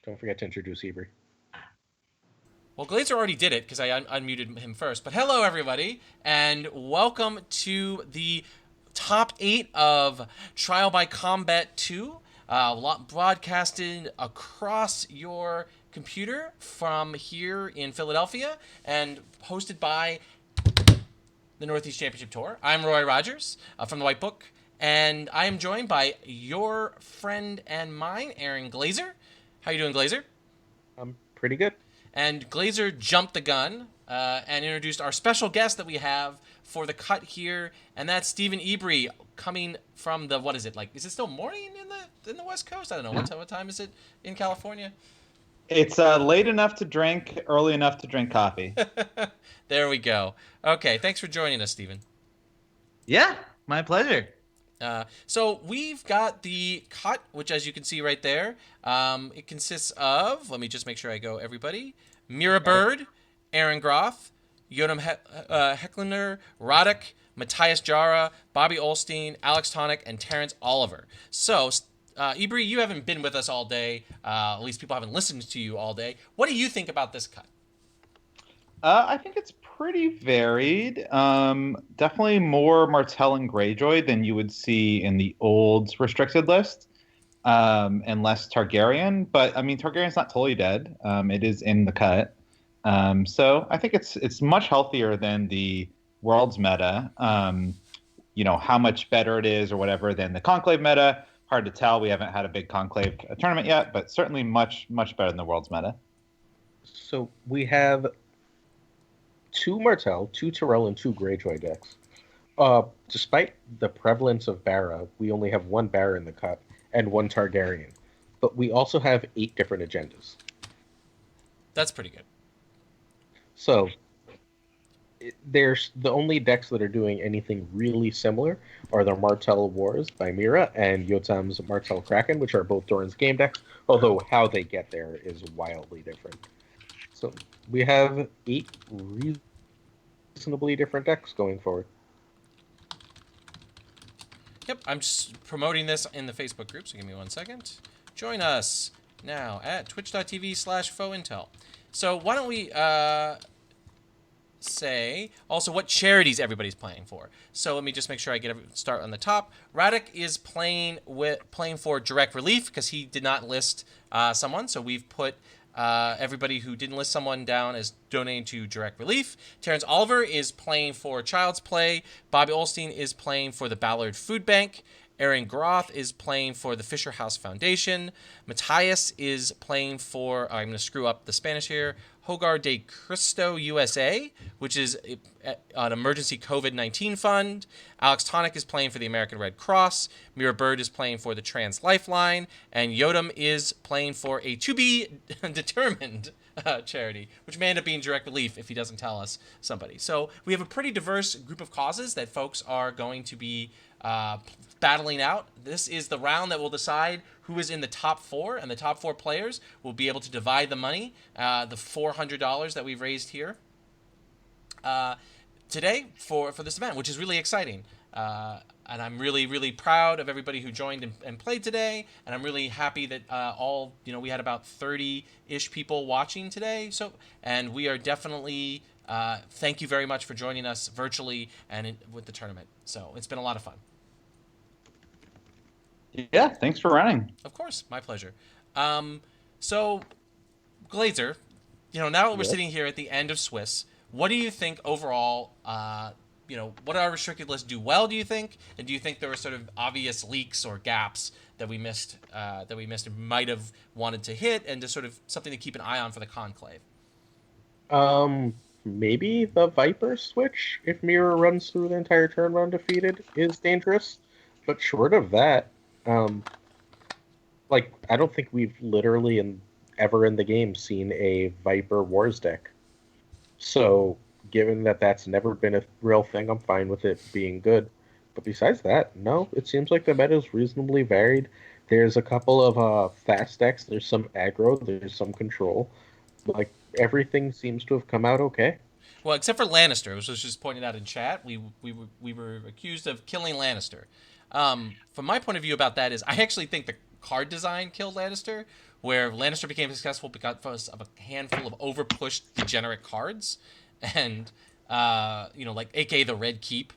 Don't forget to introduce Hebrew. Well, Glazer already did it because I unmuted him first. But hello, everybody, and welcome to the top 8 of Trial by Combat 2, broadcasted across your computer from here in Philadelphia and hosted by the Northeast Championship Tour. I'm Roy Rogers from the White Book, and I am joined by your friend and mine, Aaron Glazer. How you doing, Glazer? I'm pretty good. And Glazer jumped the gun and introduced our special guest that we have for the cut here, and that's Stephen Ebry coming from the what is it like? Is it still morning in the West Coast? I don't know what time is it in California. It's late enough to drink, early enough to drink coffee. There we go. Okay, thanks for joining us, Stephen. Yeah, my pleasure. So we've got the cut, which as you can see right there, it consists of, let me just make sure I go everybody, Mira Bird, Aaron Groth, Yotam Heckliner, Roddick, Matthias Jara, Bobby Olstein, Alex Tonic, and Terrence Oliver. So, Ibri, you haven't been with us all day. At least people haven't listened to you all day. What do you think about this cut? I think it's pretty varied. Definitely more Martell and Greyjoy than you would see in the old restricted list, and less Targaryen. But I mean, Targaryen's not totally dead. It is in the cut. So I think it's much healthier than the World's meta. How much better it is or whatever than the Conclave meta. Hard to tell. We haven't had a big Conclave tournament yet, but certainly much better than the World's meta. So we have two Martell, two Tyrell, and two Greyjoy decks. Despite the prevalence of Barra, we only have one Barra in the cut and one Targaryen. But we also have 8 different agendas. That's pretty good. So there's the only decks that are doing anything really similar are the Martell Wars by Mira and Yotam's Martell Kraken, which are both Doran's game decks, although how they get there is wildly different. So we have 8 reasonably different decks going forward. Yep, I'm just promoting this in the Facebook group, so give me 1 second. Join us now at twitch.tv/fointel. So why don't we say also what charities everybody's playing for. So let me just make sure I start on the top. Radek is playing for Direct Relief because he did not list someone, so we've put everybody who didn't list someone down as donating to Direct Relief. Terrence Oliver is playing for Child's Play. Bobby Olstein is playing for the Ballard Food Bank. Aaron Groth is playing for the Fisher House Foundation. Matthias is playing for, I'm going to screw up the Spanish here, Hogar de Cristo USA, which is an emergency COVID-19 fund. Alex Tonic is playing for the American Red Cross. Mira Bird is playing for the Trans Lifeline. And Yotam is playing for a to-be-determined charity, which may end up being Direct Relief if he doesn't tell us somebody. So we have a pretty diverse group of causes that folks are going to be battling out. This is the round that will decide who is in the top 4, and the top 4 players will be able to divide the money, the $400 that we've raised here today for this event, which is really exciting. And I'm really proud of everybody who joined and played today, and I'm really happy that we had about 30-ish people watching today. And we are definitely thank you very much for joining us virtually and with the tournament. So it's been a lot of fun. Yeah, thanks for running. Of course, my pleasure. So, Glazer, now that we're sitting here at the end of Swiss, what do you think overall? What did our restricted list do well? Do you think, and do you think there were sort of obvious leaks or gaps that we missed? And might have wanted to hit, and just sort of something to keep an eye on for the conclave. Maybe the Viper switch, if Mira runs through the entire turn undefeated, is dangerous. But short of that, I don't think we've literally ever in the game seen a Viper Wars deck. So, given that that's never been a real thing, I'm fine with it being good. But besides that, no, it seems like the meta is reasonably varied. There's a couple of fast decks, there's some aggro, there's some control. Everything seems to have come out okay. Well, except for Lannister, which was just pointed out in chat. We were accused of killing Lannister. From my point of view about that is I actually think the card design killed Lannister, where Lannister became successful because of a handful of overpushed degenerate cards, and like aka the Red Keep,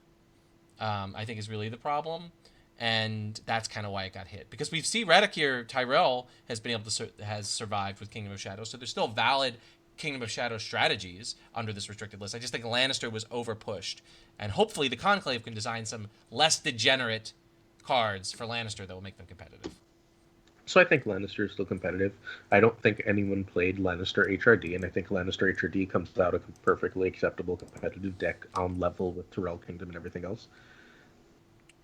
I think is really the problem, and that's kind of why it got hit. Because we see Radakir Tyrell has been able to has survived with Kingdom of Shadows, so there's still valid Kingdom of Shadows strategies under this restricted list. I just think Lannister was overpushed, and hopefully the Conclave can design some less degenerate cards for Lannister that will make them competitive. So I think Lannister is still competitive. I don't think anyone played Lannister HRD, and I think Lannister HRD comes out a perfectly acceptable competitive deck on level with Tyrell Kingdom and everything else.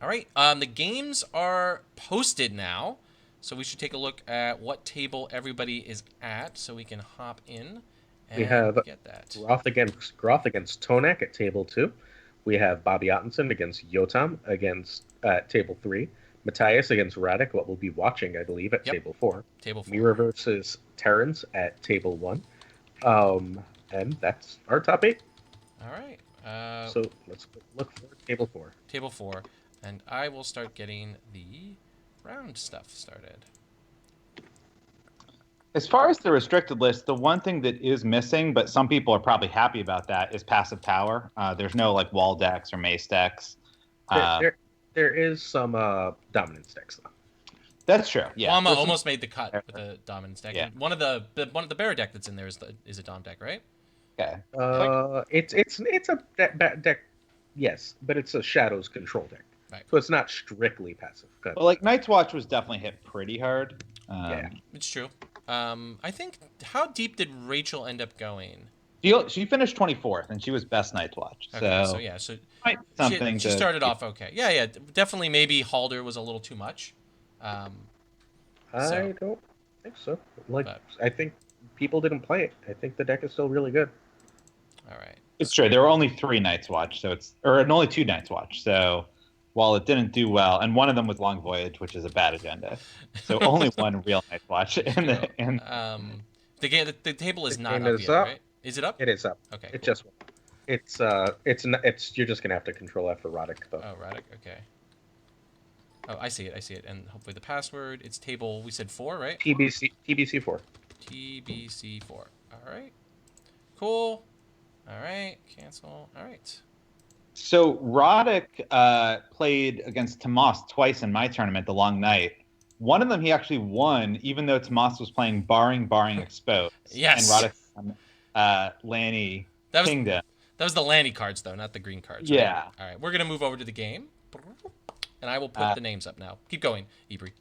All right, the games are posted now, so we should take a look at what table everybody is at, so we can hop in and We have get that. Groth against Tonak at table 2. We have Bobby Ottenson against Yotam against table 3. Matthias against Radek, what we'll be watching, I believe, at table 4. Table 4. Mira versus Terrence at table 1. And that's our top 8. All right. So let's look for table 4. Table 4. And I will start getting the round stuff started. As far as the restricted list, the one thing that is missing, but some people are probably happy about that, is passive power. There's no like wall decks or mace decks. There is some dominance decks though. That's true. Yeah, Llama almost made the cut with the dominance deck. Yeah. And one of the bear deck that's in there is a dom deck, right? Okay. It's a deck, yes, but it's a Shadows control deck. Right. So it's not strictly passive. Well, like Night's Watch was definitely hit pretty hard. Yeah. It's true. I think, how deep did Rachel end up going? She finished 24th, and she was best Night's Watch. Okay, so yeah, so she started off okay. Yeah, definitely. Maybe Halder was a little too much. I don't think so. I think people didn't play it. I think the deck is still really good. All right. It's true. There were only 3 Night's Watch, and only 2 Night's Watch. So while it didn't do well, and one of them was Long Voyage, which is a bad agenda. So only one real Night's Watch. The table is not up yet, right? Is it up? It is up. Okay. It just it's you're just gonna have to control F for Roddick though. Oh, Radek. Okay. Oh, I see it, and hopefully the password. It's table. We said 4, right? TBC 4. TBC 4. All right. Cool. All right. Cancel. All right. So Roddick played against Tomas twice in my tournament, the Long Night. One of them he actually won, even though Tomas was playing Barring Exposed. Yes. And Roddick won Lanny Kingdom. That was the Lanny cards, though, not the green cards. Right? Yeah. All right. We're going to move over to the game. And I will put the names up now. Keep going, Ibri.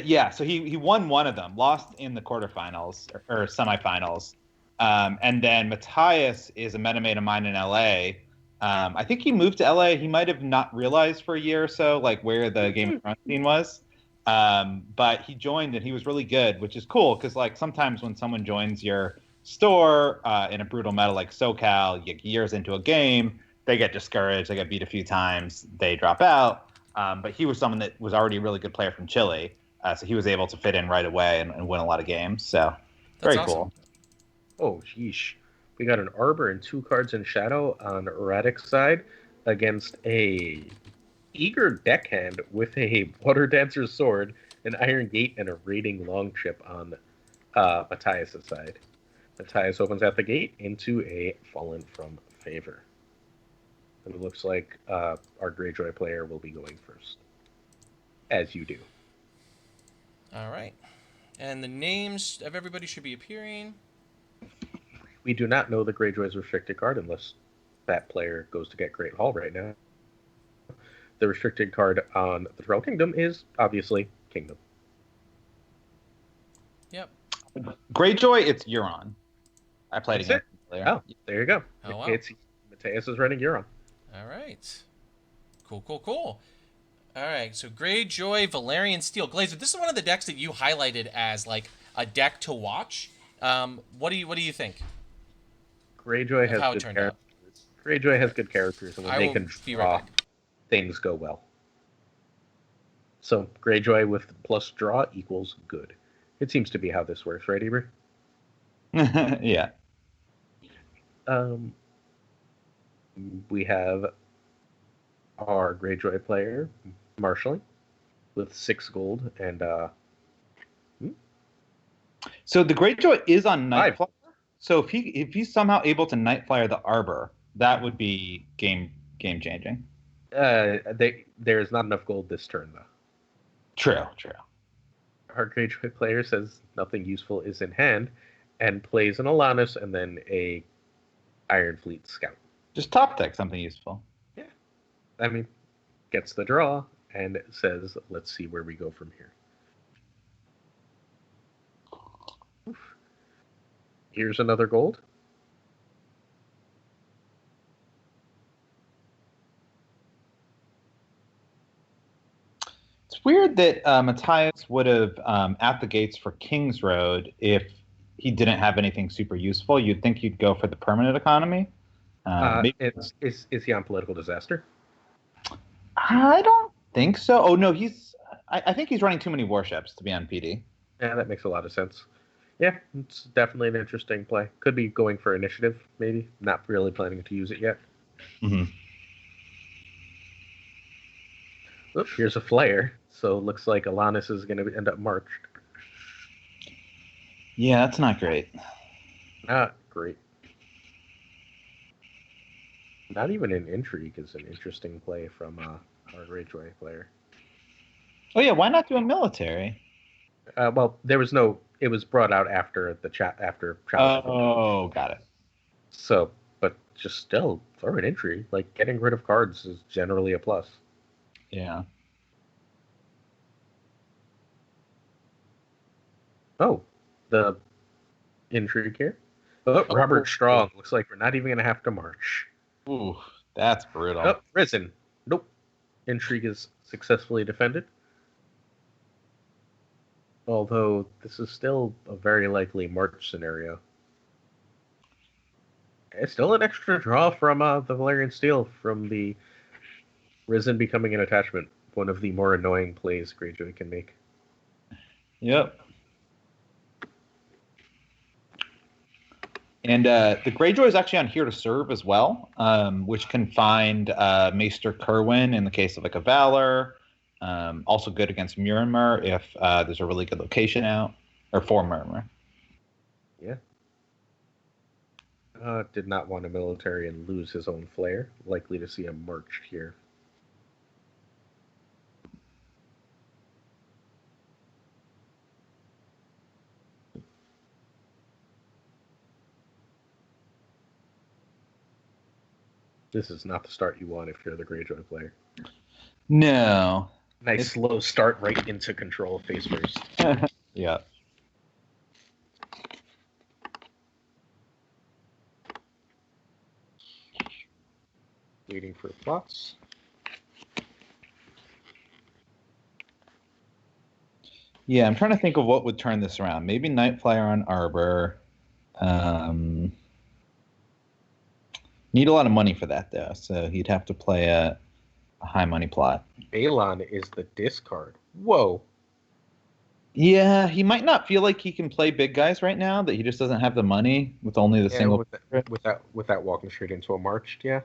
Yeah, so he won one of them, lost in the quarterfinals or semifinals. And then Matthias is a metamate of mine in LA. I think he moved to LA. He might have not realized for a year or so, like where the Game of Thrones scene was. But he joined and he was really good, which is cool because like sometimes when someone joins your store in a brutal meta like SoCal, you get years into a game, they get discouraged, they get beat a few times, they drop out. But he was someone that was already a really good player from Chile, so he was able to fit in right away and win a lot of games. So very cool. Oh, sheesh. We got an Arbor and 2 cards in Shadow on Radek's side against a eager deckhand with a Water Dancer's Sword, an Iron Gate, and a Raiding Longship on Matthias' side. Matthias opens at the gate into a Fallen from Favor. And it looks like our Greyjoy player will be going first. As you do. All right. And the names of everybody should be appearing. We do not know the Greyjoy's restricted card unless that player goes to get Great Hall right now. The restricted card on the Tyrell Kingdom is obviously Kingdom. Yep. Greyjoy, it's Euron. I played against him earlier. Oh, there you go. Oh, wow. It's Matthias is running Euron. All right. Cool. All right, so Greyjoy, Valerian Steel, Glazer. This is one of the decks that you highlighted as like a deck to watch. What do you think? Greyjoy has good characters. Greyjoy has good characters, and when they can draw, things go well. So Greyjoy with plus draw equals good. It seems to be how this works, right, Eber? Yeah. We have our Greyjoy player, marshalling, with 6 gold and So the Greyjoy is on Five. Nightflyer. So if he's somehow able to Nightflyer the Arbor, that would be game changing. There's not enough gold this turn though. True. Our Greyjoy player says nothing useful is in hand, and plays an Alanis and then a Iron Fleet Scout. Just top deck something useful. Yeah, I mean, gets the draw and says, "Let's see where we go from here." Oof. Here's another gold. It's weird that Matthias would have at the gates for King's Road if he didn't have anything super useful. You'd think you'd go for the permanent economy. Is he on political disaster? I don't think so. Oh no, I think he's running too many warships to be on PD. Yeah, that makes a lot of sense. Yeah, it's definitely an interesting play. Could be going for initiative, maybe. Not really planning to use it yet. Mm-hmm. Oop, here's a flare. So it looks like Alanis is going to end up marched. Yeah, that's not great. Not great. Not even an intrigue is an interesting play from our Greyjoy player. Oh yeah, why not do a military? Well, there was no. It was brought out after the chat after. Oh, got it. So, but just still for an intrigue, like getting rid of cards is generally a plus. Yeah. Oh, the intrigue here. Oh, Robert Strong. Looks like we're not even going to have to march. Ooh, that's brutal. Oh, Risen. Nope. Intrigue is successfully defended. Although this is still a very likely march scenario. It's still an extra draw from the Valerian Steel from the Risen becoming an attachment. One of the more annoying plays Greyjoy can make. Yep. And the Greyjoy is actually on Here to Serve as well, which can find Maester Kerwin in the case of like a Valor. Also good against Murmur if there's a really good location out, or for Murmur. Yeah. Did not want a military and lose his own flair. Likely to see him marched here. This is not the start you want if you're the Greyjoy player. No. Nice slow start right into control face first. Yeah. Waiting for plots. Yeah, I'm trying to think of what would turn this around. Maybe Nightflyer on Arbor. Need a lot of money for that, though, so he'd have to play a high money plot. Balon is the discard. Whoa. Yeah, he might not feel like he can play big guys right now, that he just doesn't have the money with only the single. With that walking straight into a march, yeah.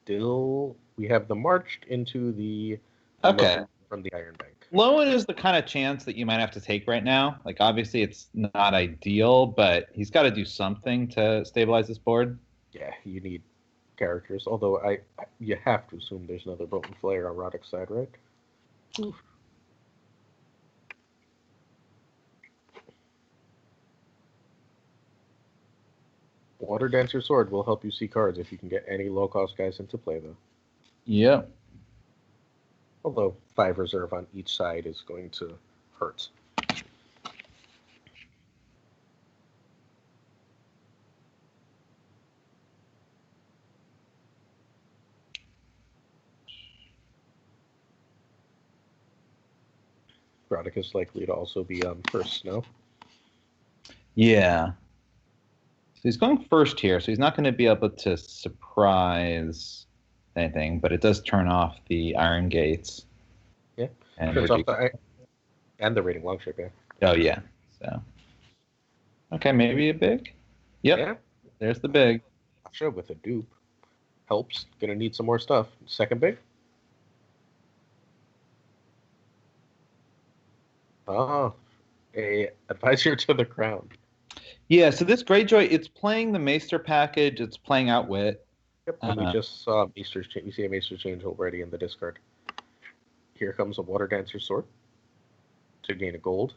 Still, we have the marched into the from the Iron Bank. Lowen is the kind of chance that you might have to take right now. Like, obviously, it's not ideal, but he's got to do something to stabilize this board. Yeah, you need characters. Although you have to assume there's another Bolton Flare on Roddick's side, right? Oof. Water Dancer Sword will help you see cards if you can get any low-cost guys into play, though. Yep. Although 5 reserve on each side is going to hurt. Roddick is likely to also be on first snow. Yeah. So he's going first here, so he's not going to be able to surprise anything, but it does turn off the Iron Gates. Yeah. And the raiding longship, yeah. Oh, yeah. So. Okay, maybe a big? Yep. Yeah. There's the big. Asha with a dupe. Helps. Gonna need some more stuff. Second big? Ah, a advisor to the crown. Yeah, so this Greyjoy, it's playing the Maester package, it's playing Outwit. Yep, and we just saw Maester's change. We see a Maester's change already in the discard. Here comes a Water Dancer sword to gain a gold.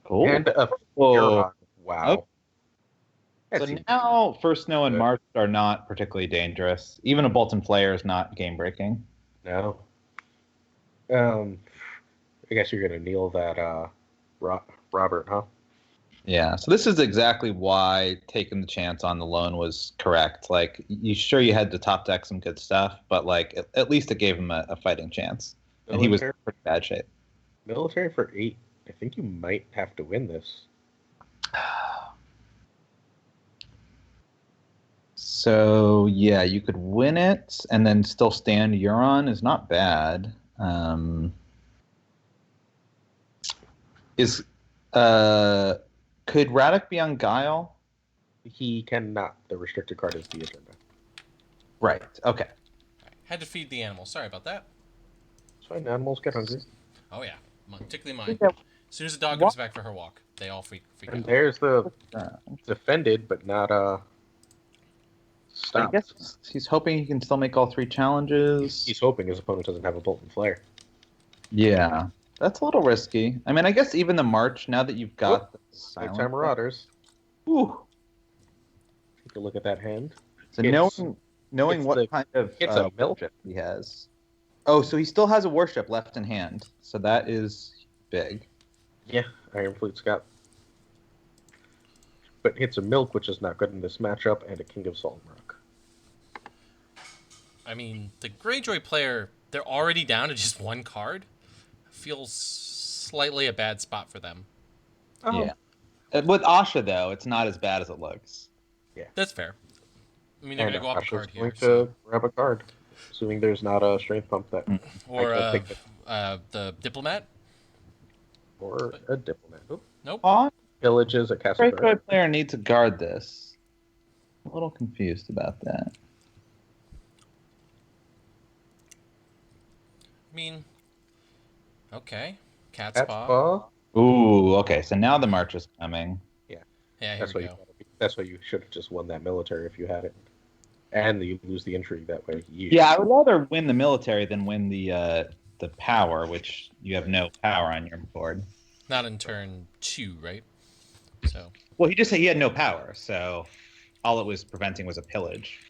Cool. And a Whoa. Huron. Wow. Oh. That So seems now First Snow and good. March are not particularly dangerous. Even a Bolton Flare is not game breaking. No. I guess you're gonna kneel that Robert, huh? Yeah, so this is exactly why taking the chance on the loan was correct. Like, you had to top deck some good stuff, but like at least it gave him a fighting chance, and he was in pretty bad shape. Military for 8. I think you might have to win this. So yeah, you could win it and then still stand Euron is not bad. Could Radek be on Guile? He cannot. The restricted card is the agenda. Right. Okay. Had to feed the animals. Sorry about that. That's fine. Animals get hungry. Oh yeah, particularly mine. Yeah. As soon as the dog comes back for her walk, they all freak And out. there's the defended, but not I stopped. guess he's hoping he can still make all 3 challenges. He's hoping his opponent doesn't have a Bolton Flare. Yeah, that's a little risky. I mean, I guess even the March, now that you've got the silent. Nighttime Marauders. Ooh. Take a look at that hand. So It's- knowing it's what the- kind of It's a milk. he has. Oh, so he still has a warship left in hand. So that is big. Yeah, Iron Fleet's got. But it's a milk, which is not good in this matchup, and a King of Salt and Rock. I mean, the Greyjoy player, they're already down to just 1 card. Feels slightly a bad spot for them. Yeah. With Asha, though, it's not as bad as it looks. That's fair. I mean, they're And gonna go off a Asha's card going here, to so. grab a card, assuming there's not a strength pump that, Or I think the diplomat. or a diplomat. Oop. Nope. Aw, Villages at Castle Greyjoy Guard. player needs to guard this. I'm a little confused about that. I mean, okay. Cat's Cat's paw. Paw. Ooh, okay. So now the March is coming. Yeah, here That's we why go. that's why you should have just won that military if you had it, and you lose the intrigue that way. Yeah, I would rather win the military than win the power, which you have no power on your board. Not in turn 2, right? So. Well, he just said he had no power, so all it was preventing was a pillage.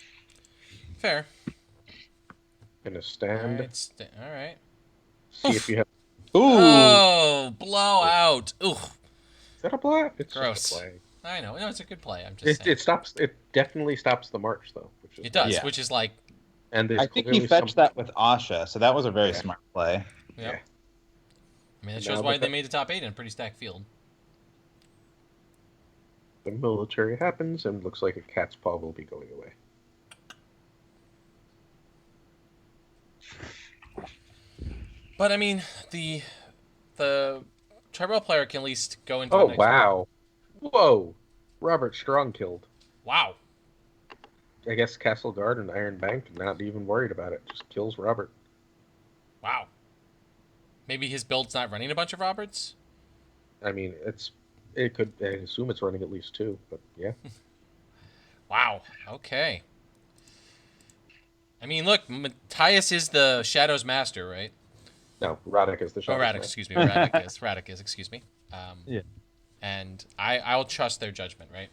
Fair. Gonna All stand. right. All right. See if you have. Ooh. Oh, blowout. Ooh. Is that a play? It's Gross. just a play. I know. No, it's a good play. I'm just saying. It stops. It definitely stops the march though, which is It does, Yeah. which is like, And there's I think he clearly fetched some- that with Asha, so that was a very Yeah. smart play. yeah. Yeah. I mean, that And shows now why the they fa- made the top 8 in a pretty stacked field. The military happens, and looks like a cat's paw will be going away. But I mean, the Tyrell player can at least go into. Oh the next wow! Whoa! Robert Strong killed. Wow. I guess Castle Guard and Iron Bank not even worried about it. Just kills Robert. Wow. Maybe his build's not running a bunch of Roberts. I mean, it could. I assume it's running at least 2, but yeah. Wow. Okay. I mean, look, Matthias is the Shadow's master, right? No, Radek is the Oh, shot. Radek, excuse me. Radek is, excuse me. Yeah. And I'll trust their judgment, right?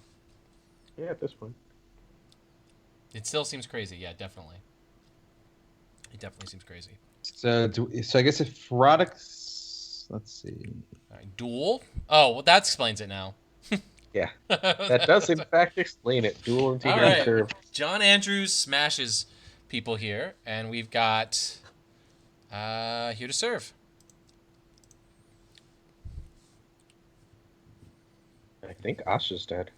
Yeah, at this point. It still seems crazy. Yeah, definitely. It definitely seems crazy. So I guess if Radix, let's see. All right, duel. Oh, well, that explains it now. Yeah, that does in fact explain it. Dual and All Tigran right. serve. John Andrews smashes people here, and we've got here to serve. I think Asha's dead.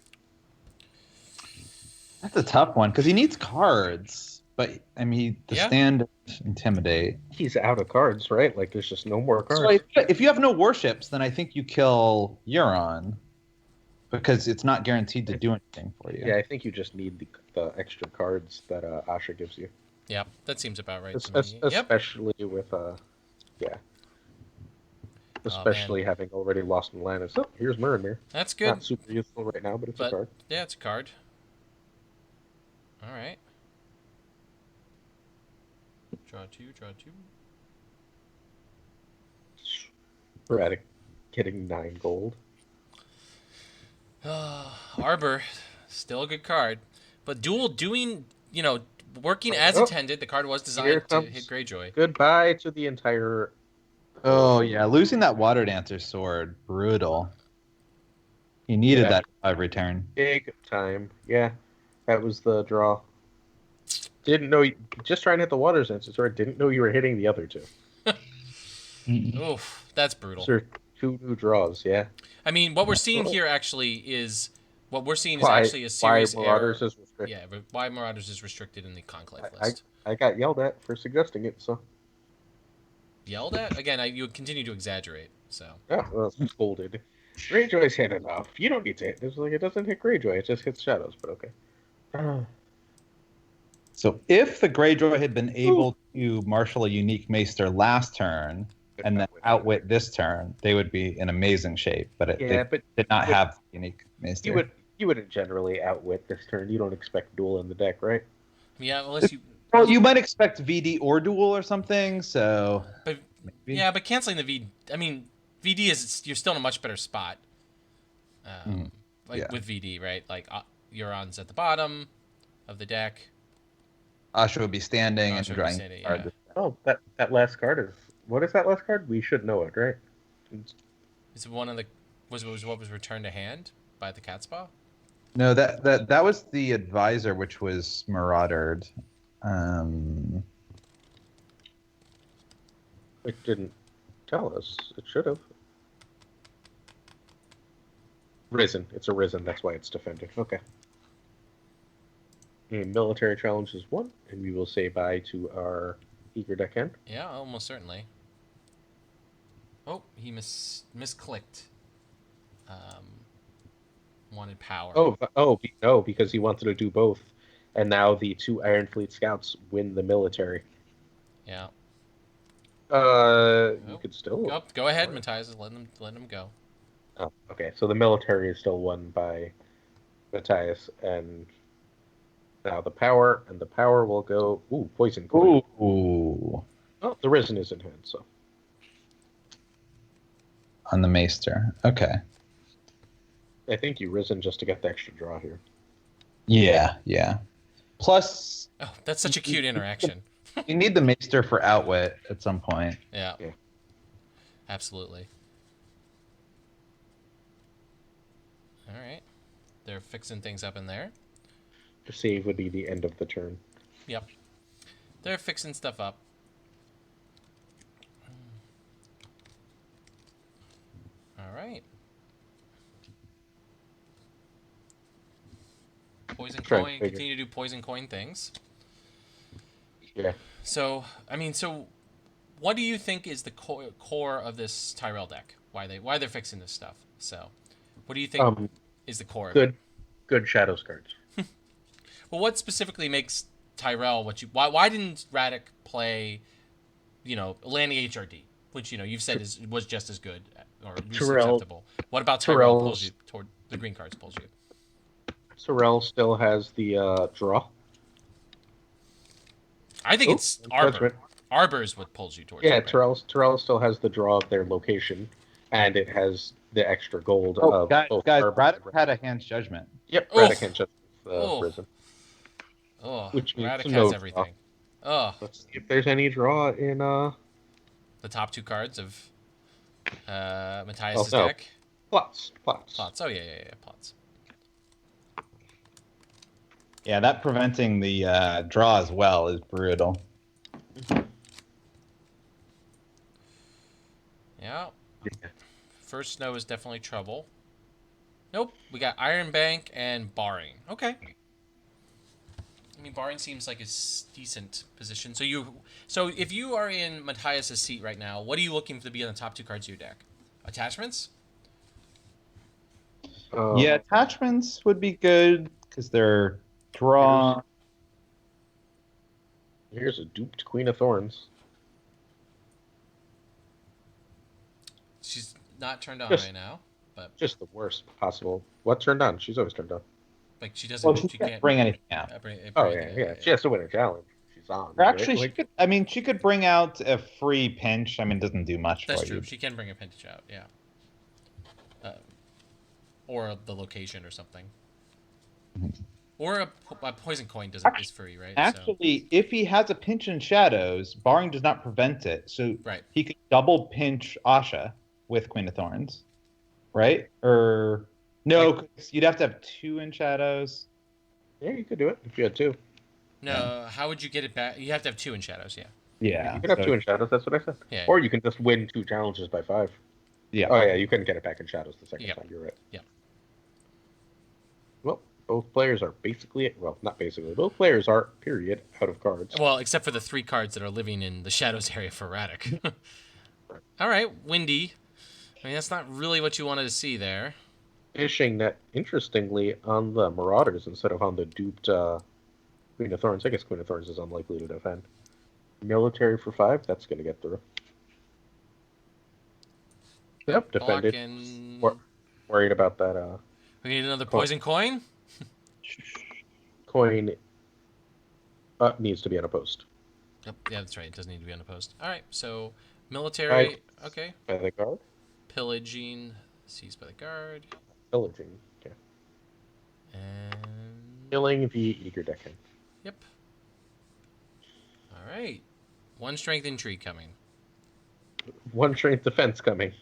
That's a tough one because he needs cards, but I mean the Yeah. stand intimidate. He's out of cards, right? Like there's just no more cards. So if you have no warships, then I think you kill Euron because it's not guaranteed to do anything for you. Yeah, I think you just need the extra cards that Asha gives you. Yep, that seems about right Es- to me. Yep. Especially with yeah, Oh man, especially having already lost Atlantis. Oh, here's Miramir. that's good. Not super useful right now, but it's a But card. yeah, it's a card. All right. Draw two. Draw two. Sporadic, getting 9 gold. Arbor, still a good card, but dual doing working as Oh, intended. The card was Here designed to comes hit Greyjoy. goodbye to the entire. Oh yeah, losing that Water Dancer sword, brutal. He needed Yeah. that return. Big time. Yeah, that was the draw. Didn't know. Just trying to hit the water sensor. Didn't know you were hitting the other two. Oof, that's brutal. Those are 2 new draws. Yeah. I mean, what we're seeing here actually is Why- actually a serious why Marauders error. is restricted. Yeah, but why Marauders is restricted in the Conclave I, list. I got yelled at for suggesting it. So Yelled at again. You continue to exaggerate. So yeah, well, scolded. Greyjoy's hit enough. You don't need to hit. It's like it doesn't hit Greyjoy. It just hits shadows. But okay. So if the Greyjoy had been able to marshal a unique Maester last turn and then outwit this turn, they would be in amazing shape. But Yeah, they but did not but have unique Maester. you wouldn't generally outwit this turn. You don't expect duel in the deck, right? yeah, unless you. Well, you might expect VD or duel or something. So But maybe. yeah, but canceling the V. I mean, VD is you're still in a much better spot. Yeah. With VD, right? Like Euron's at the bottom of the deck. Asha would be standing Asha and would be drawing standing, cards. yeah. Oh, that last card is what is that last card? We should know it, right? Is it one of the was what was returned to hand by the Catspaw? No, that was the advisor, which was maraudered. It didn't tell us. It should have. Risen. It's a risen. That's why it's defended. Okay. A military challenge is 1, and we will say bye to our eager deckhand. Yeah, almost certainly. Oh, he misclicked. Wanted power. No, because he wanted to do both, and now the 2 Iron Fleet scouts win the military. Yeah. You could still. Go ahead, Matthias. Let him go. Oh, okay. So the military is still won by Matthias, and now the power will go. Ooh, poison coin. Ooh, Oh, the risen is in hand. So on the Maester. Okay. I think you risen just to get the extra draw here. Yeah. Plus, Oh, that's such a cute interaction. you need the Maester for outwit at some point. Yeah. Yeah. Absolutely. All right. They're fixing things up in there. The save would be the end of the turn. Yep. They're fixing stuff up. All right. Poison Try and coin. figure. Continue to do poison coin things. Yeah. So, I mean, what do you think is the core of this Tyrell deck? Why they're fixing this stuff? So, what do you think is the core? Of it? Good shadows cards. Well, what specifically makes Tyrell what you? Why didn't Radek play, Lanny HRD, which you've said was just as good or at least acceptable. What about Tyrell pulls you toward the green cards pulls you? Tyrell still has the draw. I think it's Arbor. Judgment. Arbor is what pulls you towards. Yeah, it, right? Tyrell still has the draw of their location, and it has the extra gold of guys, both Arbor Braddock and had a Hand's Judgment. Yep, Oof. Braddock and just Oof. risen. Oh, Which means Radek no has draw. everything. Oh, Let's see if there's any draw in the top 2 cards of Matthias's no. deck. plots. Plots. Oh yeah, plots. Yeah, that preventing the draw as well is brutal. Yeah. Yeah. First snow is definitely trouble. Nope. We got Iron Bank and Barring. Okay. I mean, Barring seems like a decent position. So if you are in Matthias's seat right now, what are you looking to be on the top 2 cards of your deck? Attachments? Yeah, attachments would be good because they're Draw. Here's a duped Queen of Thorns. She's not turned on Just- right now, but Just the worst possible. What turned on? She's always turned on. like she Well, doesn't. she She can't can't bring anything out. Oh yeah. She has to win a challenge. She's on. Or actually, right? she could. I mean, she could bring out a free pinch. I mean, it doesn't do much That's for true. you. She can bring a pinch out. Yeah. Or the location or something. Or a poison coin is free, right? Actually, if he has a pinch in shadows, barring does not prevent it. So Right. he could double pinch Asha with Queen of Thorns, right? Or no, 'cause you'd have to have 2 in shadows. Yeah, you could do it if you had 2. No, how would you get it back? You have to have 2 in shadows, yeah. Yeah, You can have so- 2 in shadows. That's what I said. Yeah. Or you can just win 2 challenges by 5. yeah. Oh yeah, you couldn't get it back in shadows the second Yep. time. You're right. Yep. Well, both players are basically not basically. Both players are out of cards. Well, except for the 3 cards that are living in the shadows area for Radek. All right, Windy. I mean, that's not really what you wanted to see there. Fishing net, interestingly, on the Marauders instead of on the duped Queen of Thorns. I guess Queen of Thorns is unlikely to defend. Military for 5. That's going to get through. Yep, defended. Blocking... Worried about that We need another poison coin? coin. Needs to be unopposed. Yep, yeah, that's right. It doesn't need to be unopposed. All right, so military. Right. Okay. By the guard. Pillaging. Seized by the guard. Pillaging. Okay. And... Killing the Eager Deccan. Yep. All right. 1 strength intrigue coming. 1 strength defense coming.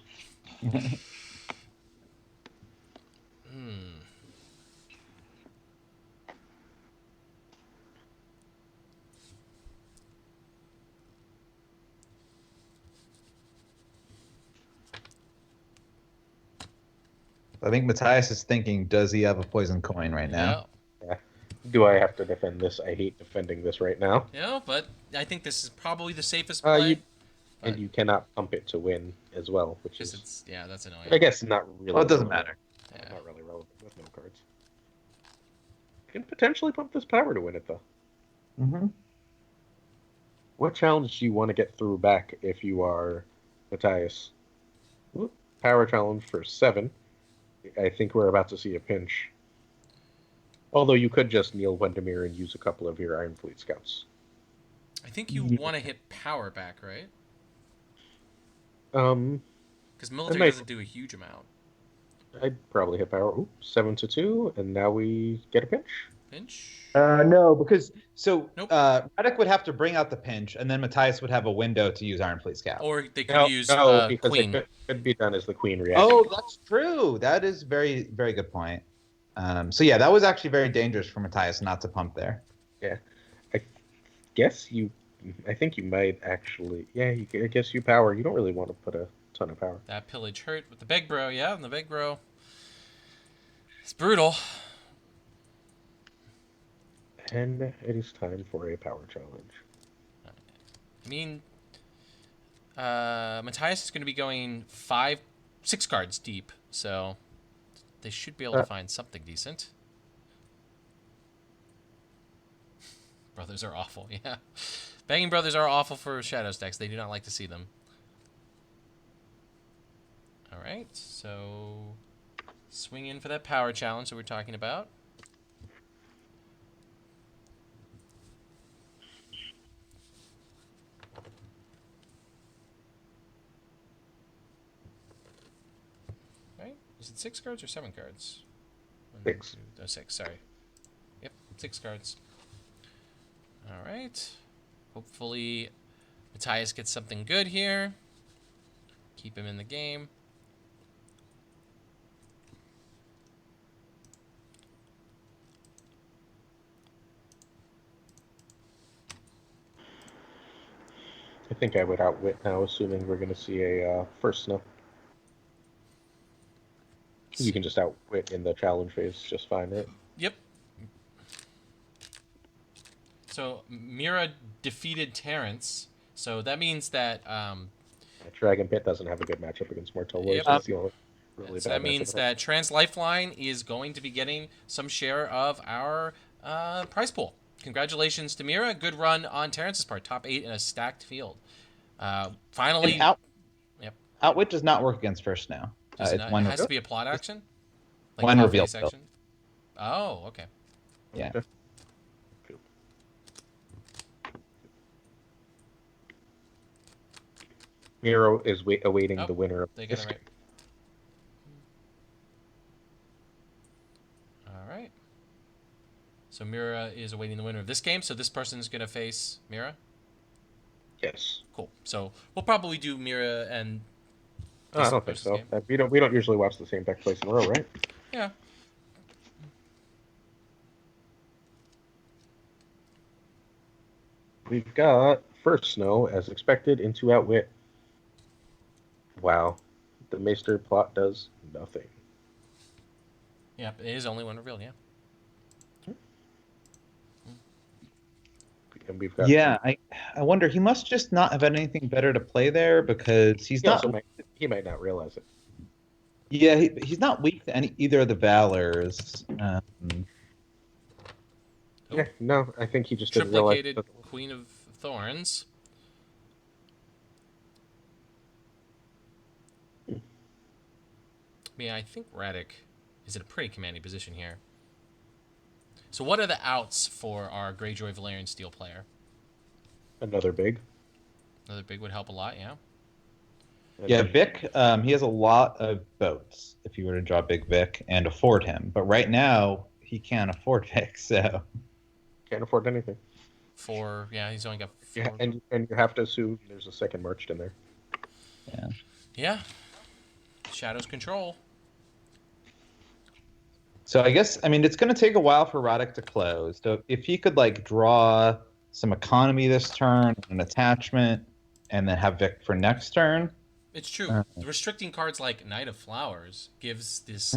I think Matthias is thinking, does he have a poison coin right now? Do I have to defend this? I hate defending this right now. Yeah, but I think this is probably the safest play. And you cannot pump it to win as well, which Because is, it's that's annoying. I guess, not really. Well, it doesn't matter. Yeah. Not really relevant with no cards. You can potentially pump this power to win it, though. Mm-hmm. What challenge do you want to get through back if you are Matthias? Ooh, power challenge for 7. I think we're about to see a pinch. Although you could just kneel Wendemir and use a couple of your Iron Fleet scouts. I think you want to hit power back, right? Because military doesn't do a huge amount. I'd probably hit power. Ooh, 7-2, and now we get a pinch. Pinch? No, because Nope. Radek would have to bring out the pinch, and then Matthias would have a window to use Iron Fleet Scout. Or they could No, use because Queen. it could be done as the Queen reaction. Oh, that's true. That is very, very good point. So yeah, that was actually very dangerous for Matthias not to pump there. Yeah, I think you might actually. Yeah, I guess you power. You don't really want to put a ton of power. That pillage hurt with the big bro, yeah, and the big bro. It's brutal. And it is time for a power challenge. I mean, Matthias is going to be going 6 cards deep, so they should be able to find something decent. Brothers are awful, yeah. Banging Brothers are awful for Shadows decks. They do not like to see them. All right, so swing in for that power challenge that we're talking about. Right? Is it 6 cards or 7 cards? 6. Oh, 6, sorry. Yep, 6 cards. All right. Hopefully Matthias gets something good here. Keep him in the game. I think I would outwit now, assuming we're going to see a first snow. You can just outwit in the challenge phase just fine, right? Yep. So Mira defeated Terrence. So that means that Dragon Pit doesn't have a good matchup against Mortal Warriors. Yep. That's the only really so bad that means matchup. that Trans Lifeline is going to be getting some share of our Prize pool. Congratulations to Mira. Good run on Terrence's part. Top 8 in a stacked field. Finally. And Yep. Outwit does not work against first now. Does It's not, it one has to be a plot action? Like one top reveal face action? Oh, okay. Yeah. Okay. Miro is awaiting Oh, the winner of they got this it right. game. All right. So Mira is awaiting the winner of this game. So this person is going to face Mira. Yes. Cool. So we'll probably do Mira and. I don't think so. We don't usually watch the same deck twice in a row, right? Yeah. We've got first snow as expected into Outwit. Wow. The Maester plot does nothing. Yeah, it is only one revealed, yeah. And we've got Yeah, I wonder, he must just not have anything better to play there, because he's not. He might not realize it. Yeah, he's not weak to either of the Valors. Yeah, no, I think he just didn't realize. Triplicated Queen of Thorns. I mean, I think Radic is in a pretty commanding position here. So what are the outs for our Greyjoy Valerian Steel player? Another big. Another big would help a lot, yeah. Yeah, Vic, he has a lot of boats if you were to draw Big Vic and afford him. But right now, he can't afford Vic, so. Can't afford anything. He's only got 4. Yeah, and you have to assume there's a second Marched in there. Yeah. Yeah. Shadow's Control. So I guess, I mean, it's going to take a while for Roddick to close. So if he could, like, draw some economy this turn, an attachment, and then have Vic for next turn. It's true. Restricting cards like Knight of Flowers gives this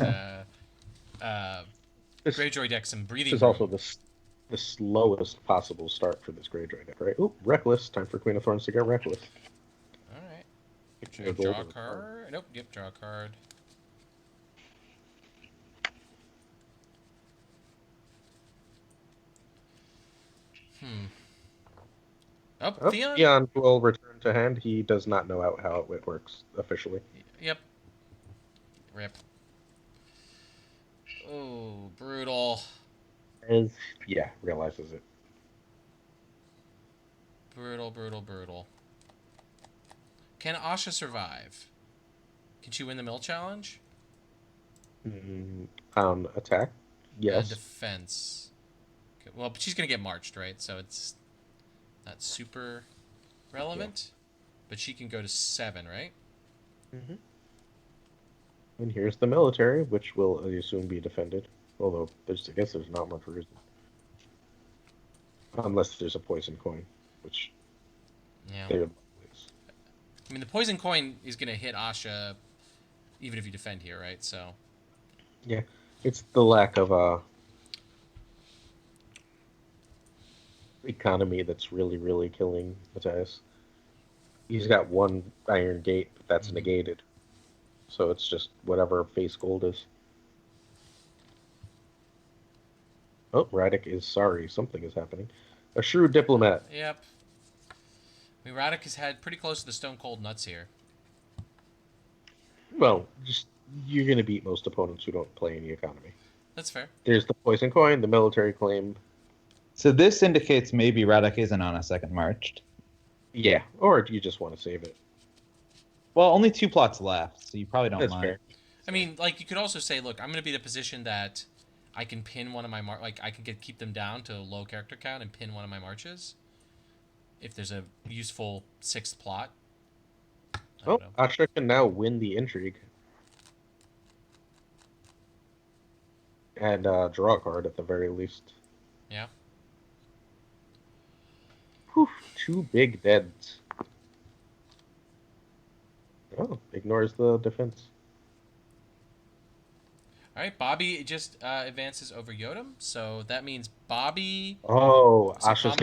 Greyjoy deck some breathing room. This is also the slowest possible start for this Greyjoy deck, right? Ooh, Reckless. Time for Queen of Thorns to get Reckless. All right. Draw a card. Nope. Yep. Draw a card. Oh, Theon. Theon will return to hand. He does not know how it works officially. Yep. Rip. Oh, brutal. Realizes it. Brutal. Can Asha survive? Can she win the mill challenge? Attack? Yes. And defense. Okay, well, but she's going to get marched, right? So it's not super relevant. Yeah. But she can go to 7, right? Mm-hmm. And here's the military, which will, I assume, be defended. Although, I guess there's not much reason. Unless there's a poison coin, which... Yeah. I mean, the poison coin is going to hit Asha even if you defend here, right? So... Yeah. It's the lack of economy that's really, really killing Matthias. He's got one Iron Gate, but that's negated. So it's just whatever face gold is. Oh, Radek is sorry. Something is happening. A shrewd diplomat. Yep. I mean, Radek has had pretty close to the stone cold nuts here. Well, you're going to beat most opponents who don't play any economy. That's fair. There's the poison coin, the military claim. So this indicates maybe Radek isn't on a second marched. Yeah, or you just want to save it. Well, only 2 plots left, so you probably don't That's mind. fair. I mean, like, you could also say, look, I'm going to be in a position that I can pin one of my I can keep them down to a low character count and pin one of my marches. If there's a useful 6th plot. Oh, Asha can now win the intrigue. And draw a card at the very least. Yeah. Whew, 2 big deads. Oh, ignores the defense. All right, Bobby just advances over Yodam, so that means Bobby. Oh, Asha's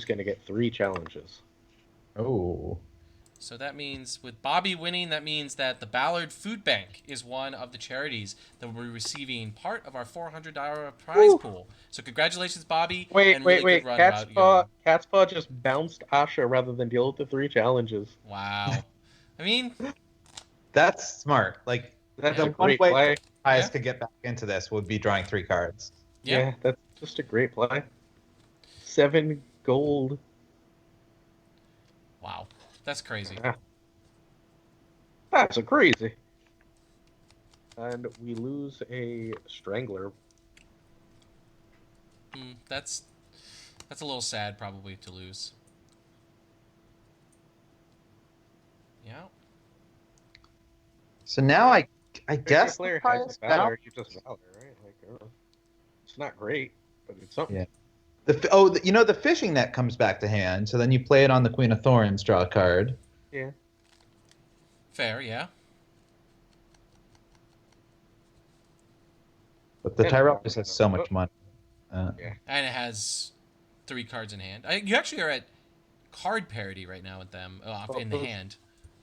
gonna get 3 challenges. Oh. So that means with Bobby winning, that means that the Ballard Food Bank is one of the charities that will be receiving part of our $400 prize Woo. pool. So congratulations, Bobby, Wait, and wait, really good wait. run about going. Cat's Paw just bounced Asha rather than deal with the 3 challenges. Wow. I mean, That's smart. Like That's yeah, a the one great way play. guys yeah, could get back into this would be drawing 3 cards. yeah. Yeah, that's just a great play. 7 gold. Wow, that's crazy. Ah, that's a crazy. And we lose a Strangler. That's a little sad, probably to lose. Yeah. So now I If your guess the player has prize a Val. Valor, you just Valor, right? Like, it's not great, but it's something. Yeah. The fishing net comes back to hand. So then you play it on the Queen of Thorns, draw a card. Yeah. Fair, yeah. But the Yeah, Tyrell no, just has no, so no. much money. Yeah. And it has 3 cards in hand. You actually are at card parity right now with them in the hand.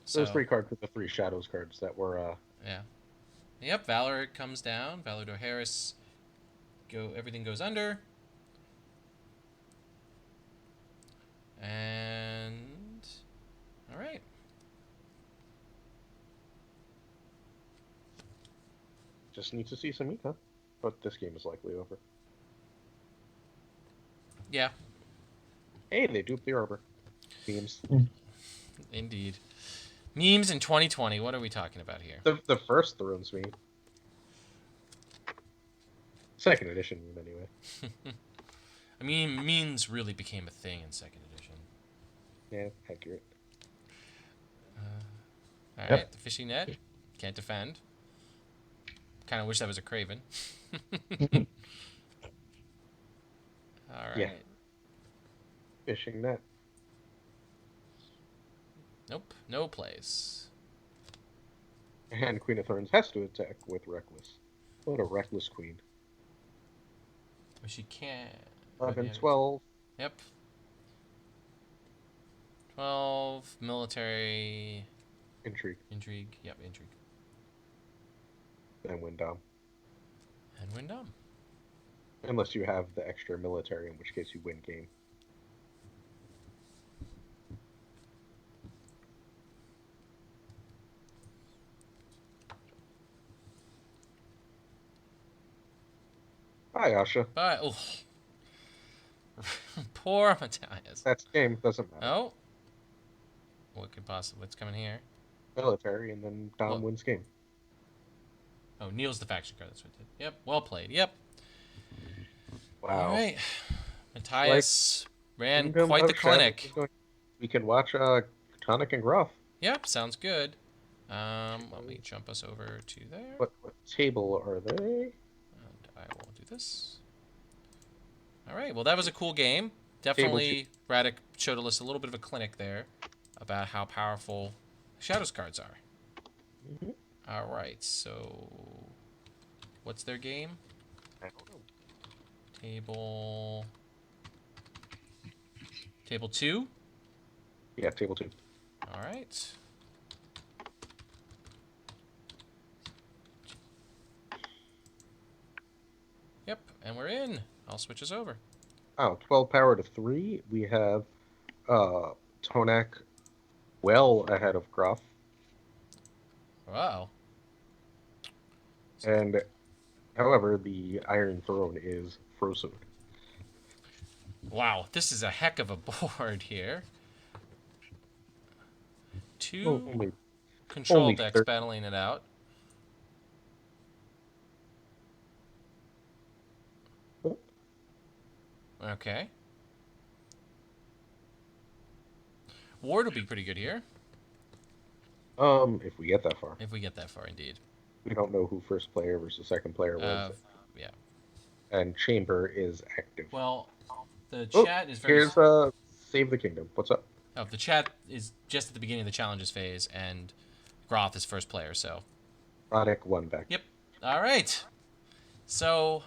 So, Those 3 cards with the 3 Shadows cards that were. yeah. Yep, Valor comes down. Valador Harris, everything goes under. And all right. Just need to see some Ika. But this game is likely over. Yeah, Hey, they duped the Arbor. Teams. indeed. Memes in 2020. What are we talking about here? The first Thrones meme. Second edition meme, anyway. I mean, memes really became a thing in second edition. Yeah, accurate. All Yep. right, the fishing net. Can't defend. Kind of wish that was a Craven. All right. Yeah. Fishing net. Nope, no place. And Queen of Thorns has to attack with Reckless. What a reckless queen. But she can't. 11, Yeah. 12. Yep. 12, military, Intrigue. intrigue. Yep, intrigue. And Windom. And Windom. Unless you have the extra military, in which case you win game. Hi, Asha. But, oh. Poor Matthias. That's game. Doesn't matter. Oh. What's coming here? Military, and then Dom Well- wins game. Oh, Neil's the faction card. That's what it did. Yep, well played. Yep. Wow. All right. Matthias ran Kingdom quite of the Shadows clinic. is going- We can watch Tonic and Gruff. Yep, sounds good. Let me jump us over to there. What table are they? And I will do this. All right. Well, that was a cool game. Definitely, Radek showed us a little bit of a clinic there about how powerful Shadows cards are. Mhm. All right. So, what's their game? I don't know. Table 2. Yeah, table 2. All right. Yep, and we're in. I'll switch us over. Oh, 12 power to 3. We have Tonak well ahead of Gruff. Wow. And however, the Iron Throne is frozen. Wow, this is a heck of a board here. Two Only control only decks 30. battling it out. Oh. Okay. Ward will be pretty good here, if we get that far. if we get that far, indeed. We don't know who first player versus second player was. Yeah. And Chamber is active. Well, the Oh, chat is very... Here's Save the Kingdom. What's up? Oh, the chat is just at the beginning of the challenges phase, and Groth is first player, so... Roddick won back. Yep. All right. So,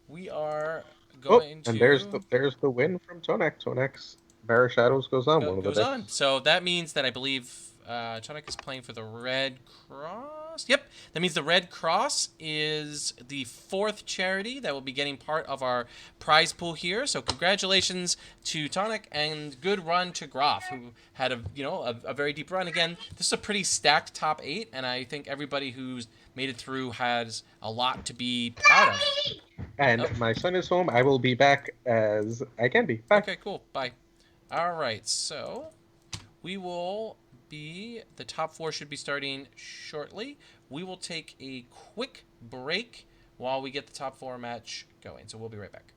we are Oh, going and to... there's the win from Tonak. Tonak's Para Shadows goes on. One of the goes decks. on. So that means that I believe Tonic is playing for the Red Cross. Yep, that means the Red Cross is the 4th charity that will be getting part of our prize pool here. So congratulations to Tonic and good run to Groff, who had a very deep run. Again, this is a pretty stacked top 8, and I think everybody who's made it through has a lot to be proud of. And my son is home. I will be back as I can be. Bye. Okay, cool. Bye. All right, so we will be, the top 4 should be starting shortly. We will take a quick break while we get the top 4 match going. So we'll be right back.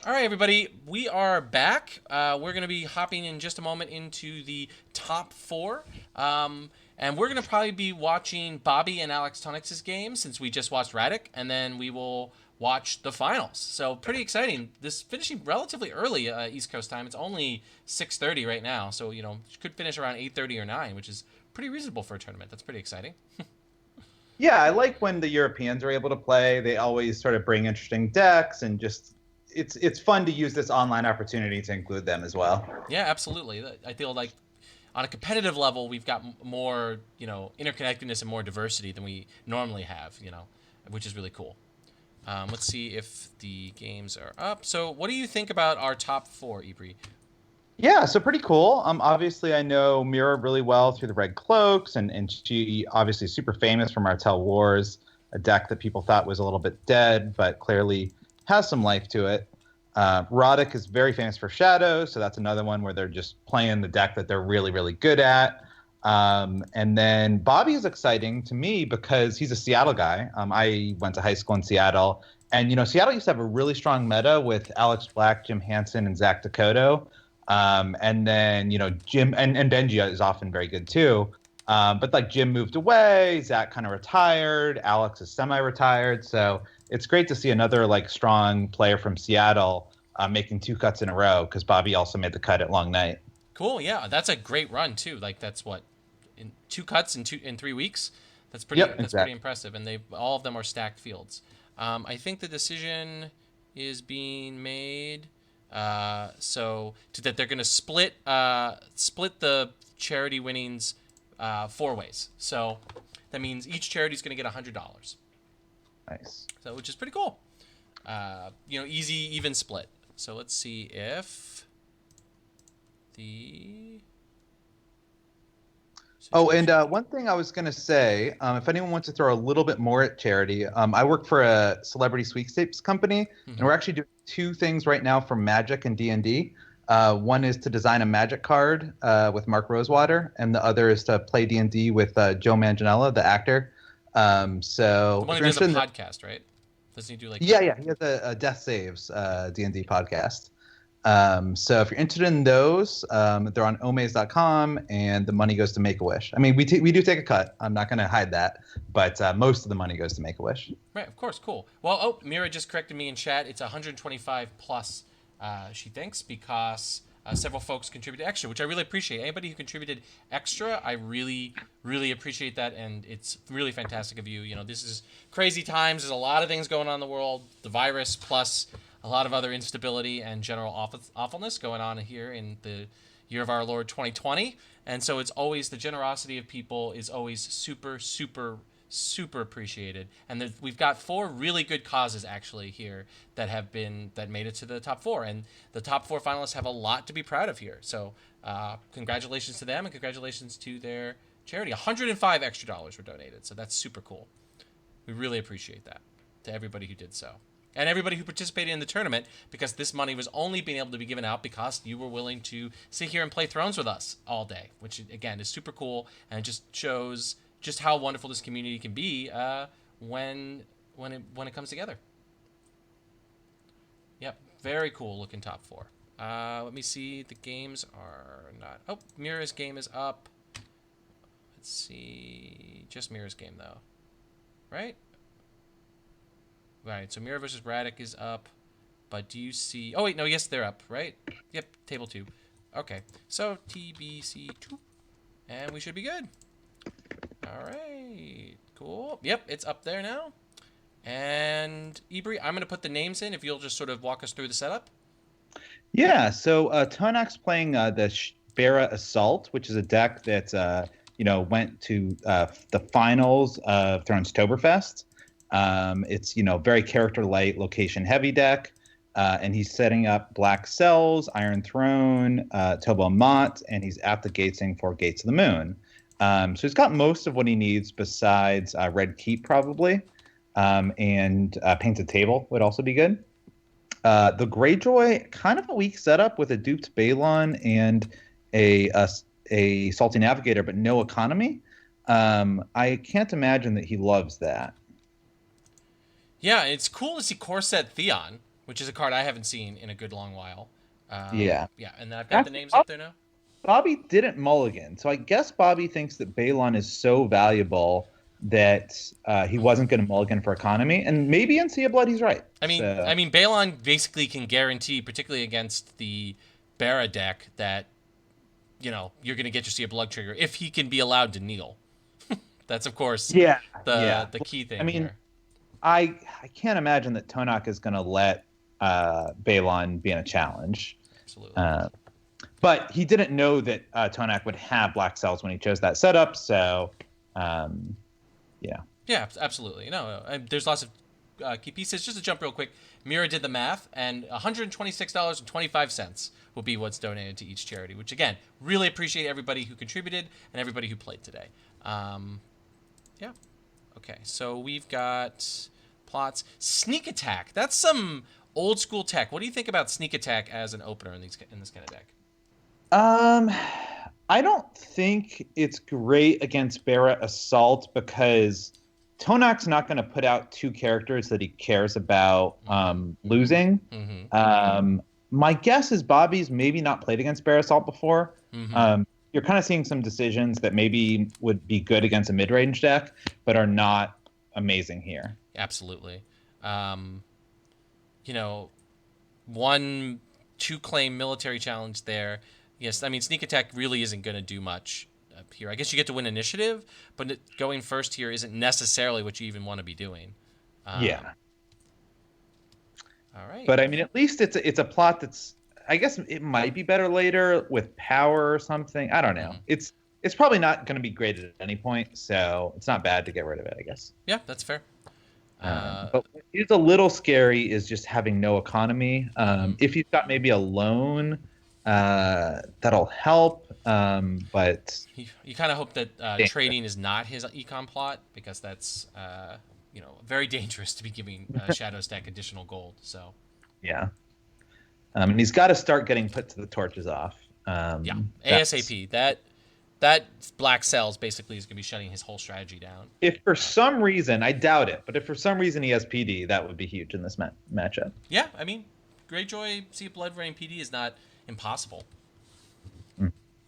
All right, everybody, we are back. We're going to be hopping in just a moment into the top 4. And we're going to probably be watching Bobby and Alex Tonix's game since we just watched Radic, and then we will watch the finals. So pretty exciting. This finishing relatively early East Coast time. It's only 6:30 right now, so could finish around 8:30 or 9, which is pretty reasonable for a tournament. That's pretty exciting. Yeah, I like when the Europeans are able to play. They always sort of bring interesting decks, and just it's fun to use this online opportunity to include them as well. Yeah, absolutely. I feel like on a competitive level, we've got more, interconnectedness and more diversity than we normally have, which is really cool. Let's see if the games are up. So what do you think about our top 4, Ibri? Yeah, so pretty cool. Obviously, I know Mira really well through the Red Cloaks, and she obviously is super famous from Martell Wars, a deck that people thought was a little bit dead, but clearly has some life to it. Roddick is very famous for Shadows, so that's another one where they're just playing the deck that they're really, really good at. And then Bobby is exciting to me because he's a Seattle guy. I went to high school in Seattle, and Seattle used to have a really strong meta with Alex Black, Jim Hansen, and Zach Dakota. And then Jim and Benji is often very good too. But like Jim moved away, Zach kind of retired, Alex is semi-retired, so it's great to see another like strong player from Seattle making 2 cuts in a row, because Bobby also made the cut at Long Night. Cool, yeah, that's a great run too. Like that's what, in 2 cuts in 3 weeks. That's pretty. That's exactly. pretty impressive, and all of them are stacked fields. I think the decision is being made. That they're going to split the charity winnings 4 ways. So that means each charity is going to get $100. Nice. So which is pretty cool. Easy even split. So let's see if the. Oh, and one thing I was going to say, if anyone wants to throw a little bit more at charity, I work for a celebrity sweepstakes company, and we're actually doing 2 things right now for Magic and D&D. One is to design a Magic card with Mark Rosewater, and the other is to play D&D with Joe Manganiello, the actor. So the one who does a podcast, right? Doesn't he do like? Yeah, he has a Death Saves D&D podcast. So if you're interested in those, they're on omaze.com, and the money goes to Make-A-Wish. I mean, we do take a cut. I'm not going to hide that, but most of the money goes to Make-A-Wish. Right, of course, cool. Well, Mira just corrected me in chat. It's 125 plus. She thinks because several folks contributed extra, which I really appreciate. Anybody who contributed extra, I really, really appreciate that, and it's really fantastic of you. This is crazy times. There's a lot of things going on in the world. The virus plus a lot of other instability and general awfulness going on here in the year of our Lord 2020. And so it's always the generosity of people is always super, super, super appreciated. And we've got 4 really good causes actually here that made it to the top 4. And the top 4 finalists have a lot to be proud of here. So congratulations to them and congratulations to their charity. $105 extra were donated. So that's super cool. We really appreciate that to everybody who did so. And everybody who participated in the tournament, because this money was only being able to be given out because you were willing to sit here and play Thrones with us all day, which, again, is super cool, and it just shows just how wonderful this community can be when it comes together. Yep, very cool looking top 4. Let me see. The games are not... Oh, Mira's game is up. Let's see. Just Mira's game, though. Right? Right, so Mira versus Braddock is up, but do you see... Oh, wait, no, yes, they're up, right? Yep, table 2. Okay, so TBC2, and we should be good. All right, cool. Yep, it's up there now. And, Ibri, I'm going to put the names in if you'll just sort of walk us through the setup. Yeah, so Tonak's playing the Bera Assault, which is a deck that, went to the finals of Thrones Toberfest. It's, very character light, location heavy deck. And he's setting up Black Cells, Iron Throne, Tobo Mott, and he's at the gatesing for Gates of the Moon. So he's got most of what he needs besides Red Keep, probably. And Painted Table would also be good. The Greyjoy, kind of a weak setup with a duped Balon and a Salty Navigator, but no economy. I can't imagine that he loves that. Yeah, it's cool to see Corset Theon, which is a card I haven't seen in a good long while. Yeah, and I've got the names up there now. Bobby didn't mulligan, so I guess Bobby thinks that Balon is so valuable that he wasn't going to mulligan for economy, and maybe in Sea of Blood he's right. I mean, Balon basically can guarantee, particularly against the Bara deck, that you're going to get your Sea of Blood trigger if he can be allowed to kneel. That's of course the key thing. I mean, here. I can't imagine that Tonak is going to let Balon be in a challenge. Absolutely. But he didn't know that Tonak would have Black Cells when he chose that setup, so yeah. Yeah, absolutely. No, there's lots of key pieces. Just to jump real quick, Mira did the math, and $126.25 will be what's donated to each charity, which, again, really appreciate everybody who contributed and everybody who played today. Yeah. Okay, so we've got plots. Sneak Attack. That's some old school tech. What do you think about Sneak Attack as an opener in this kind of deck? I don't think it's great against Bara Assault because Tonak's not going to put out 2 characters that he cares about losing. Mm-hmm. My guess is Bobby's maybe not played against Bara Assault before. Mm-hmm. You're kind of seeing some decisions that maybe would be good against a mid-range deck, but are not amazing here. Absolutely. 1-2 claim military challenge there. Yes, I mean, Sneak Attack really isn't going to do much up here. I guess you get to win initiative, but going first here isn't necessarily what you even want to be doing. Yeah. All right. But I mean, at least it's a plot that's, I guess it might be better later with power or something. I don't know. Mhm. It's probably not going to be great at any point, so it's not bad to get rid of it, I guess. Yeah, that's fair. But what is a little scary is just having no economy. If you've got maybe a loan, that'll help. But you kind of hope that trading is not his econ plot, because that's very dangerous to be giving Shadow Stack additional gold. So yeah, and he's got to start getting put to the torches off. yeah, ASAP. That black cells basically is going to be shutting his whole strategy down. If for some reason, I doubt it, but if for some reason he has PD, that would be huge in this matchup. Yeah, I mean, Greyjoy Sea of Blood running PD is not impossible.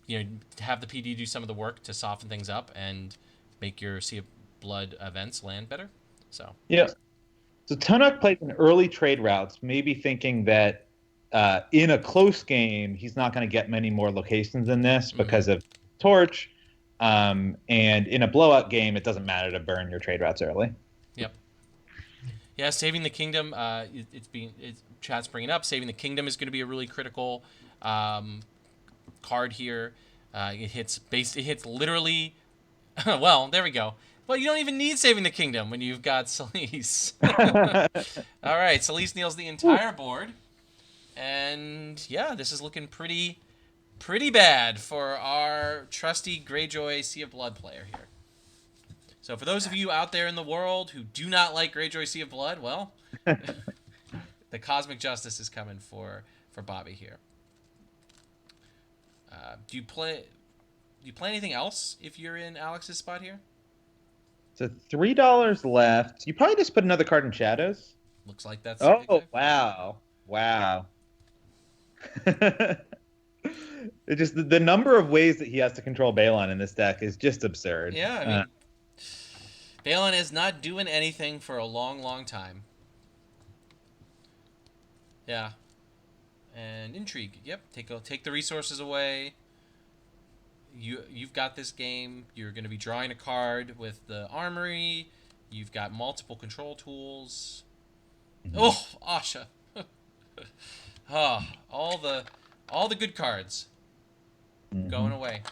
To have the PD do some of the work to soften things up and make your Sea of Blood events land better. So yeah. So Tonak played in early trade routes, maybe thinking that in a close game he's not going to get many more locations in this because of Torch, and in a blowout game it doesn't matter to burn your trade routes early. Yep. Yeah, saving the kingdom. Chat's bringing up saving the kingdom is going to be a really critical card here. It hits literally. Well, there we go. Well, you don't even need saving the kingdom when you've got Selyse. All right, Selyse kneels the entire board, and yeah, this is looking pretty bad for our trusty Greyjoy Sea of Blood player here. So for those of you out there in the world who do not like Greyjoy Sea of Blood, well, the cosmic justice is coming for Bobby here. Do you play anything else if you're in Alex's spot here? So $3 left. You probably just put another card in Shadows. Looks like that's. Oh, wow. It just the number of ways that he has to control Balon in this deck is just absurd. Yeah, I mean, Balon is not doing anything for a long time. Yeah, and intrigue. Yep, take the resources away. You've got this game. You're going to be drawing a card with the armory. You've got multiple control tools. Oh, Asha. All the good cards going away.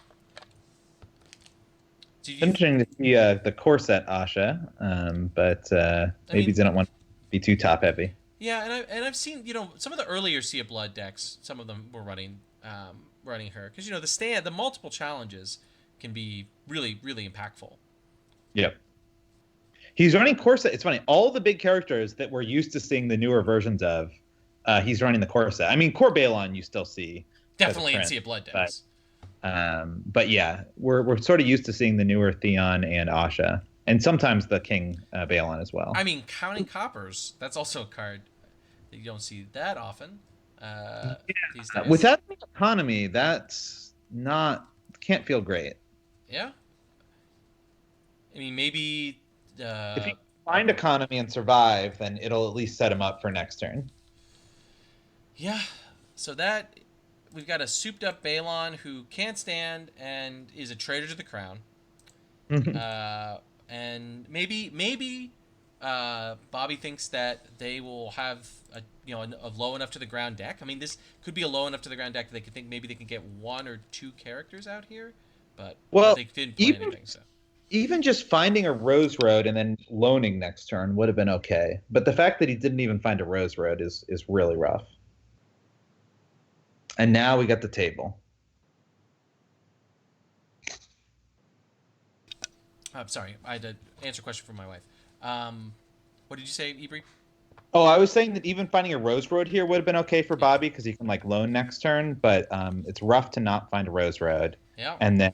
Interesting to see the core set Asha, but maybe they don't want to be too top heavy. Yeah, and I've seen some of the earlier Sea of Blood decks. Some of them were running her because the multiple challenges can be really impactful. Yep. He's running core set. It's funny. All the big characters that we're used to seeing the newer versions of, he's running the core set. I mean, core Balon you still see. Definitely in Sea of Blood decks. But yeah, we're sort of used to seeing the newer Theon and Asha, and sometimes the King Balon as well. I mean, Counting Coppers, that's also a card that you don't see that often these days. Without the economy, that's can't feel great. Yeah. I mean, maybe if you find economy and survive, then it'll at least set him up for next turn. Yeah. So we've got a souped up Balon who can't stand and is a traitor to the crown. And maybe Bobby thinks that they will have a low enough to the ground deck. I mean, this could be a low enough to the ground deck that they could think maybe they can get one or two characters out here, but they didn't play anything. So even just finding a Rose Road and then loaning next turn would have been okay. But the fact that he didn't even find a Rose Road is really rough. And now we got the table. I'm sorry, I had to answer a question from my wife. What did you say, Ibri? Oh, I was saying that even finding a Rose Road here would have been okay for Bobby because he can loan next turn, but it's rough to not find a Rose Road. Yeah. And then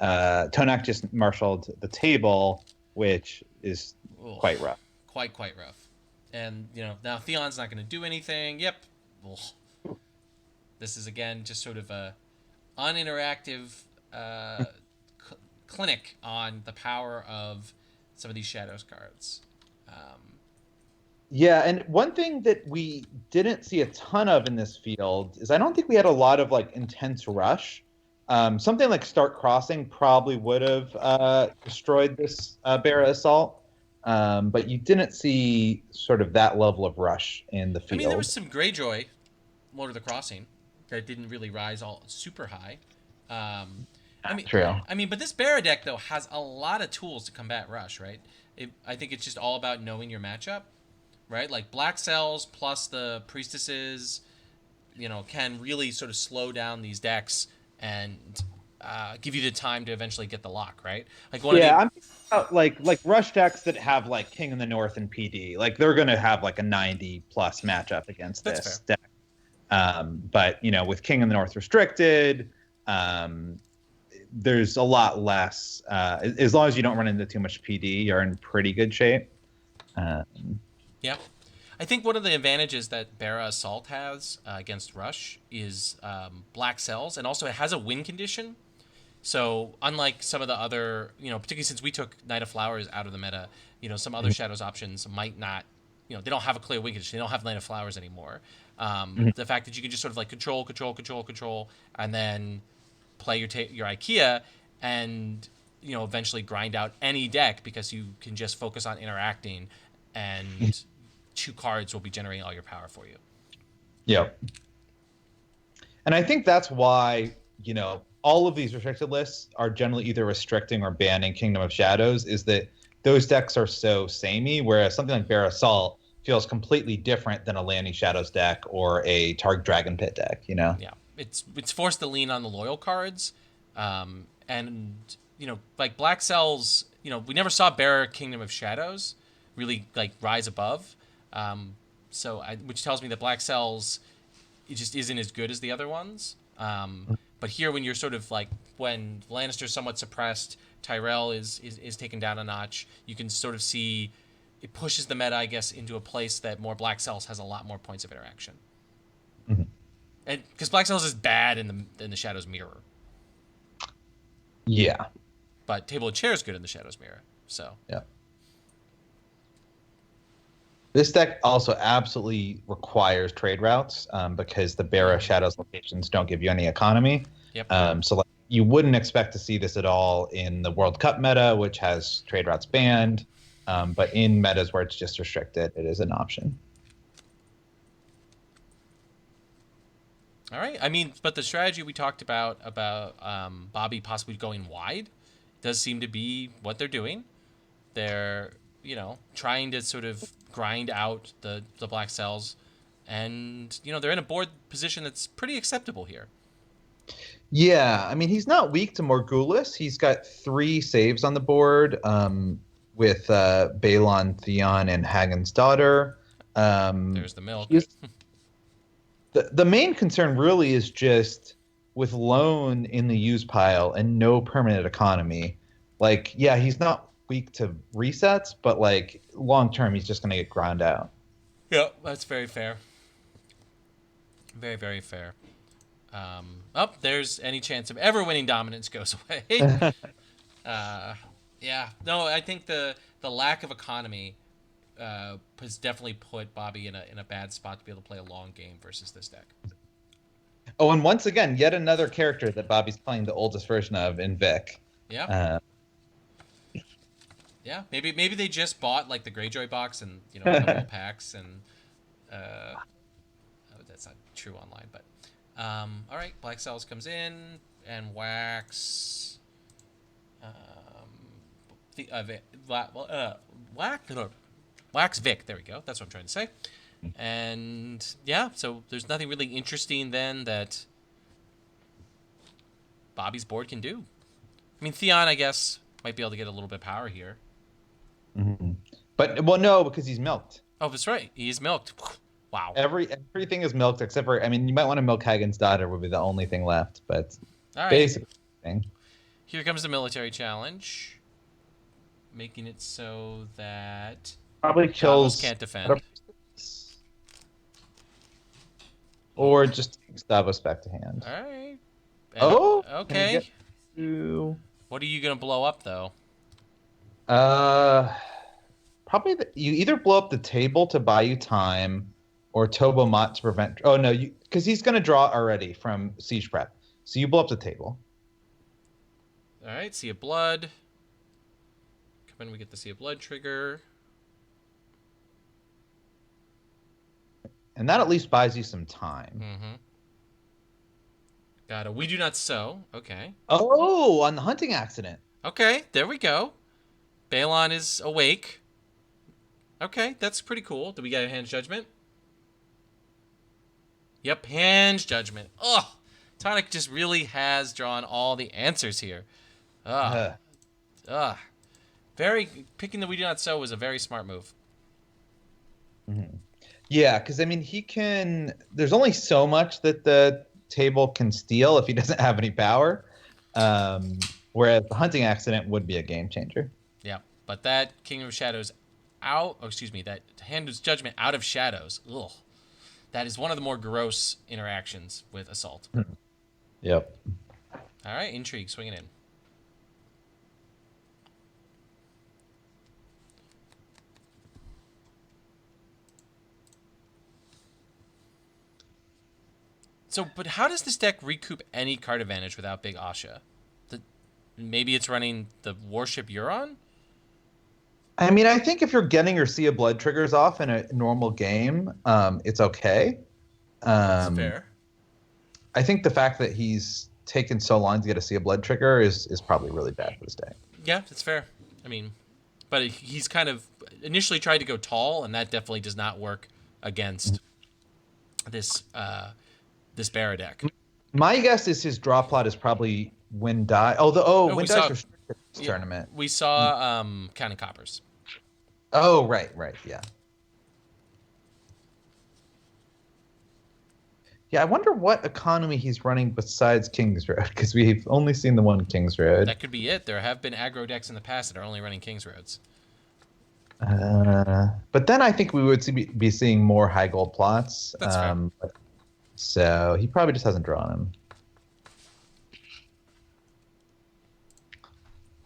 Tonak just marshaled the table, which is quite rough. Quite rough. And now Theon's not going to do anything. Yep. This is again just sort of a uninteractive clinic on the power of some of these Shadows cards. Yeah, and one thing that we didn't see a ton of in this field is I don't think we had a lot of intense rush. Something like Stark Crossing probably would have destroyed this Barra Assault. but you didn't see sort of that level of rush in the I mean, there field. was some Greyjoy, Lord of the Crossing, that didn't really rise all super high. Um, I mean, True. but this Barra deck though has a lot of tools to combat rush, right? I think it's just all about knowing your matchup, right? Like Black Cells plus the Priestesses, can really sort of slow down these decks and give you the time to eventually get the lock, right? Like one of Yeah, the I'm thinking about like rush decks that have like King in the North and PD. Like they're gonna have like a 90 plus matchup against That's this fair. deck. But with King in the North restricted, there's a lot less. As long as you don't run into too much PD, you're in pretty good shape. Yeah. I think one of the advantages that Barra Assault has against Rush is Black Cells, and also it has a win condition. So unlike some of the other, particularly since we took Knight of Flowers out of the meta, some other Shadows options might not, they don't have a clear win condition. They don't have Knight of Flowers anymore. The fact that you can just sort of like control, and then play your IKEA and eventually grind out any deck because you can just focus on interacting and 2 cards will be generating all your power for you. Yeah. And I think that's why, all of these restricted lists are generally either restricting or banning Kingdom of Shadows, is that those decks are so samey, whereas something like Bear Assault feels completely different than a Lanny Shadows deck or a Targ Dragon Pit deck, Yeah. It's forced to lean on the loyal cards. And, like Black Cells, we never saw Bearer Kingdom of Shadows really like rise above. Which tells me that Black Cells, it just isn't as good as the other ones. But here, when you're sort of like when Lannister's somewhat suppressed, Tyrell is taken down a notch. You can sort of see it pushes the meta, I guess, into a place that more Black Cells has a lot more points of interaction. Mm-hmm. And because Black Cells is bad in the Shadows Mirror. Yeah. But Table of Chair is good in the Shadows Mirror. So yeah. This deck also absolutely requires trade routes because the Barra Shadows locations don't give you any economy. Yep. So you wouldn't expect to see this at all in the World Cup meta, which has trade routes banned. But in metas where it's just restricted, it is an option. All right. I mean, but the strategy we talked about Bobby possibly going wide does seem to be what they're doing. They're, trying to sort of grind out the Black Cells. And, they're in a board position that's pretty acceptable here. Yeah, I mean, he's not weak to Morghulis. He's got 3 saves on the board with Balon, Theon, and Hagen's Daughter. There's the milk. The main concern really is just with Lone in the use pile and no permanent economy. Like, yeah, he's not weak to resets, but like long term, he's just going to get ground out. Yeah, that's very fair. Very, very fair. There's any chance of ever winning dominance goes away. Yeah, no, I think the lack of economy has definitely put Bobby in a bad spot to be able to play a long game versus this deck. Oh, and once again, yet another character that Bobby's playing the oldest version of in Vic. Yeah. Yeah, maybe they just bought like the Greyjoy box and a couple of packs and that's not true online, but all right, Black Cells comes in and whacks whacks Vic. There we go. That's what I'm trying to say. And yeah, so there's nothing really interesting then that Bobby's board can do. I mean, Theon, I guess, might be able to get a little bit of power here. Mm-hmm. But no, because he's milked. Oh, that's right. He's milked. Wow. Everything is milked except for, I mean, you might want to milk Hagen's Daughter would be the only thing left, but all right. Basically. Here comes the military challenge, making it so that probably kills can't defend. Or just Stavos back to hand. All right. Okay. What are you going to blow up, though? Probably you either blow up the table to buy you time, or Tobomot to prevent. Oh no, because he's going to draw already from Siege Prep, so you blow up the table. All right, Sea of Blood. Come in, we get the Sea of Blood trigger. And that at least buys you some time. Mm-hmm. Got a We Do Not Sow. Okay. Oh, on the hunting accident. Okay, there we go. Balon is awake. Okay, that's pretty cool. Do we get a Hand's Judgment? Yep, Hand's Judgment. Ugh. Tonic just really has drawn all the answers here. Ugh. Ugh. Picking the We Do Not Sow was a very smart move. Mm-hmm. Yeah, because I mean, there's only so much that the table can steal if he doesn't have any power. Whereas the hunting accident would be a game changer. Yeah, but that King of Shadows that Hand's Judgment out of Shadows. Ugh. That is one of the more gross interactions with Assault. Yep. All right, Intrigue, swinging in. So, but how does this deck recoup any card advantage without Big Asha? Maybe it's running the Warship Euron? I mean, I think if you're getting your Sea of Blood triggers off in a normal game, it's okay. That's fair. I think the fact that he's taken so long to get a Sea of Blood trigger is probably really bad for this deck. Yeah, that's fair. I mean, but he's kind of initially tried to go tall, and that definitely does not work against this Barra deck. My guess is his draw plot is probably Wind Die. Wind Die's restricted this tournament. We saw Counting Coppers. Oh, right, yeah. Yeah, I wonder what economy he's running besides King's Road, because we've only seen the one King's Road. That could be it. There have been aggro decks in the past that are only running King's Roads. But then I think we would be seeing more high gold plots. That's fair. So he probably just hasn't drawn them.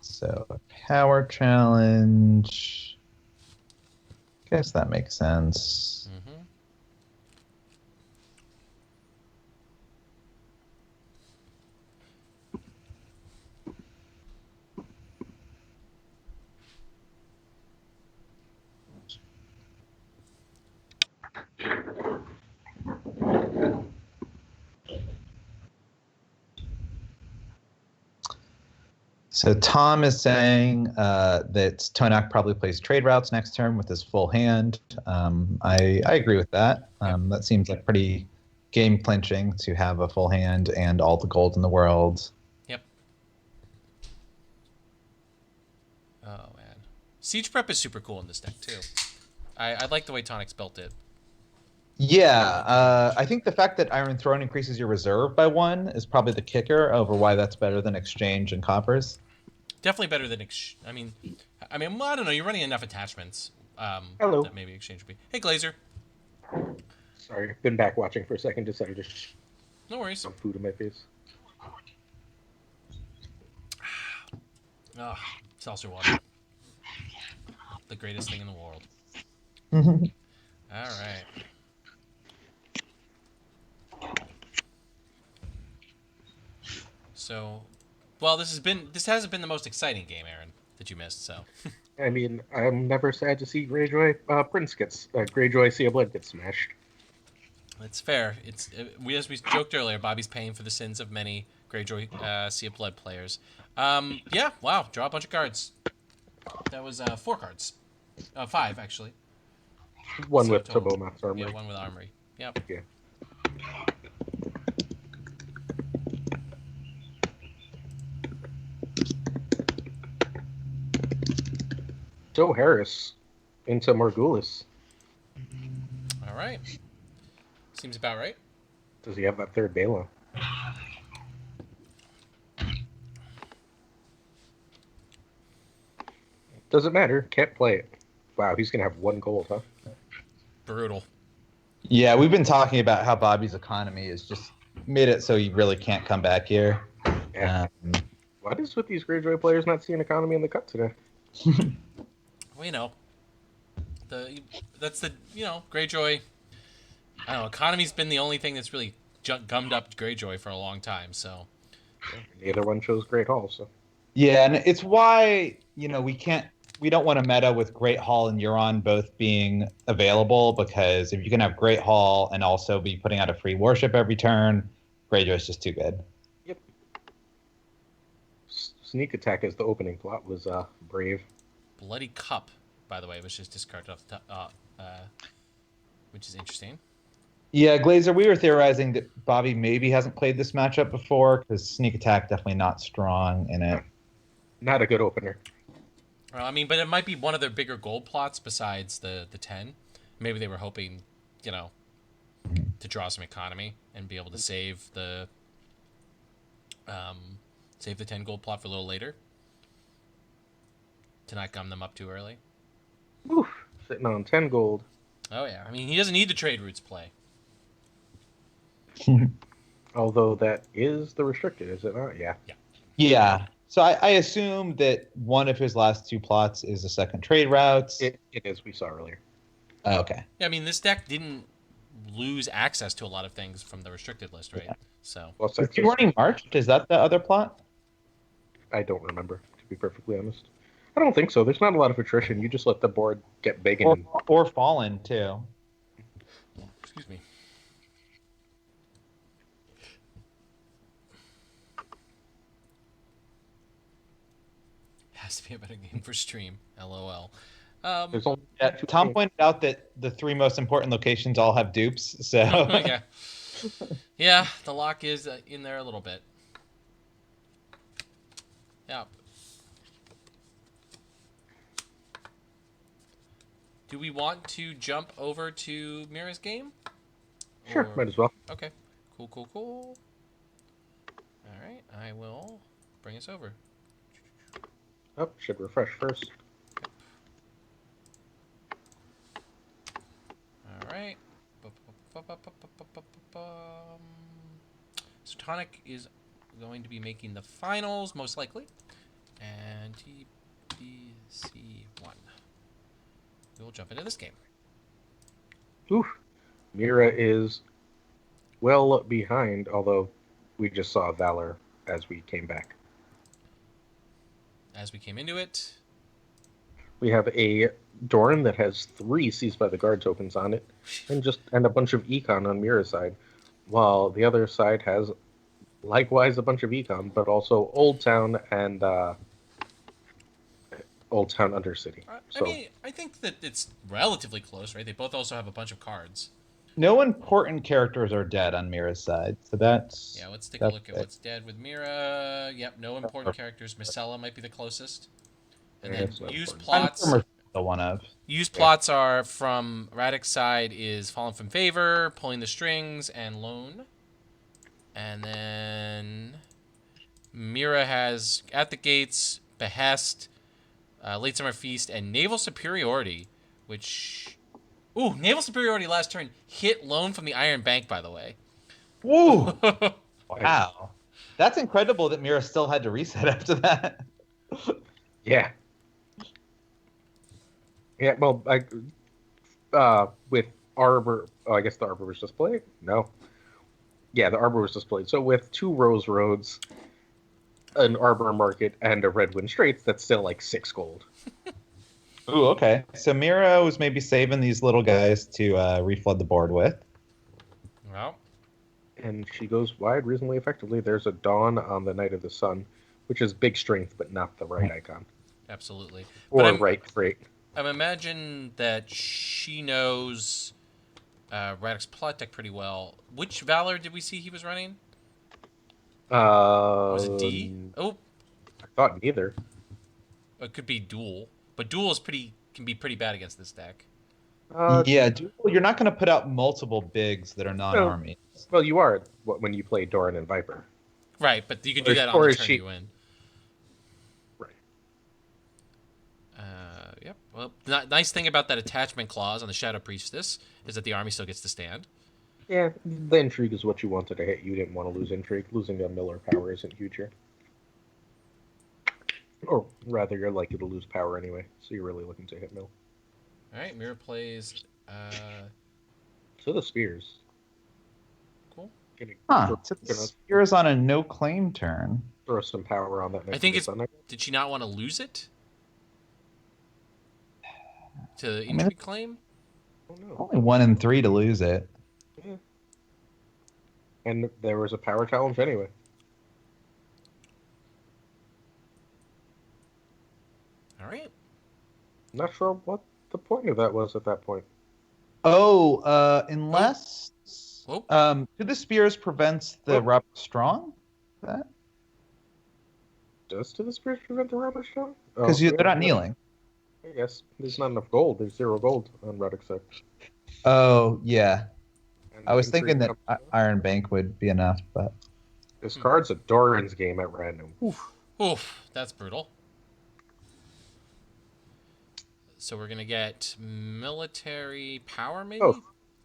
So a power challenge. Guess that makes sense. Mm-hmm. So Tom is saying that Tonak probably plays trade routes next turn with his full hand. I agree with that. That seems like pretty game clinching to have a full hand and all the gold in the world. Yep. Oh man, Siege Prep is super cool in this deck too. I like the way Tonic's built it. Yeah, I think the fact that Iron Throne increases your reserve by 1 is probably the kicker over why that's better than Exchange and Coppers. Definitely better than I mean, I don't know. You're running enough attachments. Hello. That maybe Exchange would be. Hey, Glazer. Sorry, been back watching for a second. Decided to No worries. some food in my face. Oh, seltzer water. The greatest thing in the world. All right. So, well, this hasn't been the most exciting game, Aaron, that you missed. So, I mean, I'm never sad to see Greyjoy Greyjoy Sea of Blood get smashed. that's fair. As we joked earlier, Bobby's paying for the sins of many Greyjoy Sea of Blood players. Yeah, wow, draw a bunch of cards. That was 4 cards, 5 actually. One So with total. Tobomath's armory. Yeah, one with Armory. Yep. Yeah. Joe Harris into Morgulis. All right. Seems about right. Does he have that third Bela? Doesn't matter. Can't play it. Wow, he's gonna have 1 gold, huh? Brutal. Yeah, we've been talking about how Bobby's economy has just made it so you really can't come back here. Yeah. What is with these Greyjoy players not seeing economy in the cut today? Well, that's the Greyjoy. I don't know. Economy's been the only thing that's really gummed up Greyjoy for a long time. So Neither one chose Great Hall, so. Yeah, and it's why we can't we don't want to meta with Great Hall and Euron both being available, because if you can have Great Hall and also be putting out a free worship every turn, Greyjoy's just too good. Yep. Sneak attack as the opening plot was brave. Bloody Cup, by the way, was just discarded off the top, which is interesting. Yeah, Glazer, we were theorizing that Bobby maybe hasn't played this matchup before, because Sneak Attack definitely not strong in it. Not a good opener. I mean, but it might be one of their bigger gold plots besides the 10. Maybe they were hoping, to draw some economy and be able to save the 10 gold plot for a little later. To not gum them up too early. Oof, sitting on 10 gold. Oh, yeah. I mean, he doesn't need the trade routes play. Although that is the restricted, is it not? Yeah. Yeah. So I assume that one of his last 2 plots is a second trade routes. It is, we saw earlier. Oh, okay. Yeah, I mean, this deck didn't lose access to a lot of things from the restricted list, right? Yeah. So. Well, is he running March? Is that the other plot? I don't remember, to be perfectly honest. I don't think so. There's not a lot of attrition. You just let the board get big and... Or Fallen, too. Excuse me. Has to be a better game for stream. LOL. Tom pointed out that the 3 most important locations all have dupes, so... yeah. Yeah, the lock is in there a little bit. Yeah. Do we want to jump over to Mira's game? Sure, might as well. Okay. Cool. All right, I will bring us over. Oh, should refresh first. All right. So Tonic is going to be making the finals, most likely. And TBC1. We'll jump into this game. Oof. Mira is well behind, although we just saw Valor as we came back. As we came into it, we have a Doran that has 3 Seized by the Guard tokens on it, and a bunch of econ on Mira's side, while the other side has likewise a bunch of econ, but also Old Town and Old Town Undercity. I mean, I think that it's relatively close, right? They both also have a bunch of cards. No important characters are dead on Mira's side, so that's... Yeah, let's take a look at what's dead with Mira. Yep, no important characters. Micella might be the closest. And then used plots... The one of. Used plots are from Radek's side is Fallen from Favor, Pulling the Strings, and Loan. And then Mira has At the Gates, Behest, Late Summer Feast, and Naval Superiority, which... Ooh, Naval Superiority last turn hit Loan from the Iron Bank, by the way. Woo! Wow. That's incredible that Mira still had to reset after that. Yeah. Yeah, well, with Arbor... Oh, I guess the Arbor was just played? No. Yeah, the Arbor was just played. So with 2 Rose Roads, an Arbor Market, and a Redwind Straits, that's still like 6 gold. Ooh, okay. So Mira was maybe saving these little guys to reflood the board with. Well. And she goes wide reasonably effectively. There's a Dawn on the Night of the Sun, which is big strength, but not the right icon. Absolutely. Or right freight. I imagine that she knows Radek's plot deck pretty well. Which Valor did we see he was running? Was it D? Oh. I thought neither. It could be Duel. But Duel is can be pretty bad against this deck. Yeah, Duel, you're not going to put out multiple bigs that are non-armies. Well, you are when you play Doran and Viper. Right, but you can do that on the turn you win. Right. Yep. Well, the nice thing about that attachment clause on the Shadow Priestess is that the army still gets to stand. Yeah, the intrigue is what you wanted to hit. You didn't want to lose intrigue. Losing a Miller power isn't huge here. Or rather, you're likely to lose power anyway, so you're really looking to hit Mill. All right, Mira plays... So the Spears. Cool. So the Spears on a no-claim turn. Throw some power on that. I think it's... Did she not want to lose it? to intrigue claim? Oh no. Only 1 in 3 to lose it. Yeah. And there was a power challenge anyway. All right. Not sure what the point of that was at that point. Unless Oh. To the Spears prevents the Robert Strong? That? Does To the Spears prevent the Robert Strong? Because yeah, they're not kneeling. I guess there's not enough gold. There's 0 gold on Radek's side. Oh, yeah. And I was intrigue thinking that comes- Iron Bank would be enough, but This card's a Doran's game at random. Oof, that's brutal. So we're gonna get military power, maybe. Both.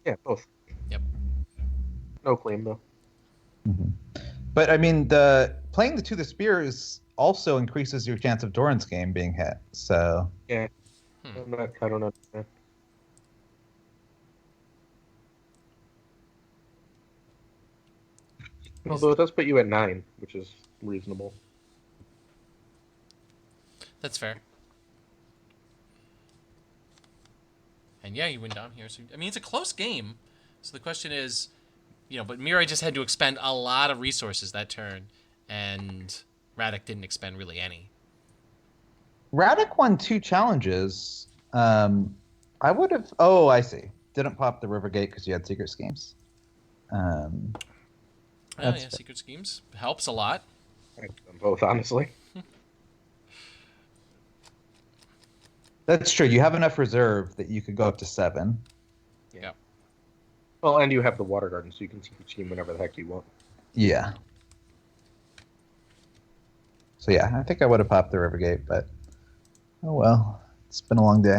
Yeah, both. Yep. No claim though. But I mean, the playing the To the Spears also increases your chance of Doran's game being hit. So Yeah. Hmm. I don't understand. Although it does put you at 9, which is reasonable. That's fair. And yeah, you win down here. So I mean, it's a close game. So the question is, but Mirai just had to expend a lot of resources that turn, and Radek didn't expend really any. Radek won 2 challenges. I would have. Oh, I see. Didn't pop the Rivergate because you had secret schemes. Oh yeah, That's fair. secret schemes helps a lot. I like them both, honestly. That's true. You have enough reserve that you could go up to 7. Yeah. Well, and you have the Water Garden, so you can secret scheme whenever the heck you want. Yeah. So yeah, I think I would have popped the Rivergate, but oh well. It's been a long day.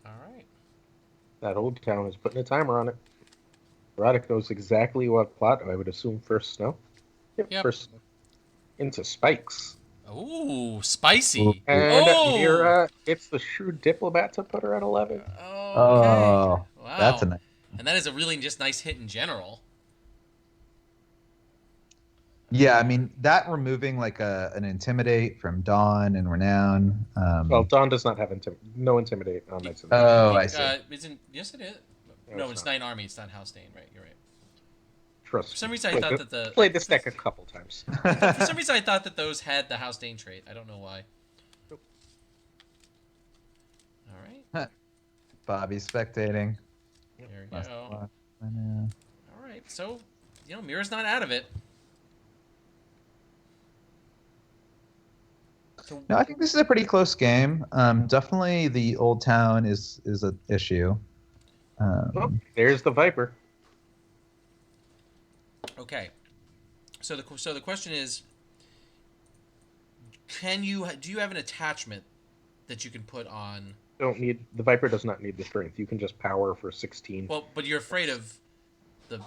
All right. That old town is putting a timer on it. Radek knows exactly what plot. I would assume first snow. Yep. First snow. Into spikes. Ooh, spicy. Ooh. And Oh! Mira gets the shrewd diplomat to put her at 11. Okay. Oh, Wow. that's a nice. And that is a really just nice hit in general. Yeah, I mean that removing like an intimidate from Dawn and Renown. Well, Dawn does not have no intimidate on Knights of the Oh, I see. Yes, it is. No, No, it's it's not. 9 Army. It's not House Dane, right? You're right. Trust For some me. reason, I thought that the Played this deck a couple times. for some reason I thought that those had the House Dane trait. I don't know why. Nope. All right. Bobby's spectating. There we Last go. block. I know. All right. So, Mira's not out of it. So, No, I think this is a pretty close game. Definitely the Old Town is an issue. Oh, there's the Viper. okay. So the question is, do you have an attachment that you can put on? The Viper does not need the strength. You can just power for 16. Well, but you're afraid of the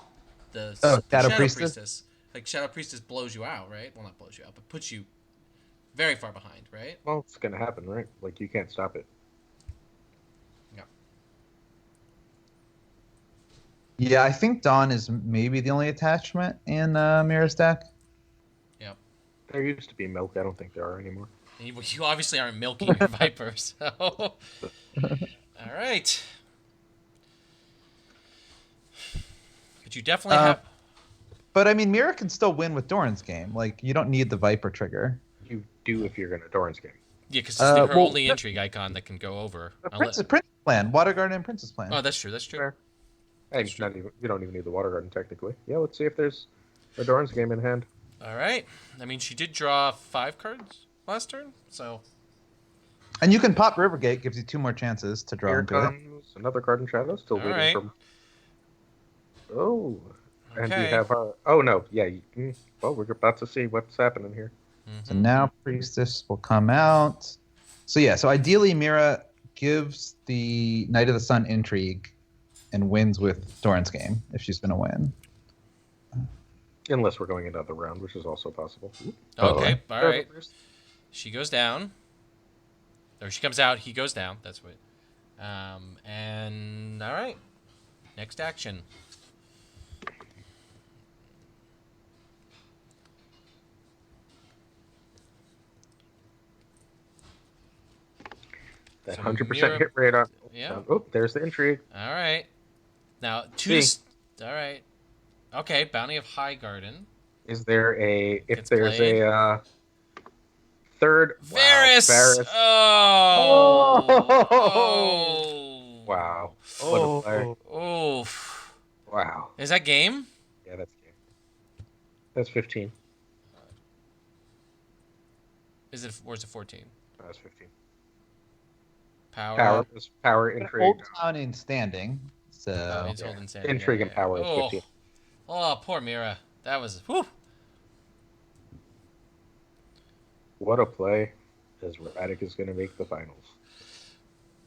Shadow Shadow Priestess? Priestess. Like Shadow Priestess blows you out, right? Well, not blows you out, but puts you very far behind, right? Well, it's gonna happen, right? Like you can't stop it. Yeah, I think Dawn is maybe the only attachment in Mira's deck. Yep. There used to be milk. I don't think there are anymore. And you obviously aren't milking your Viper, so. All right. But you definitely have. But I mean, Mira can still win with Doran's game. Like, you don't need the Viper trigger. You do if you're gonna Doran's game. Yeah, because it's her well, only intrigue icon that can go over. The Princess Plan, Water Garden and Princess Plan. Oh, that's true. That's true. Fair. Hey, you don't even need the Water Garden technically. Yeah, let's see if there's a Doran's game in hand. All right. I mean, she did draw 5 cards last turn, so. And you can pop Rivergate, gives you 2 more chances to draw Here into it. comes another card in shadow. Still All waiting right. from. Oh. And we Okay. have our. Oh no! Yeah. Well, we're about to see what's happening here. So now Priestess will come out. So yeah, so ideally Mira gives the Knight of the Sun intrigue and wins with Doran's game if she's going to win. Unless we're going into the round, which is also possible. Okay. All right. First. She goes down. Or she comes out, he goes down. That's what. And all right. Next action. That So 100% Mira- hit rate on. Yeah. Oh, there's the intrigue. All right. Now See. All right. Okay. Bounty of High Garden Is there a if gets there's played. a third? Wow, Varys. Varys. Oh. Oh, Oh. wow! What a play! Oof. Wow. Is that game? Yeah, that's game. That's 15. Is it? Or is it 14? That's 15. Power. Power, An intrigue. Old Town in standing. Oh, So it's holding standing. Intrigue and power is Oh. 15. Oh, poor Mira. That was. Whew. What a play! As Radic is going to make the finals.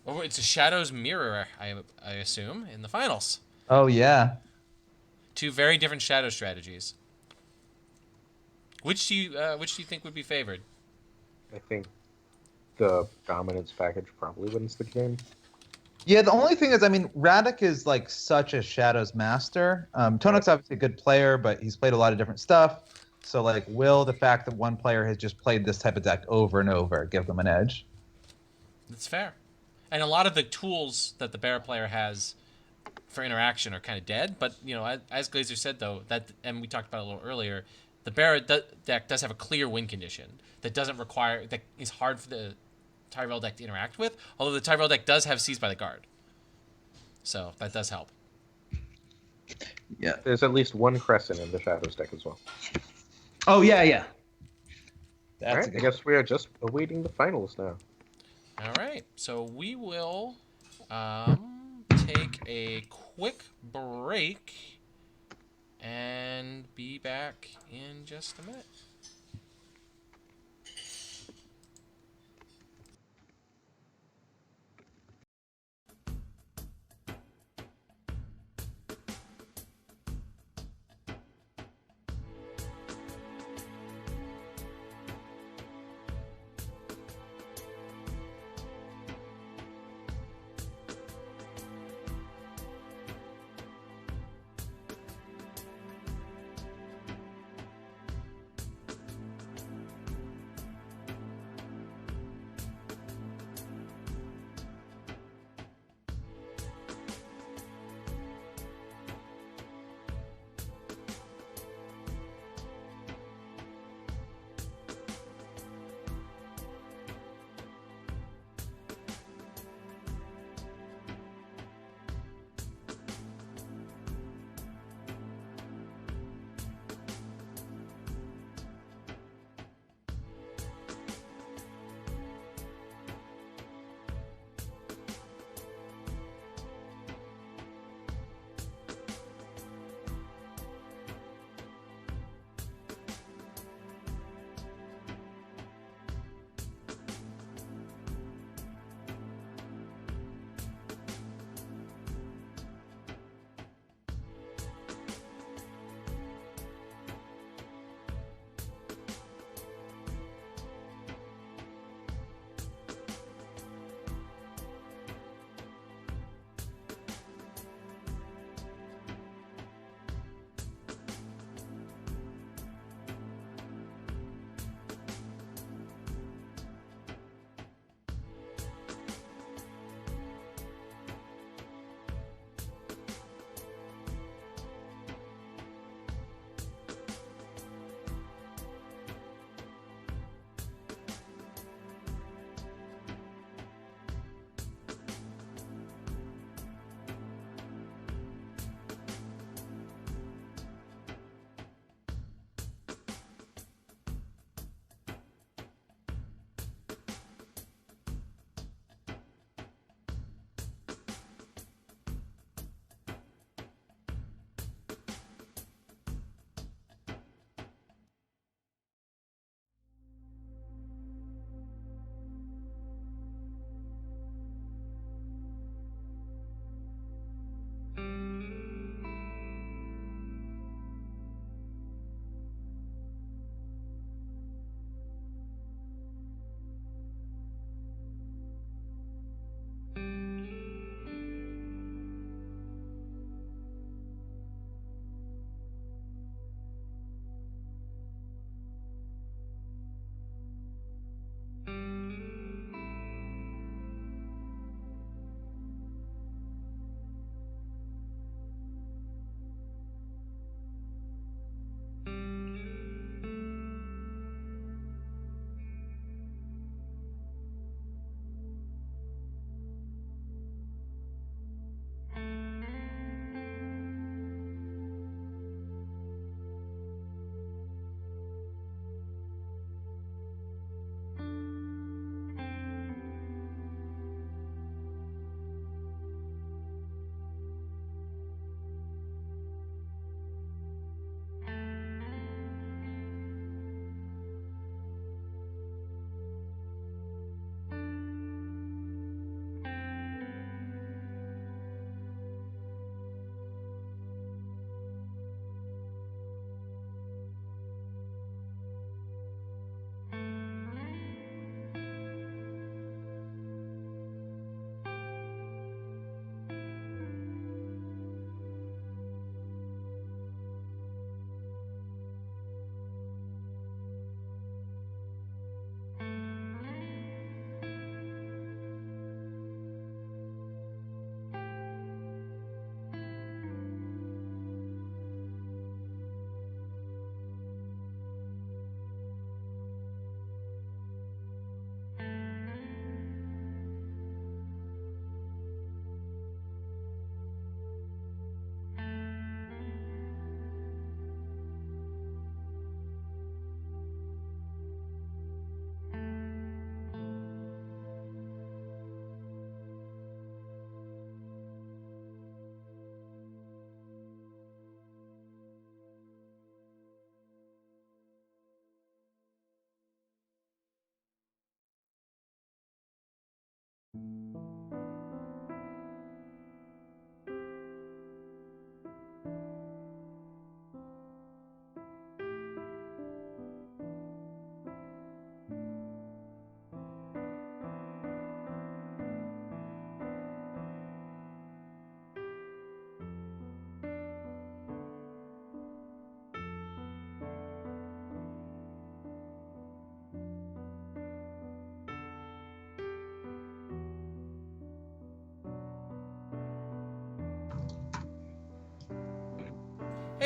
Oh, it's a Shadows Mirror, I assume, in the finals. oh yeah. Two very different Shadow strategies. Which do you think would be favored? I think the dominance package probably wins the game. Yeah, the only thing is, I mean, Radic is like such a Shadows master. Tonuk's obviously a good player, but he's played a lot of different stuff. So, like, will the fact that one player has just played this type of deck over and over give them an edge? That's fair. And a lot of the tools that the Bear player has for interaction are kind of dead. But, you know, as Glazer said, though, and we talked about it a little earlier, the Bear deck does have a clear win condition that is hard for the Tyrell deck to interact with, although the Tyrell deck does have Seize by the Guard. So that does help. Yeah. There's at least one Crescent in the Shadows deck as well. Oh, yeah. All right, I guess we are just awaiting the finals now. All right, so we will take a quick break and be back in just a minute.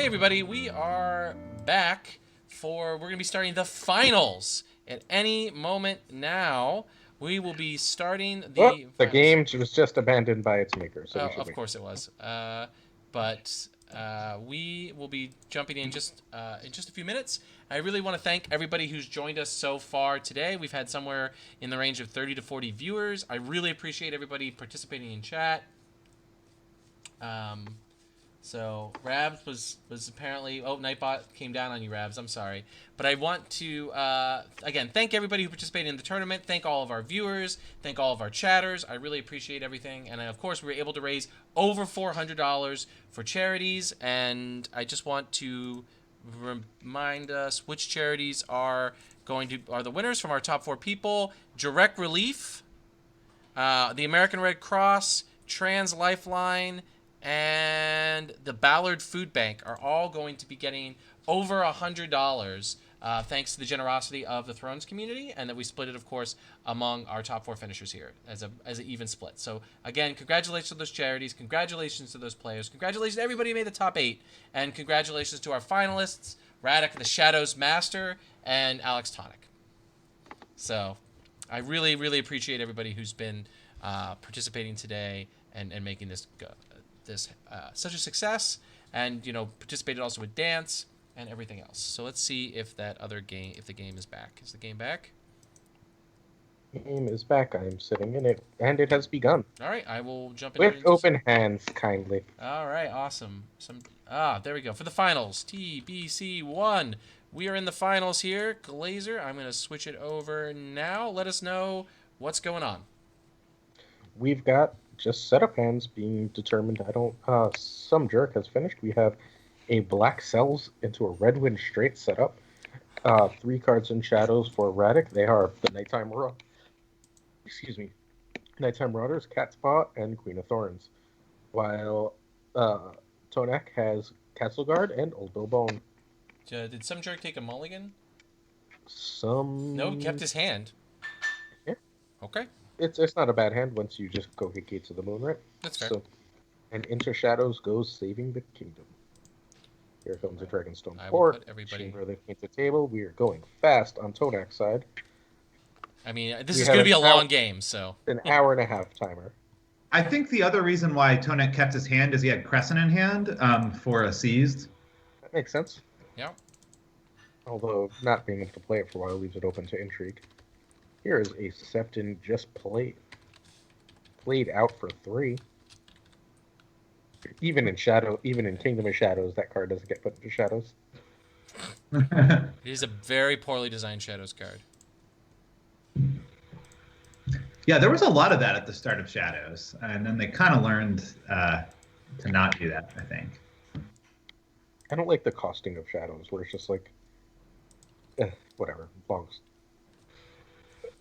Hey everybody, we are back we're going to be starting the finals at any moment now. We will be starting the Well, the finals. game was just abandoned by its maker, so Oh, we should of wait. course it was. But we will be jumping in just a few minutes. I really want to thank everybody who's joined us so far today. We've had somewhere in the range of 30 to 40 viewers. I really appreciate everybody participating in chat. So Rabs was apparently Nightbot came down on you, Rabs. I'm sorry, but I want to again thank everybody who participated in the tournament. Thank all of our viewers. Thank all of our chatters. I really appreciate everything, and of course we were able to raise over $400 for charities. And I just want to remind us which charities are the winners from our top 4 people: Direct Relief, the American Red Cross, Trans Lifeline, and the Ballard Food Bank are all going to be getting over $100 thanks to the generosity of the Thrones community, and that we split it, of course, among our top 4 finishers here as an even split. So again, congratulations to those charities, congratulations to those players, congratulations to everybody who made the top 8, and congratulations to our finalists, Radek the Shadows Master and Alex Tonic. So I really, really appreciate everybody who's been participating today and making this such a success, and participated also with dance and everything else. So let's see if the game is back. Is the game back? The game is back. I am sitting in it, and it has begun. All right, I will jump in with open hands, kindly. All right, awesome. There we go for the finals. TBC1. We are in the finals here. Glazer, I'm going to switch it over now. Let us know what's going on. We've got just setup hands being determined. Some jerk has finished. We have a black cells into a red wind straight setup. 3 cards in shadows for Radek. They are the Nighttime Marauders, Cat's Paw, and Queen of Thorns. While Tonek has Castle Guard and Old Bill Bone. Did some jerk take a mulligan? No, he kept his hand. Yeah. Okay. It's not a bad hand once you just go get Gates of the Moon, right? That's fair. So, and into Shadows goes Saving the Kingdom. Here comes a Dragonstone Port. Chamber the Painted Table. We are going fast on Tonak's side. I mean, this is going to be a long game, so. An hour and a half timer. I think the other reason why Tonek kept his hand is he had Crescent in hand for a seized. That makes sense. Yeah. Although not being able to play it for a while leaves it open to intrigue. Here is a Septon just played out for 3. Even in Kingdom of Shadows, that card doesn't get put into Shadows. It is a very poorly designed Shadows card. Yeah, there was a lot of that at the start of Shadows, and then they kind of learned to not do that, I think. I don't like the costing of Shadows, where it's just like, whatever,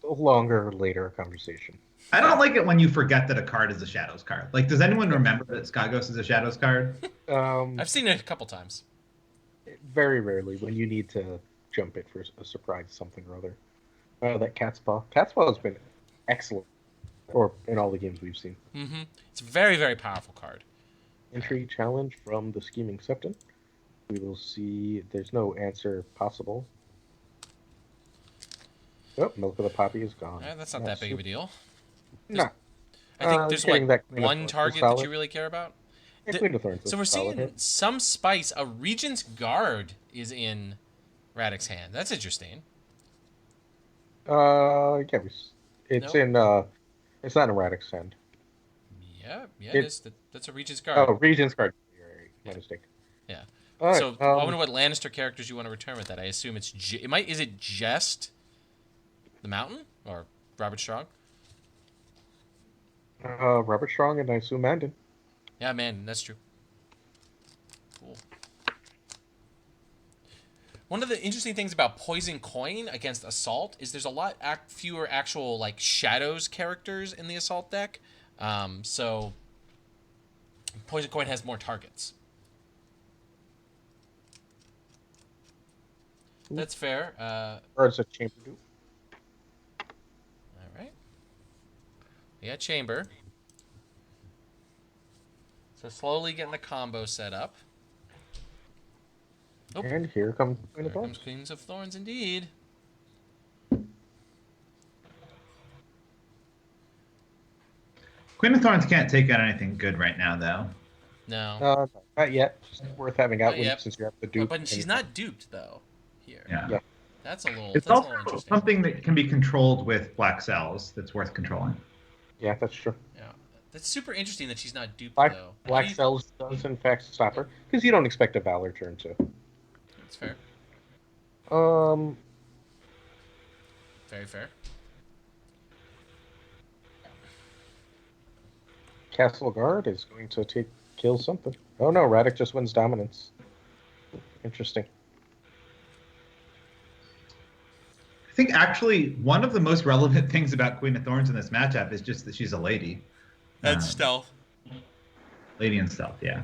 longer later conversation. I don't like it when you forget that a card is a Shadows card. Like, does anyone remember that Skagos is a Shadows card? I've seen it a couple times. Very rarely, when you need to jump it for a surprise something or other. That Cat's Paw. Cat's Paw has been excellent, or in all the games we've seen. Mm-hmm. It's a very, very powerful card. Entry challenge from the Scheming Septon. We will see. There's no answer possible. Oh, Milk of the Poppy is gone. That's not that big of a deal. No. I think there's one target that you really care about. So we're seeing some spice. A Regent's Guard is in Radek's hand. That's interesting. Yeah, it's in. It's not in Radek's hand. Yeah, it is. That's a Regent's Guard. Oh, Regent's Guard. My mistake. Yeah. Right, so I wonder what Lannister characters you want to return with that. I assume it's is it Jest the Mountain or Robert Strong? Robert Strong and I assume Mandan. Yeah, man, that's true. Cool. One of the interesting things about Poison Coin against Assault is there's a lot fewer actual like Shadows characters in the Assault deck. So Poison Coin has more targets. That's fair. Cards of Chamber do. All right. We got Chamber. So slowly getting the combo set up. Oh, And here comes Queen of here comes Thorns. Queens of Thorns indeed. Queen of Thorns can't take out anything good right now, though. No, Not yet. Just worth having out not when yet. since you have the But, dupe. but she's not duped though. Here, Yeah. Yeah. that's a little. It's That's a also little interesting. something that can be controlled with black cells that's worth controlling. Yeah, that's true. Yeah, that's super interesting that she's not duped Black, though. How do Black you- Cells does in fact stop her because you don't expect a Valor turn to. That's fair. Um, Very fair. Castle Guard is going to kill something. Oh no, Radek just wins dominance. Interesting. I think actually one of the most relevant things about Queen of Thorns in this matchup is just that she's a lady. And stealth. Lady and stealth, yeah.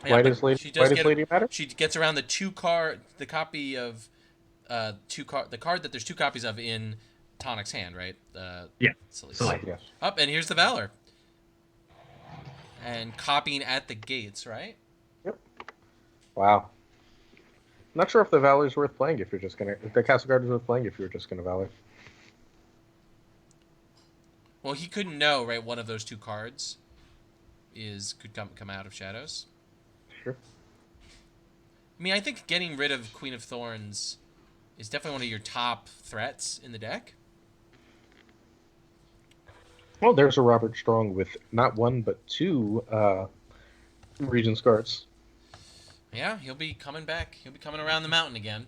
Yeah, why but does Lady? she Why does does get, Lady matter? She gets around the copy of the card that there's two copies of in Tonic's hand, right? Yeah. Silly. Yes. Up, and here's the Valor. And copying at the gates, right? Yep. Wow. Not sure if the Valor's worth playing if you're just gonna. If the Castle Guard is worth playing if you're just gonna Valor. Well, he couldn't know, right? One of those two cards could come out of Shadows. Sure. I mean, I think getting rid of Queen of Thorns is definitely one of your top threats in the deck. Well, there's a Robert Strong with not one but two Regent's Guards. Yeah, he'll be coming back. He'll be coming around the mountain again.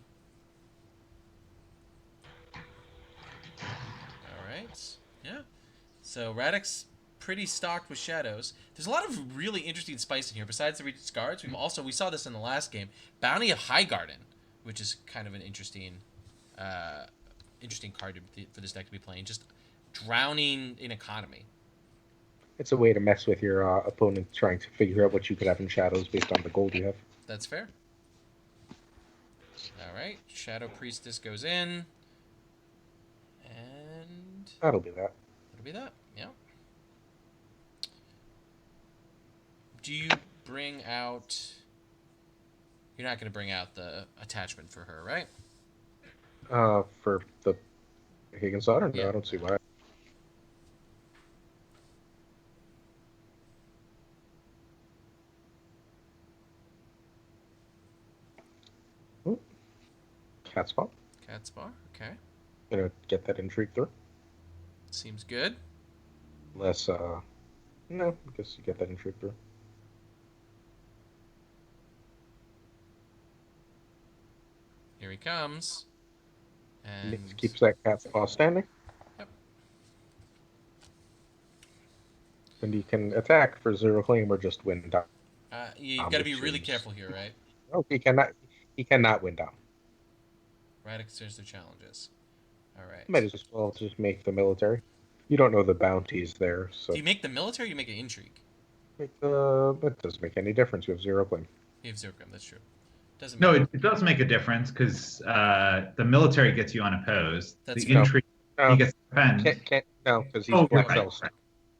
All right. Yeah. So Radek's pretty stocked with Shadows. There's a lot of really interesting spice in here. Besides the Regent's Guards, we saw this in the last game. Bounty of Highgarden, which is kind of an interesting card for this deck to be playing. Just drowning in economy. It's a way to mess with your opponent trying to figure out what you could have in Shadows based on the gold you have. That's fair. All right, Shadow Priestess goes in, and That'll be that. that'll be that. Yeah. Do you bring out? You're not going to bring out the attachment for her, right? For the Higgins daughter? No, Yeah. I don't see why. Catspaw. Catspaw. Okay. Gonna get that intrigue through. Seems good. Unless, no, I guess you get that intrigue through. Here he comes. And It keeps that Catspaw standing. Yep. And you can attack for 0 claim or just win down. You've got to be really careful here, right? No, he cannot. He cannot win down. Right, there's the challenges. All right. Might as well just make the military. You don't know the bounties there, so Do you make the military or you make an intrigue? that doesn't make any difference. You have 0 claim. You have 0 gram, that's true. Doesn't No, matter. it does make a difference because the military gets you unopposed. That's The fair. intrigue, No, he gets to defend. can't no, because he's Oh, Black right, Cells. right.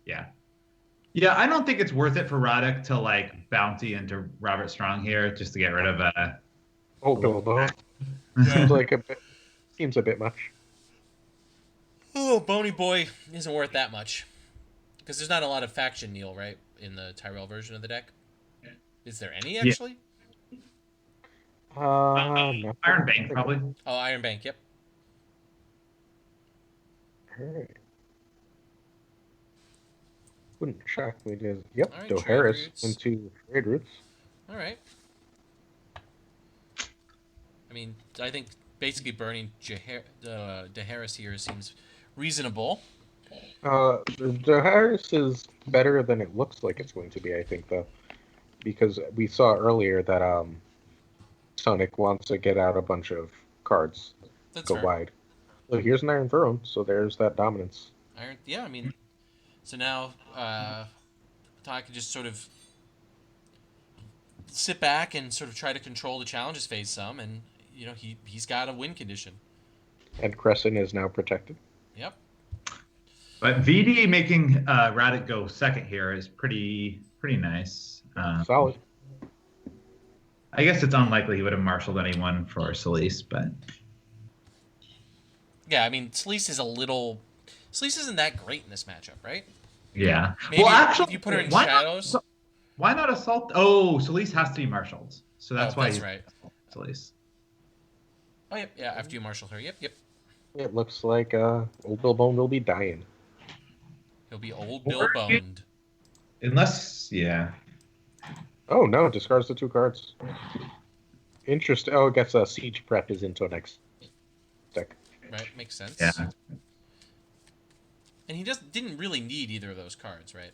Yeah. Yeah, I don't think it's worth it for Roddick to like bounty into Robert Strong here just to get rid of Oh, Bilbo. Seems a bit much. Oh, Bony Boy isn't worth that much. Because there's not a lot of faction Neil, right? In the Tyrell version of the deck. Is there any, actually? No. Iron Bank probably. Oh, Iron Bank, yep. Alright. Wouldn't shock me to. Yep, Alright, Doe trade Harris routes. into trade routes. All right. I mean, I think basically burning DeHarris here seems reasonable. Doe Harris is better than it looks like it's going to be, I think, though. Because we saw earlier that Sonic wants to get out a bunch of cards, That's go fair. wide. So here's an Iron Throne, so there's that dominance. Yeah, I mean, so now Ty can just sort of sit back and sort of try to control the challenges phase some, and you know he's got a win condition. And Crescent is now protected. Yep. But VD making Raddick go second here is pretty nice. Solid. I guess it's unlikely he would have marshaled anyone for Solis, but Yeah, I mean, Sleece isn't that great in this matchup, right? yeah. Well, Maybe if actually, you put her in why not? shadows. Why not assault? Oh, Solis has to be marshaled, so Oh, that's why that's he's right. Solis. Oh, yep, yeah. After you marshal her, yep, yep. It looks like old Bill Bone will be dying. He'll be old Bill Or boned. unless, yeah. Oh no, discards the 2 cards. Interesting. Oh, it gets a siege prep is into next deck. Right, makes sense. Yeah. And he just didn't really need either of those cards, right?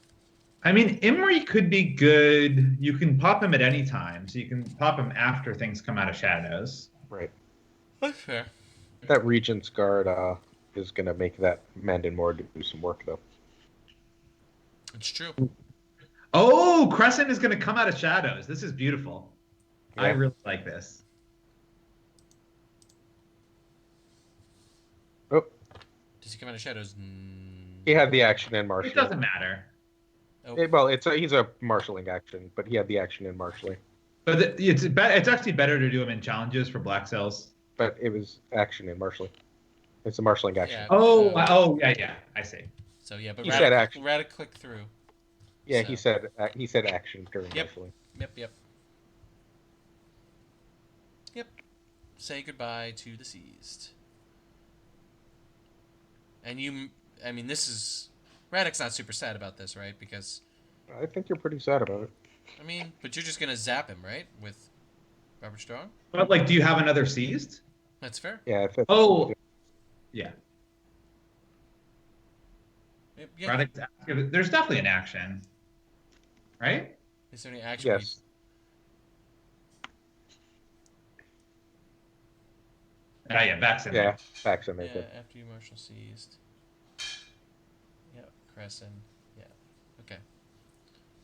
I mean, Imri could be good. You can pop him at any time, so you can pop him after things come out of shadows. Right. That's fair. That Regent's Guard is gonna make that Mandan Moore do some work though. It's true. Oh, Crescent is going to come out of shadows. This is beautiful. I Yeah. really like this. Oh, Does he come out of shadows? he had the action in It marshalling. doesn't matter. Oh, Well, he's a marshalling action, but he had the action in marshalling. But it's actually better to do them in challenges for black cells. But it was action in marshalling. It's a marshalling action. yeah. Oh, yeah. I see. So yeah, but He said Radic, action. Radic clicked through. Yeah, So. he said action during Yep. marshalling. Yep. Say goodbye to the seized. And I mean, this is Radic's not super sad about this, right? Because I think you're pretty sad about it. I mean, but you're just gonna zap him, right? With Robert Strong. But like, do you have another seized? That's fair. Yeah. Oh, yeah. Yeah. Radic's, there's definitely an action, right? Is there any action? Yes. Yeah, backs in Yeah, there. facts Yeah, make it. after you marshal seized. Yep, Crescent. Yeah. Okay.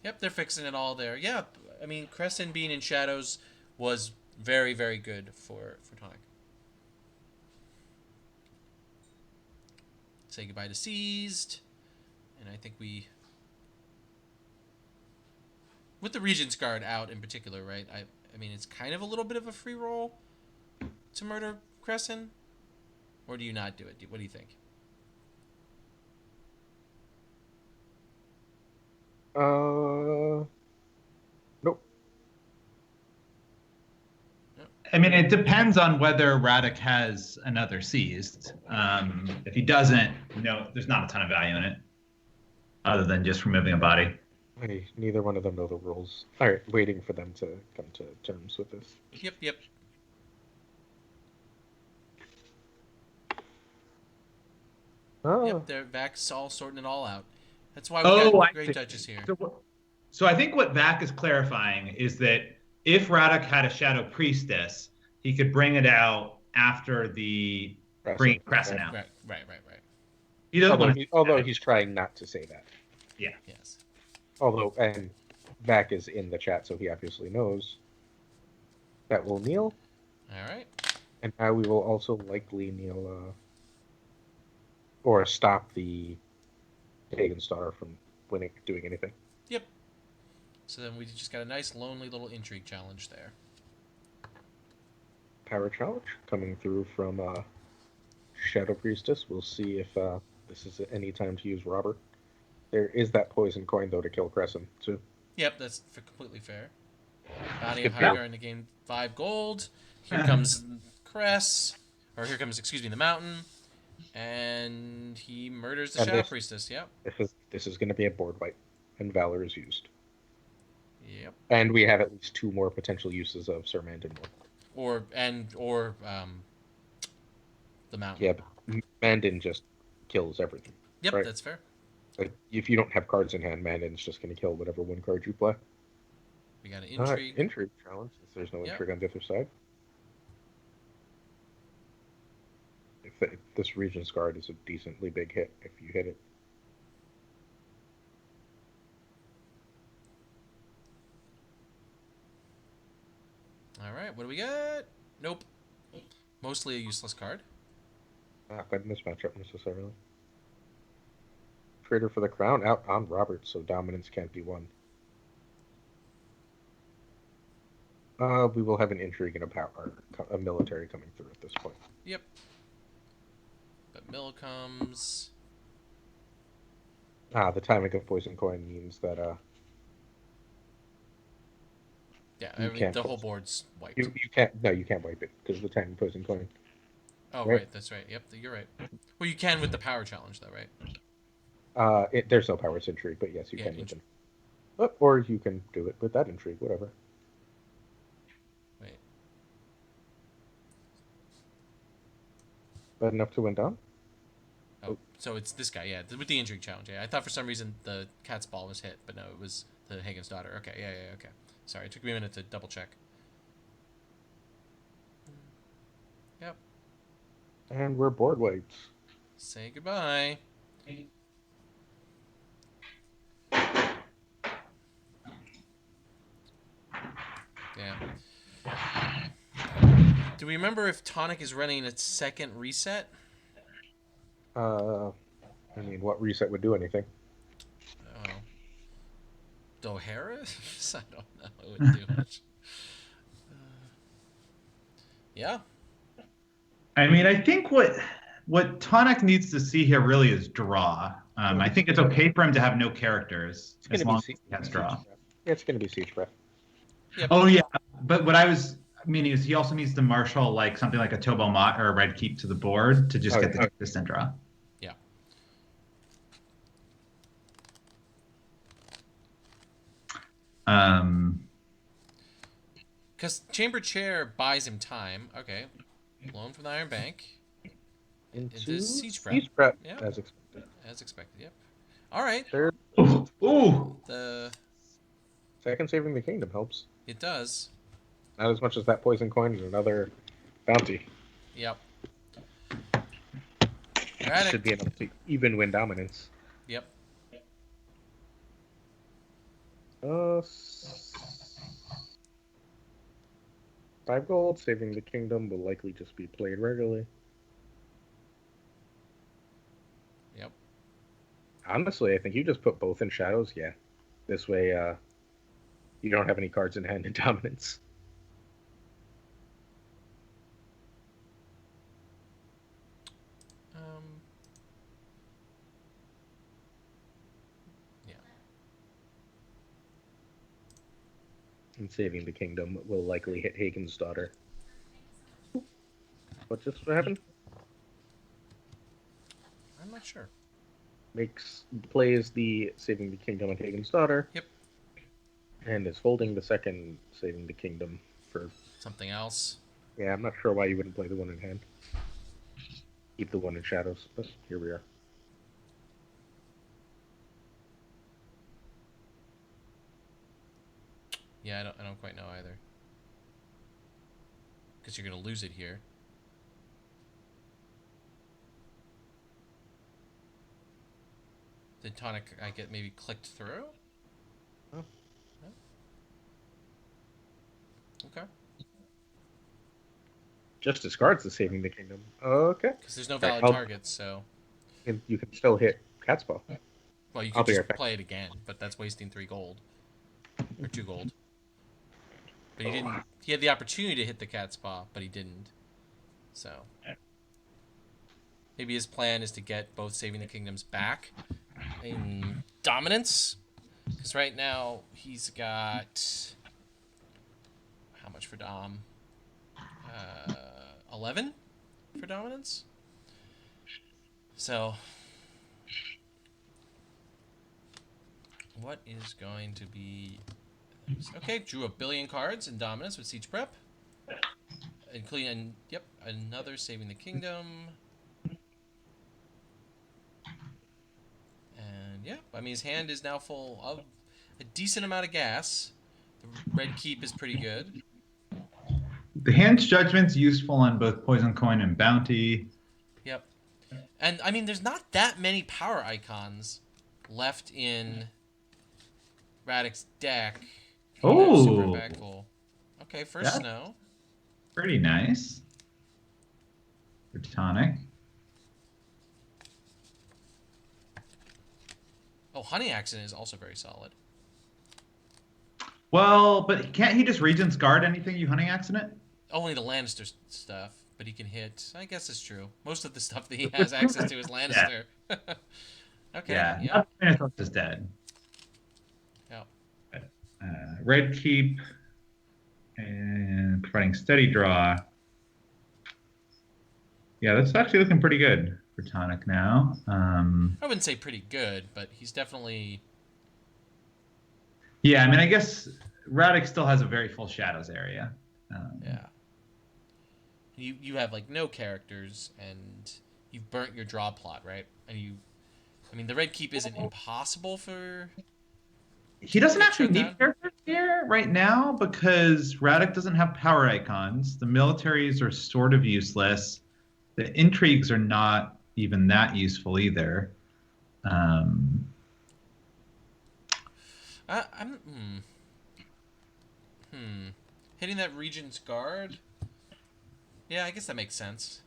Yep, they're fixing it all there. Yeah, I mean, Crescent being in shadows was very, very good for Tonic. Say goodbye to seized, and I think with the Regent's Guard out in particular, right? I mean, it's kind of a little bit of a free roll to murder Crescent, or do you not do it? What do you think? Nope. I mean, it depends on whether Radic has another seized. If he doesn't, no, there's not a ton of value in it, other than just removing a body. Hey, neither one of them know the rules. All right, waiting for them to come to terms with this. Yep. Oh, Yep, they're Vax all sorting it all out. That's why we got Great Judges here. So I think what Vac is clarifying is that if Radic had a Shadow Priestess, he could bring it out after the bringing Crescent out. Right. He doesn't although he's trying not to say that. Yeah. Yes. Although, and Vac is in the chat, so he obviously knows that we'll kneel. All right. And now we will also likely kneel, or stop the Pagan's Daughter from doing anything. Yep. So then we just got a nice, lonely little intrigue challenge there. Power challenge coming through from Shadow Priestess. We'll see if this is any time to use Robber. There is that poison coin, though, to kill Crescent, too. Yep, that's completely fair. Bounty of Hygar in the game 5 gold. Here comes Cress. Or here comes, the Mountain. And he murders the Shadow Priestess. Yep. This is going to be a board wipe, and Valor is used. Yep. And we have at least 2 more potential uses of Sir Mandan Moore. Or the Mountain. Yeah, but Mandan just kills everything. Yep, right? That's fair. Like, if you don't have cards in hand, Mandan's just going to kill whatever 1 card you play. We got an intrigue. Intrigue challenge, since there's no intrigue on the other side. If this Regent's Guard is a decently big hit if you hit it. All right, what do we got? Nope. Mostly a useless card. Not in this matchup necessarily. Traitor for the Crown out on Robert, so dominance can't be won. We will have an intrigue and a military coming through at this point. Yep. But mill comes. The timing of poison coin means that Yeah, you can't the whole board's wiped. you can't you can't wipe it because of the timing poison coin. Oh, right? right. That's right. Yep, you're right. Well, you can with the power challenge, though, right? There's no power intrigue, but yes, you Yeah, can with it. Or you can do it with that intrigue, whatever. Wait. But enough to win down? Oh, so it's this guy, yeah, with the intrigue challenge. Yeah, I thought for some reason the cat's ball was hit, but no, it was the Hagen's daughter. Okay, yeah, okay. Sorry, it took me a minute to double check. Yep. And we're board wiped. Say goodbye. Yeah. Do we remember if Tonic is running its second reset? I mean, what reset would do anything? Oh. Dohara? I don't know. It wouldn't do much. Yeah. I mean, I think what Tonic needs to see here really is draw. I think it's okay for him to have no characters as long as he has draw. Yeah, it's going to be Siege Breath. Yep. Oh yeah, but what I was meaning is he also needs to marshal like something like a Tobo Mott or a Red Keep to the board to just get the consistent draw. Yeah. Because Chamber Chair buys him time. Okay. Loan from the Iron Bank. Into Siege Prep. Siege Prep, Yeah. as expected. As expected, yep. All right. Third, Ooh. The second Saving the Kingdom helps. It does. Not as much as that poison coin and another bounty. Yep. Should be enough to even win dominance. Yep. 5 gold. Saving the Kingdom will likely just be played regularly. Yep. Honestly, I think you just put both in shadows. Yeah. This way, you don't have any cards in hand in dominance. Yeah. And Saving the Kingdom will likely hit Hagen's daughter. What just happened? I'm not sure. Plays the Saving the Kingdom on Hagen's daughter. Yep. And is holding the second Saving the Kingdom for something else. Yeah, I'm not sure why you wouldn't play the one in hand. Keep the one in shadows, but here we are. Yeah, I don't quite know either. Because you're gonna lose it here. Did Tonic I get maybe clicked through? Oh. No? Okay. Just discards the Saving the Kingdom. Okay. Because there's no valid targets, so. You can still hit Catspaw. Well, you can just play it again, but that's wasting 3 gold. Or 2 gold. But he didn't. He had the opportunity to hit the Catspaw, but he didn't. So. Maybe his plan is to get both Saving the Kingdoms back in dominance. Because right now he's got. How much for Dom? 11 for dominance. So, what is going to be... Okay, drew 1 billion cards in dominance with Siege Prep. Including, yep, another Saving the Kingdom. And, yeah, I mean, his hand is now full of a decent amount of gas. The Red Keep is pretty good. The hand's judgment's useful on both Poison Coin and Bounty. Yep. And, I mean, there's not that many power icons left in Radek's deck. Oh! Super impactful. Okay, first snow. Pretty nice. For Tonic. Oh, Honey Accident is also very solid. Well, but can't he just Regent's Guard anything you hunting accident? Only the Lannister stuff, but he can hit. I guess it's true. Most of the stuff that he has access to is Yeah. Lannister. Okay. Yeah. Yeah. Not Minotaurus is dead. Yeah. Red Keep and providing steady draw. Yeah, that's actually looking pretty good for Tonic now. I wouldn't say pretty good, but he's definitely. Yeah, I mean, I guess Radek still has a very full Shadows area. Yeah. You have like no characters, and you've burnt your draw plot, right? And I mean, the Red Keep isn't impossible for. He doesn't Get actually shut need down? characters here right now because Radek doesn't have power icons. The militaries are sort of useless. The intrigues are not even that useful either. Um, I'm. Hitting that Regent's Guard. Yeah, I guess that makes sense.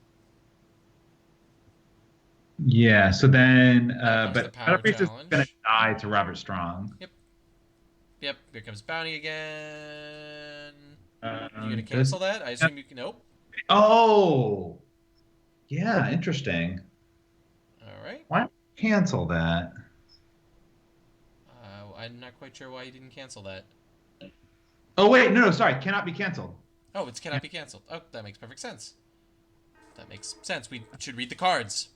yeah, so then, Comes the but power Priest is challenge. going to die to Robert Strong. Yep. Here comes Bounty again. You Um, gonna does- cancel that? I assume you can. Nope. Oh, yeah, interesting. All right. Why cancel that? I'm not quite sure why you didn't cancel that. Oh wait, no, sorry, cannot be canceled. Oh, it cannot be canceled. Oh, that makes perfect sense. That makes sense. We should read the cards.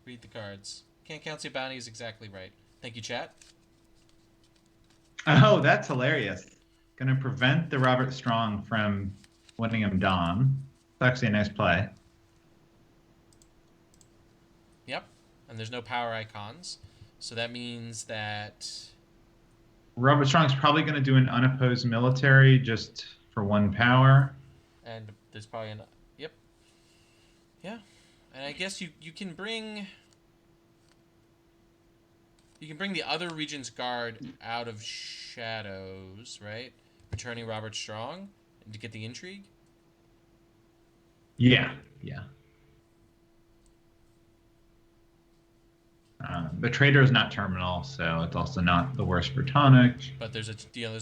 Read the cards. Can't cancel your bounty is exactly right. Thank you, chat. Oh, that's hilarious. Going to prevent the Robert Strong from winning him Dom. It's actually a nice play. Yep. And there's no power icons. So that means that. Robert Strong's probably going to do an unopposed military just for 1 power. And there's probably an. Yep. Yeah. And I guess you can bring. You can bring the other Regent's Guard out of Shadows, right? Returning Robert Strong to get the intrigue. Yeah, yeah. The Trader is not terminal, so it's also not the worst for Tonic. But there's a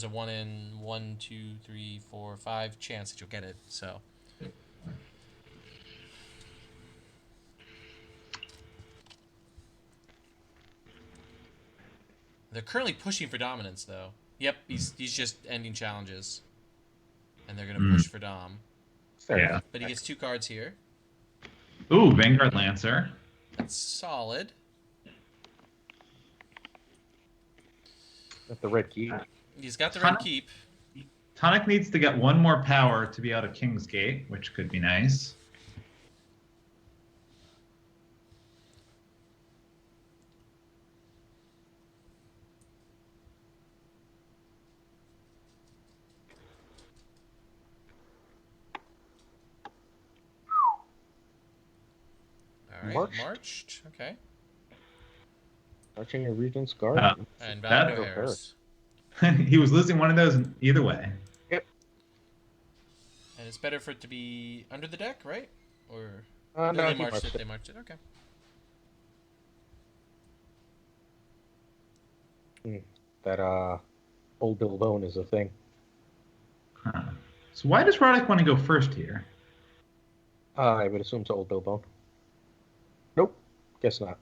1 in 1, 2, 3, 4, 5 chance that you'll get it. So they're currently pushing for dominance, though. Yep, he's just ending challenges, and they're gonna push for Dom. Fair Yeah. enough. But he gets 2 cards here. Ooh, Vanguard Lancer. That's solid. At the red key. He's got the red keep. Tonic needs to get 1 more power to be out of Kingsgate, which could be nice. All right, Marched. marched. Okay. Marching a Regent's Guard. And That- Valdo Harris. He was losing one of those either way. And it's better for it to be under the deck, right? Or No, they he marched marched it. it. They marched it. Okay. That old Bill Bone is a thing. Huh. So why does Roddick want to go first here? I would assume it's old Bill Bone. Nope. Guess not.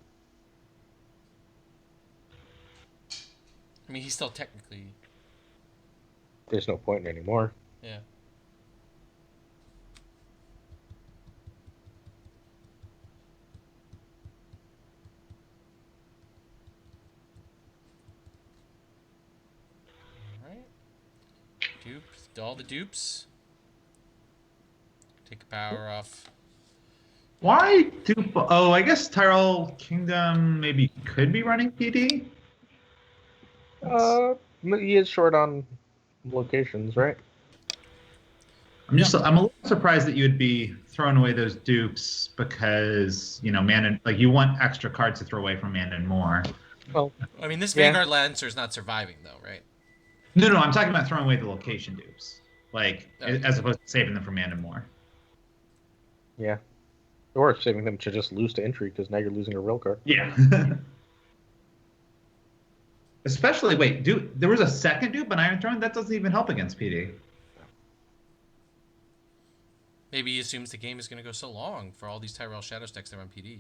I mean, he's still technically. There's no point anymore. Yeah. All right. Dupe. All the dupes. Take the power off. Why do? Oh, I guess Tyrell Kingdom maybe could be running PD. He is short on locations, right? I'm a little surprised that you would be throwing away those dupes because Manon, like you want extra cards to throw away from Manon more. Well, I mean, this Yeah. Vanguard Lancer is not surviving, though, right? No, I'm talking about throwing away the location dupes, like Oh. as opposed to saving them for Manon more. yeah. Or saving them to just lose to entry because now you're losing a real card. Yeah. Especially, wait, there was a second dupe on Iron Throne? That doesn't even help against PD. Maybe he assumes the game is going to go so long for all these Tyrell Shadow stacks that are on PD.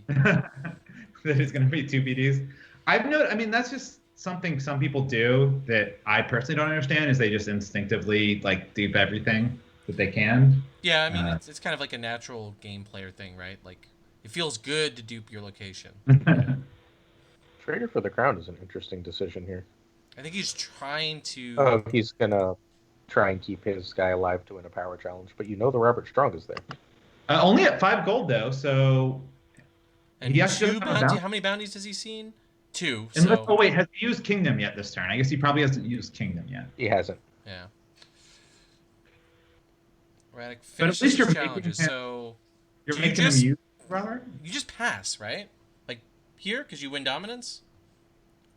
That it's going to be two PDs. I mean, that's just something some people do that I personally don't understand. Is they just instinctively like dupe everything that they can. Yeah, I mean, it's kind of like a natural game player thing, right? Like, it feels good to dupe your location. Trader for the crown is an interesting decision here. I think he's trying to. Oh, he's gonna try and keep his guy alive to win a power challenge, but you know the Robert Strong is there. Only at 5 gold though, so. And he actually two doesn't have a bounty. bounty. How many bounties has he seen? 2. Unless, So oh wait, has he used Kingdom yet this turn? I guess he probably hasn't used Kingdom yet. He hasn't. yeah. Radic But at finishes least you're his making challenges. him- So You're Do you making just- him use Robert? you just pass, right? Like here, because you win dominance.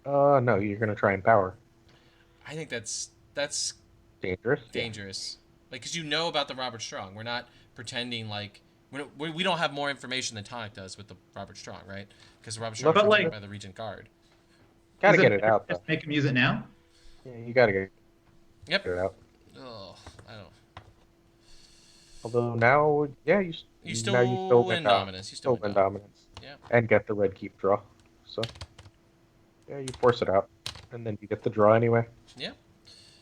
No, you're gonna try and power. I think that's Dangerous. dangerous. Like, because you know about the Robert Strong. We're not pretending like we don't have more information than Tonic does with the Robert Strong, right? Because Robert Strong But, is like- by the Regent Guard. Gotta Is get it out though. Just make him use it now? Yeah, you gotta get Yep. it out. Oh, I don't. Although now, yeah, You still now you still win win dominance. You still Still win win dominance. Yeah. And get the red keep draw. So yeah, you force it out, and then you get the draw anyway. Yeah.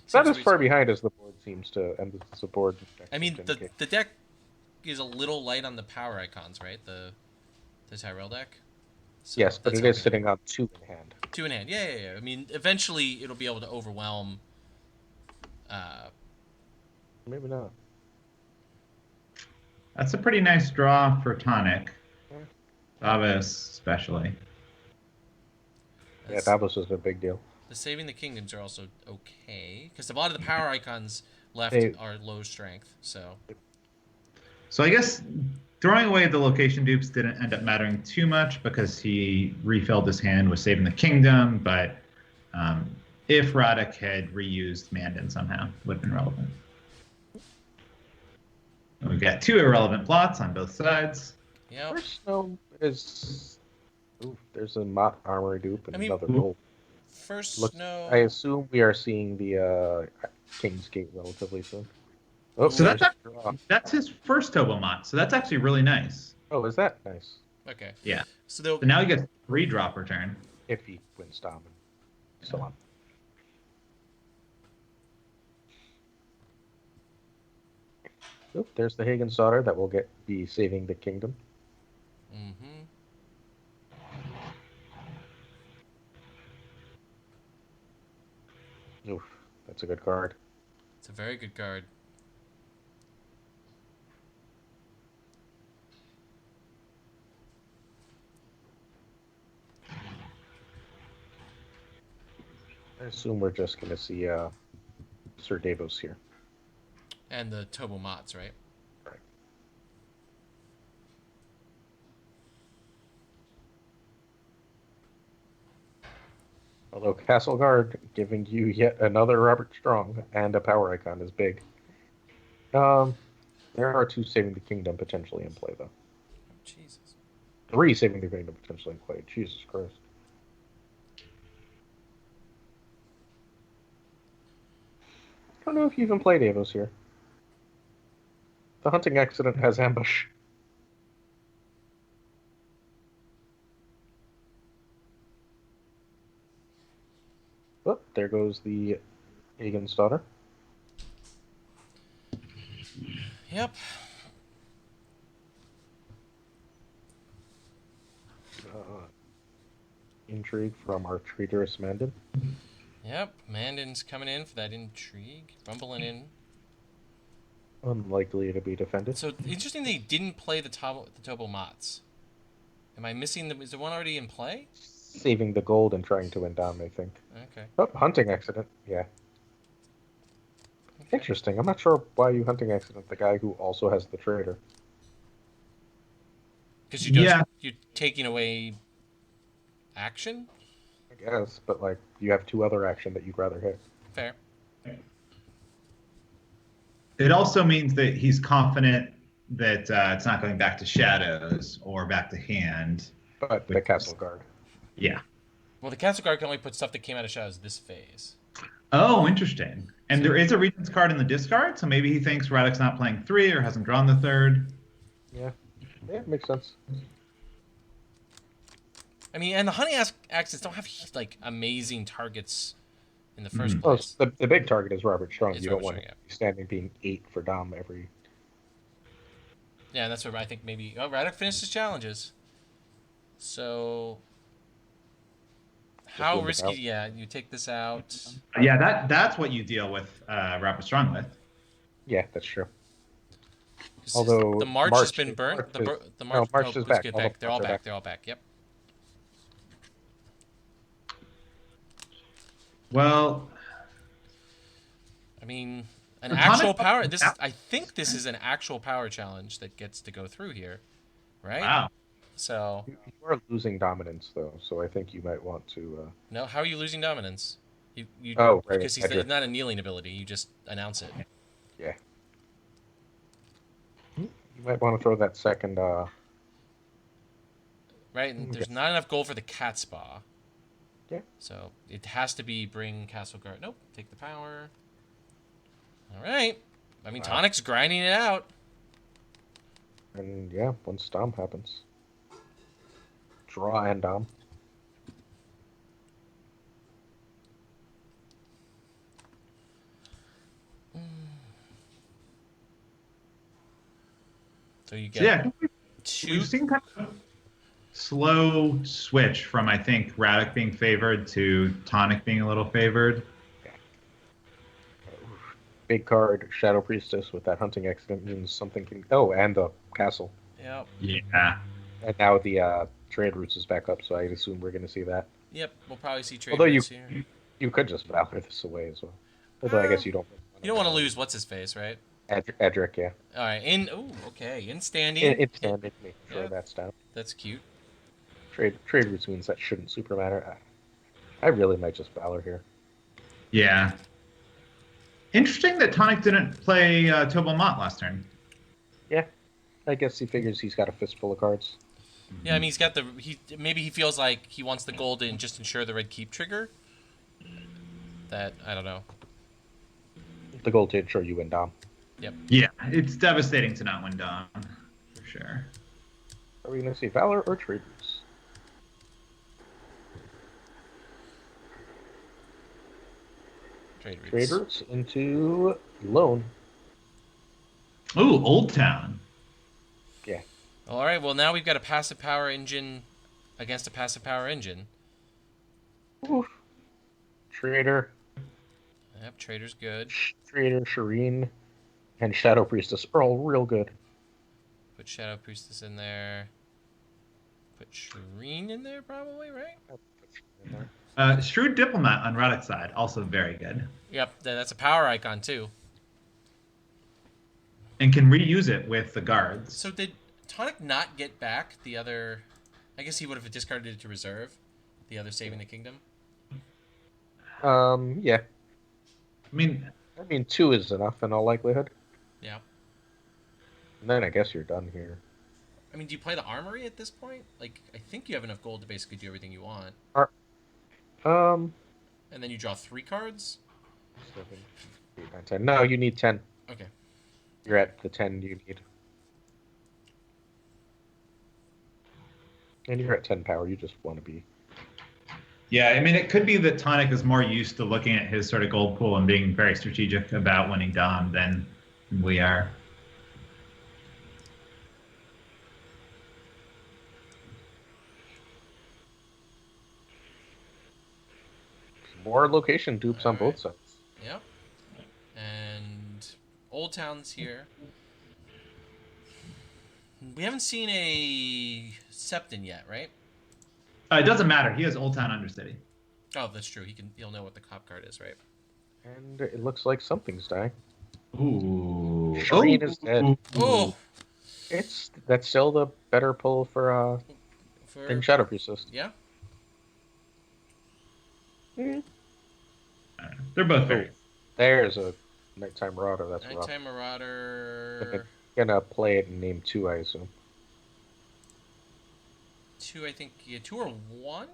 It's not Seems as far reasonable. behind as the board seems to, and the board. I mean, the deck is a little light on the power icons, right? The Tyrell deck. So yes, but that's it is helping. sitting on 2 in hand. 2 in hand. Yeah. I mean, eventually it'll be able to overwhelm. Maybe not. That's a pretty nice draw for Tonic. Yeah. Davos, especially. Yeah, that's- Davos is a big deal. The Saving the Kingdoms are also okay because a lot of the power icons left They- are low strength. So So I guess throwing away the location dupes didn't end up mattering too much because he refilled his hand with Saving the Kingdom, but if Radek had reused Mandan somehow, it would have been relevant. And we've got 2 irrelevant plots on both sides. yeah, First snow is. Ooh, there's a Mott armor dupe and I mean- another gold. first Look, snow. I assume we are seeing the King's Gate relatively soon. Oh, So that's there's a draw. That's his first Tobomot, so that's actually really nice. Oh, is that nice? Okay. Yeah. So they'll So now he gets 3 drop return. If he wins Dom and so on. Oop, there's the Hagen's daughter that will be saving the kingdom. Mm-hmm. Oof, that's a good card. It's a very good card. I assume we're just gonna see Sir Davos here. And the Tobomots, right? Although Castle Guard giving you yet another Robert Strong and a power icon is big. There are 2 saving the kingdom potentially in play though. Oh, Jesus. 3 saving the kingdom potentially in play. Jesus Christ. I don't know if you even play Davos here. The hunting accident has ambush. Oh, there goes the Hagen's daughter. Yep. Intrigue from our traitorous Mandan. Yep. Mandan's coming in for that intrigue. Rumbling in. Unlikely to be defended. So interesting they didn't play the Tobomots. Am I missing them? Is the one already in play? Saving the gold and trying to win down, I think. Okay. Oh, hunting accident. Yeah. Interesting. I'm not sure why you hunting accident the guy who also has the traitor. Because you just Yeah. you're taking away action. I guess, but like you have 2 other action that you'd rather hit. Fair. It also means that he's confident that it's not going back to shadows or back to hand. But the Castle Guard. Yeah. Well, the Castle Guard can only put stuff that came out of Shadows this phase. Oh, interesting. And there is a Regent's card in the discard, so maybe he thinks Radek's not playing 3 or hasn't drawn the 3rd. Yeah, makes sense. I mean, and the Honey Axes don't have like amazing targets in the first Well, place. the big target is Robert Strong. It's You Robert don't want Strong, standing being 8 for Dom every. Yeah, that's what I think maybe. Oh, Radek finished his challenges. So, how win risky? without. Yeah, you take this out. Yeah, that's what you deal with Robert Strong with. Yeah, that's true. 'Cause Although the March has been burnt. The March, March is back. Good All the back. They're all March are back. back. They're all back. Yep. Well, I mean, an The actual Tonic- power. I think this is an actual power challenge that gets to go through here, right? wow. So, You are losing dominance though, so I think you might want to. no, how are you losing dominance? You Oh, right, because he's Edric. not a kneeling ability. You just announce it. Yeah. You might want to throw that second. Right, and there's Yeah. not enough gold for the cat spa. Yeah. So it has to be bring Castle Guard. Nope, take the power. All right. I mean, Wow. Tonic's grinding it out. And yeah, once Dom happens, draw and Dom. So you So get yeah, I think two. we've seen kind of a slow switch from, I think, Radek being favored to Tonic being a little favored. Big card, Shadow Priestess with that hunting accident means something can. Oh, and the castle. Yep. Yeah. And now the trade routes is back up, so I assume we're going to see that. Yep. We'll probably see trade Although routes here. You could just Valor this away as well. Although I guess you don't. You don't want to lose what's his face, right? Edric, yeah. All right. Okay. In standing. It's standing, making sure Yeah. that's down. That's cute. Trade routes means that shouldn't super matter. I really might just Valor here. Yeah. Interesting that Tonic didn't play Tobal Mott last turn. Yeah, I guess he figures he's got a fistful of cards. Yeah, I mean, he's got the. Maybe he feels like he wants the gold and just ensure the red keep trigger. That I don't know. The gold to ensure you win Dom. Yep. Yeah, it's devastating to not win Dom, for sure. Are we going to see Valor or trade routes? Trade routes. Trade routes into loan. Ooh, Old Town. Yeah. All right. Well, now we've got a passive power engine against a passive power engine. Oof. Trader, Yep. Trader's good. Trader, Shireen, and Shadow Priestess are all real good. Put Shadow Priestess in there. Put Shireen in there, probably, right? Shrewd Diplomat on Radek's side, also very good. Yep. That's a power icon too. And can reuse it with the guards. So did Tonic not get back the other? I guess he would have discarded it to reserve the other Saving the Kingdom. Yeah. I mean, 2 is enough in all likelihood. Yeah. And then I guess you're done here. I mean, do you play the Armory at this point? Like, I think you have enough gold to basically do everything you want. Um, And then you draw 3 cards? 7, 8, 9, 10. No, you need 10. Okay. You're at the 10 you need. And you're at 10 power. You just want to be. yeah, I mean, it could be that Tonic is more used to looking at his sort of gold pool and being very strategic about winning Dom than we are. More location dupes on both sides. Yep. And Old Town's here. We haven't seen a Septon yet, right? It doesn't matter. He has Old Town Undercity. Oh, that's true. He'll know what the cop card is, right? And it looks like something's dying. Ooh. Shireen is dead. Oh! That's still the better pull for than Shadow Priestess. Yeah? They're both very. There's a Nighttime Marauder. That's rough. Nighttime Marauder. Gonna play it in name 2, I assume. 2, I think. Yeah, 2 or 1?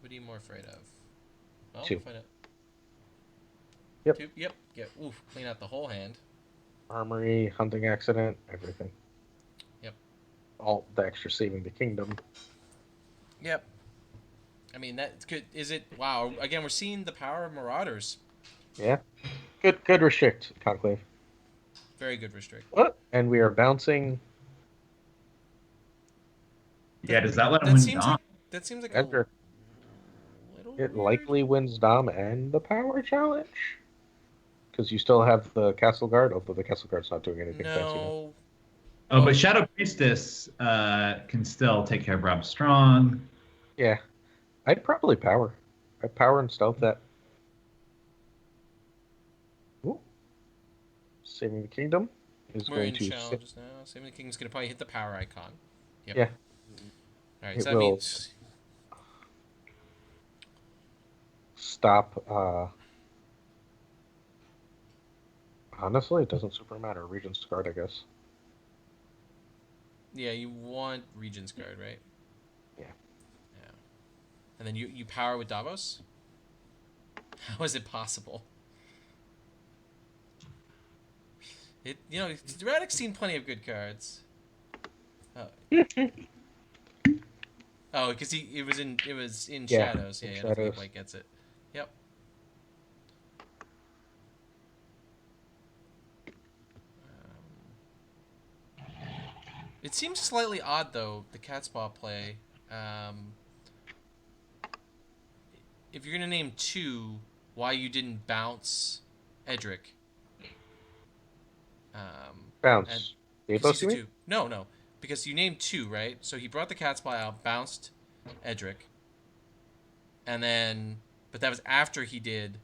What are you more afraid of? Well, 2. we'll find out. Yep. 2? Yep. Get oof. Clean out the whole hand. Armory, hunting accident, everything. Yep. All the extra saving the kingdom. Yep. I mean, that's good. Is it? Wow. Again, we're seeing the power of Marauders. Yeah. Good restrict, Conclave. Very good restrict. What? And we are bouncing Yeah, does that let him That win seems Dom? like that seems like Edric. a little It weird. likely wins Dom and the power challenge. Because you still have the Castle Guard, although the Castle Guard's not doing anything fancy now. No. Oh, but Shadow Priestess can still take care of Rob Strong. Yeah. I'd probably power. I'd power and stealth that. Ooh. Saving the Kingdom is We're going in to challenges now. Saving the King's gonna probably hit the power icon. Yep. Yeah. All right. It So that will- means stop. Honestly, it doesn't super matter. Regent's Guard, I guess. yeah, you want Regent's Guard, right? Yeah. Yeah. And then you power with Davos. How is it possible? Radek's seen plenty of good cards. Oh, because it was in Yeah, Shadows. Yeah, in I don't think Shadows. White gets it. Yep. It seems slightly odd though, the Catspaw play. If you're gonna name 2, why you didn't bounce Edric? Bounce. Because Davos, he's you a mean? 2. No, because you named 2, right? So he brought the Catspaw out, bounced Edric, but that was after he did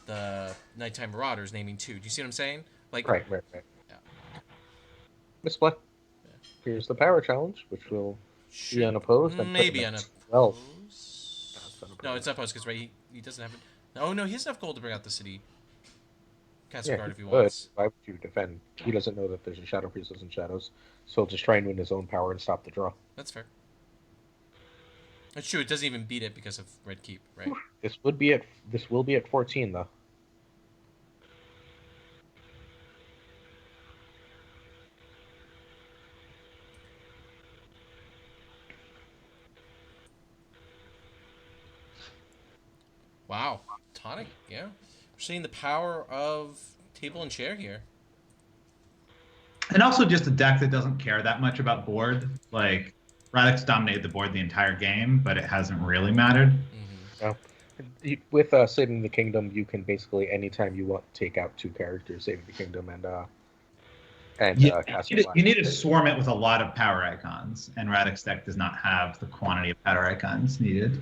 the Nighttime Marauders, naming 2. Do you see what I'm saying? Like, Right. Yeah. Misplay. Yeah. Here's the power challenge, which will be unopposed. and put maybe him at unopposed. 12. No, it's unopposed because right, he doesn't have it. Oh no, he doesn't have gold to bring out the city. Castle Yeah, Guard if he could. wants. Why would you defend? He doesn't know that there's a Shadow Priestess in Shadows, so he'll just try and win his own power and stop the draw. That's fair. That's true. It doesn't even beat it because of Red Keep, right? This will be at 14 though. Wow, tonic. Yeah, we're seeing the power of table and chair here. And also just a deck that doesn't care that much about board. Like, Radix dominated the board the entire game, but it hasn't really mattered. With Saving the Kingdom, you can basically anytime you want take out 2 characters, Saving the Kingdom and Castle You need to swarm it with a lot of power icons, and Radix deck does not have the quantity of power icons needed.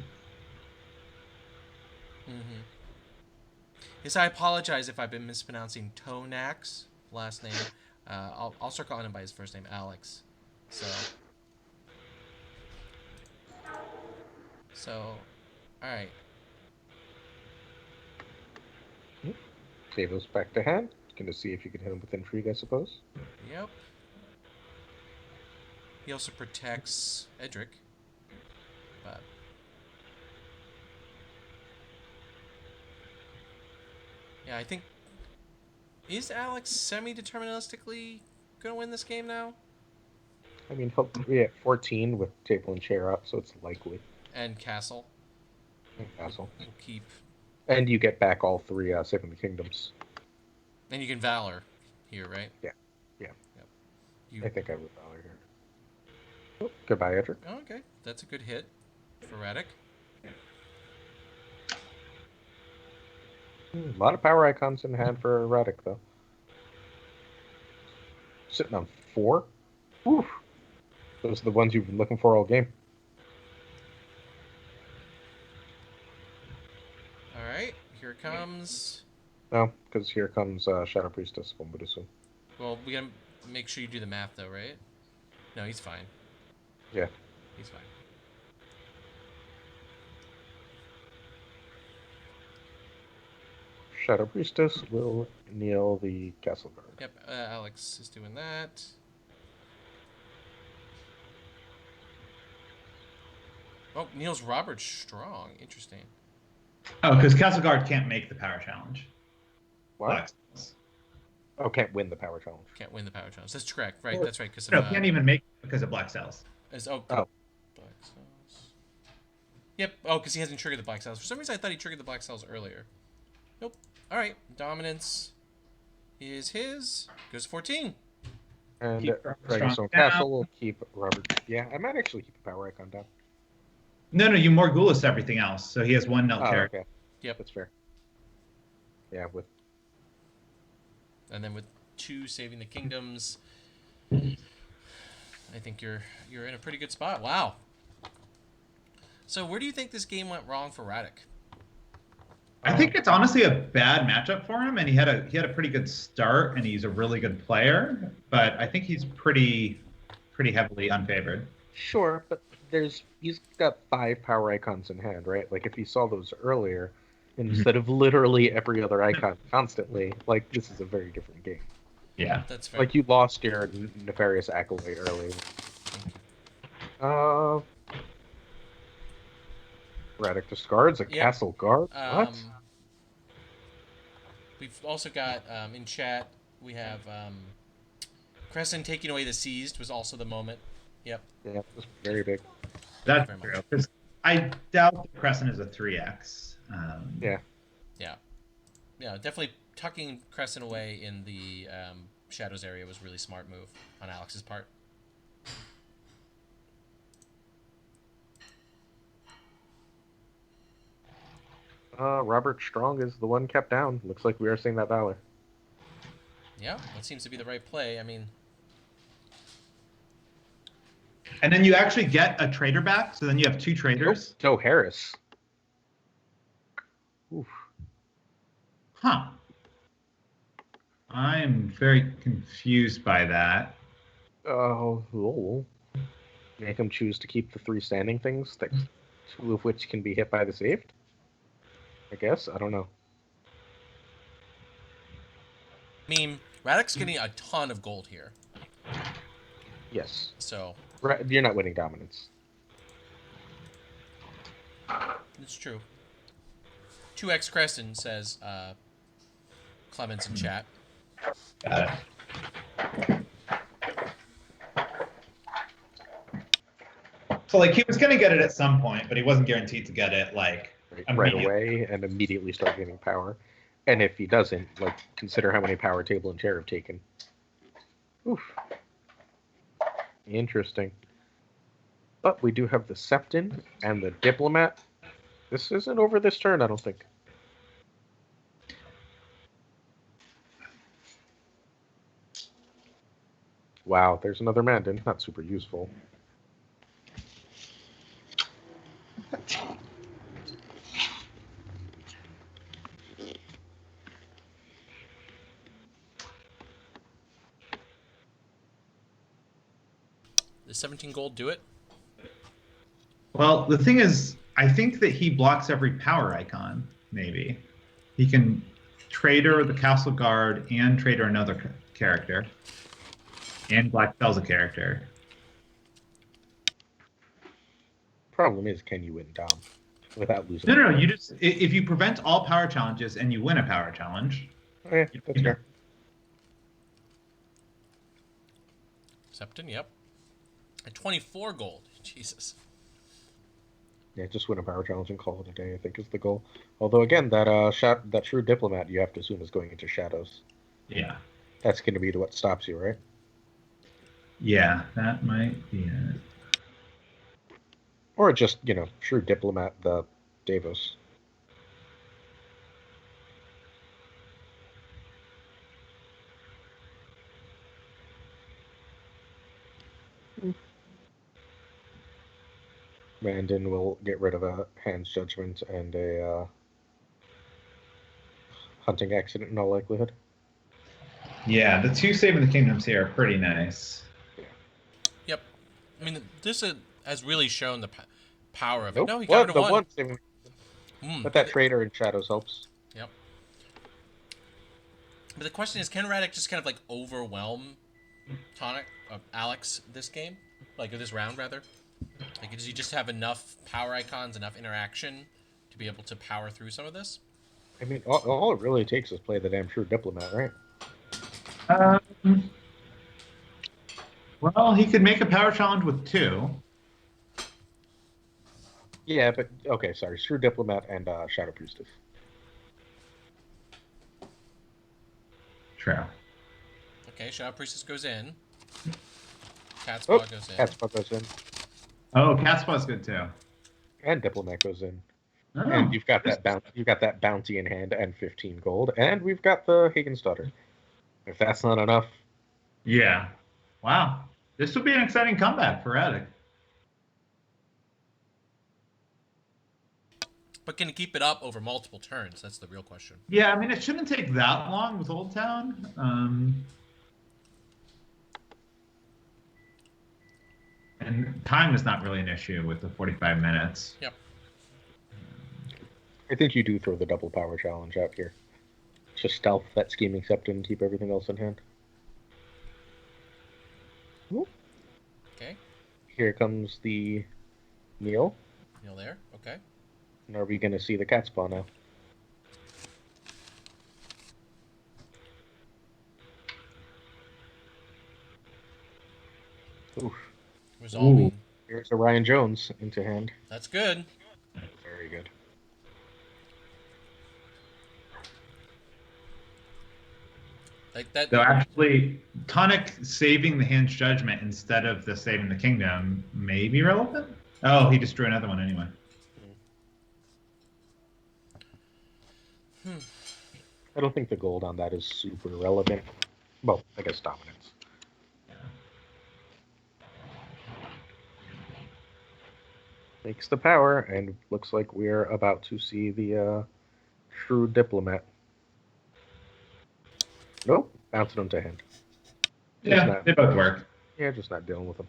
Yes, I apologize if I've been mispronouncing Tonax last name. I'll start calling him by his first name, Alex. So, all right. Davos back to hand. Going to see if you can hit him with Intrigue, I suppose. Yep. He also protects Edric. But yeah, I think is Alex semi-deterministically gonna win this game now? I mean, he'll be at 14 with table and chair up, so it's likely. And Castle And Castle. will keep, And you get back all 3 Saving the Kingdoms. and you can Valor here, right? Yeah. You, I think I would Valor here. Oh, goodbye, Edric. oh, okay, that's a good hit for Radek. A lot of power icons in hand for Radek, though. Sitting on 4? Woof. Those are the ones you've been looking for all game. All right, here it comes. No, because here comes Shadow Priestess, one would assume. Well, we gotta make sure you do the math, though, right? No, he's fine. Yeah. He's fine. Shadow Priestess will kneel the Castle Guard. Yep, Alex is doing that. Oh, Niels Robert Strong. Interesting. Oh, because Castleguard can't make the power challenge. What? Black. Oh, can't win the power challenge. Can't win the power challenge. That's correct. Right. That's right. Because No, can't even make it because of black cells. Oh. Black cells. Yep. Oh, because he hasn't triggered the black cells. For some reason, I thought he triggered the black cells earlier. Nope. All right. Dominance is his. Goes to 14. And Keep Robert Dragonstone Strong Castle down. will keep Robert. Yeah, I might actually keep the power icon down. No, you Morgulus everything else, so he has one null Oh, character. okay. Yep. That's fair. Yeah, with And then with 2 saving the kingdoms, I think you're in a pretty good spot. Wow. So where do you think this game went wrong for Radek? I think it's honestly a bad matchup for him, and he had a pretty good start, and he's a really good player. But I think he's pretty heavily unfavored. Sure, but he's got 5 power icons in hand, right? Like if you saw those earlier, instead of literally every other icon constantly, like this is a very different game. Yeah. That's fair. Like you lost your Nefarious Acolyte early. Radek discards a Castle Guard. What? We've also got in chat, we have Crescent taking away the seized was also the moment. Yep. Yeah, it was very big. That's Very true. much. 'Cause I doubt the Crescent is a 3x. Yeah. Yeah, definitely tucking Crescent away in the Shadows area was a really smart move on Alex's part. Robert Strong is the one kept down. Looks like we are seeing that Valor. Yeah, that seems to be the right play. I mean, And then you actually get a trader back, so then you have 2 traders. Joe Harris. Oof. Huh. I'm very confused by that. Oh. Make him choose to keep the 3 standing things, that 2 of which can be hit by the saved? I guess. I don't know. I mean, Radek's getting a ton of gold here, Yes. so Right, you're not winning dominance. it's true. 2x Crescent says Clemens in chat. Got it. So like he was gonna get it at some point, but he wasn't guaranteed to get it like Right immediately. away and immediately start gaining power. And if he doesn't, like, consider how many power Table and Chair have taken. Oof. Interesting. But we do have the Septon and the Diplomat. This isn't over this turn, I don't think. Wow, there's another Mandan. Not super useful. Does 17 gold do it? Well, the thing is, I think that he blocks every power icon. Maybe he can trader the Castle Guard and trader another character, and Black Spell's a character. Problem is, can you win Dom without losing? No. You just if you prevent all power challenges and you win a power challenge. Oh, yeah, that's fair. Septon, yep. At 24 gold. Jesus. Yeah, just win a power challenge and call it a day, I think is the goal. Although again, that that true diplomat you have to assume is going into shadows. Yeah. That's going to be what stops you, right? Yeah, that might be it. Or just, true diplomat the Davos. Mandan will get rid of a Hand's Judgment and a Hunting Accident in all likelihood. Yeah, the 2 saving the kingdoms here are pretty nice. Yep. I mean, this has really shown the power of it. Nope. No, he got rid of the one. one saving. But that Trader in Shadows helps. Yep. But the question is, can Radek just kind of like overwhelm Alex this game? Like this round, rather? Like, does he just have enough power icons, enough interaction to be able to power through some of this? I mean, all it really takes is play the damn Shrewd Diplomat, right? Um, well, he could make a power challenge with 2. Yeah, but okay, sorry, Shrewd Diplomat and Shadow Priestess. True. Okay, Shadow Priestess goes in. Catspaw Oh, goes in. Catspaw goes in, Oh, Catspaw's good too. and Diplomat goes in, Oh, and you've got that bounty in hand and 15 gold, and we've got the Hagen's Daughter. If that's not enough, Yeah. Wow. This would be an exciting comeback for Attic. But can he keep it up over multiple turns? That's the real question. Yeah, I mean, it shouldn't take that long with Old Town. And time is not really an issue with the 45 minutes. Yep. I think you do throw the double power challenge out here. Just stealth that Scheming Septon and keep everything else in hand. Ooh. Okay. Here comes the Neil. Neil there. Okay. And are we going to see the Catspaw now? Oof. Resolving. Ooh. Here's a Ryan Jones into hand. That's good. Very good. Like that. So actually, Tonic saving the Hand's Judgment instead of the saving the Kingdom may be relevant. Oh, he just drew another one anyway. I don't think the gold on that is super relevant. Well, I guess dominance. Makes the power, and looks like we're about to see the Shrewd Diplomat. Nope, bouncing him to hand. Just Yeah, not, they both work. yeah, just not dealing with him.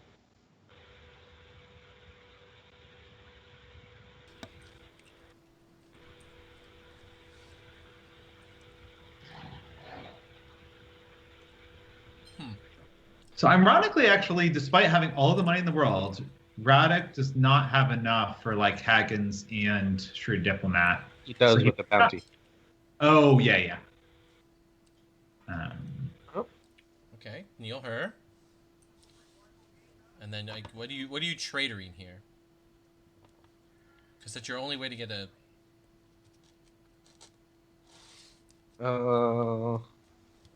So ironically, actually, despite having all the money in the world, Radek does not have enough for like Haggins and Shrewd Diplomat. He does So with the bounty. Oh yeah, yeah. Um, Okay. Neil her. And then like, what are you traitoring here? Because that's your only way to get a.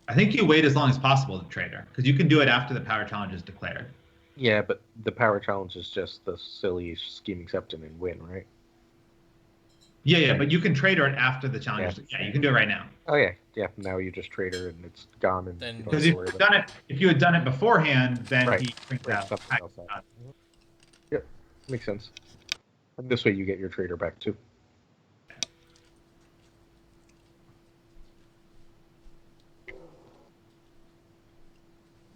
I think you wait as long as possible to trader because you can do it after the power challenge is declared. Yeah, but the power challenge is just the silly Scheming Septon and win, right? Yeah, yeah, but you can trader it after the challenge. Yeah, you can do it right now. Oh yeah, yeah. Now you just trade her and it's gone, and Then- you don't Because have if to worry you had about done it, if you had done it beforehand, then Right. he brings Right, out. something else out. Yep, makes sense. And this way you get your trader back too.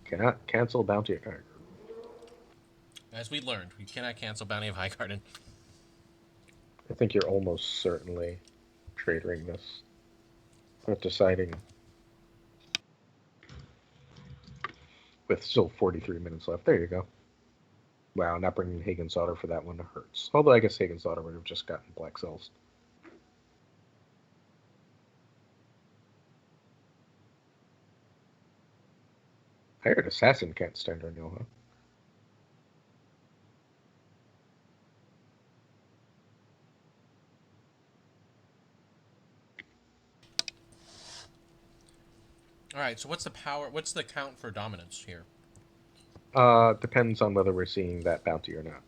Cannot cancel bounty at card. As we learned, we cannot cancel Bounty of Highgarden. I think you're almost certainly tradering this. But deciding with still 43 minutes left. There you go. Wow, not bringing Hagen's Daughter for that one hurts. Although I guess Hagen's Daughter would have just gotten Black Cells. Hired Assassin can't stand on you, huh? All right. So what's the power? What's the count for dominance here? Depends on whether we're seeing that bounty or not.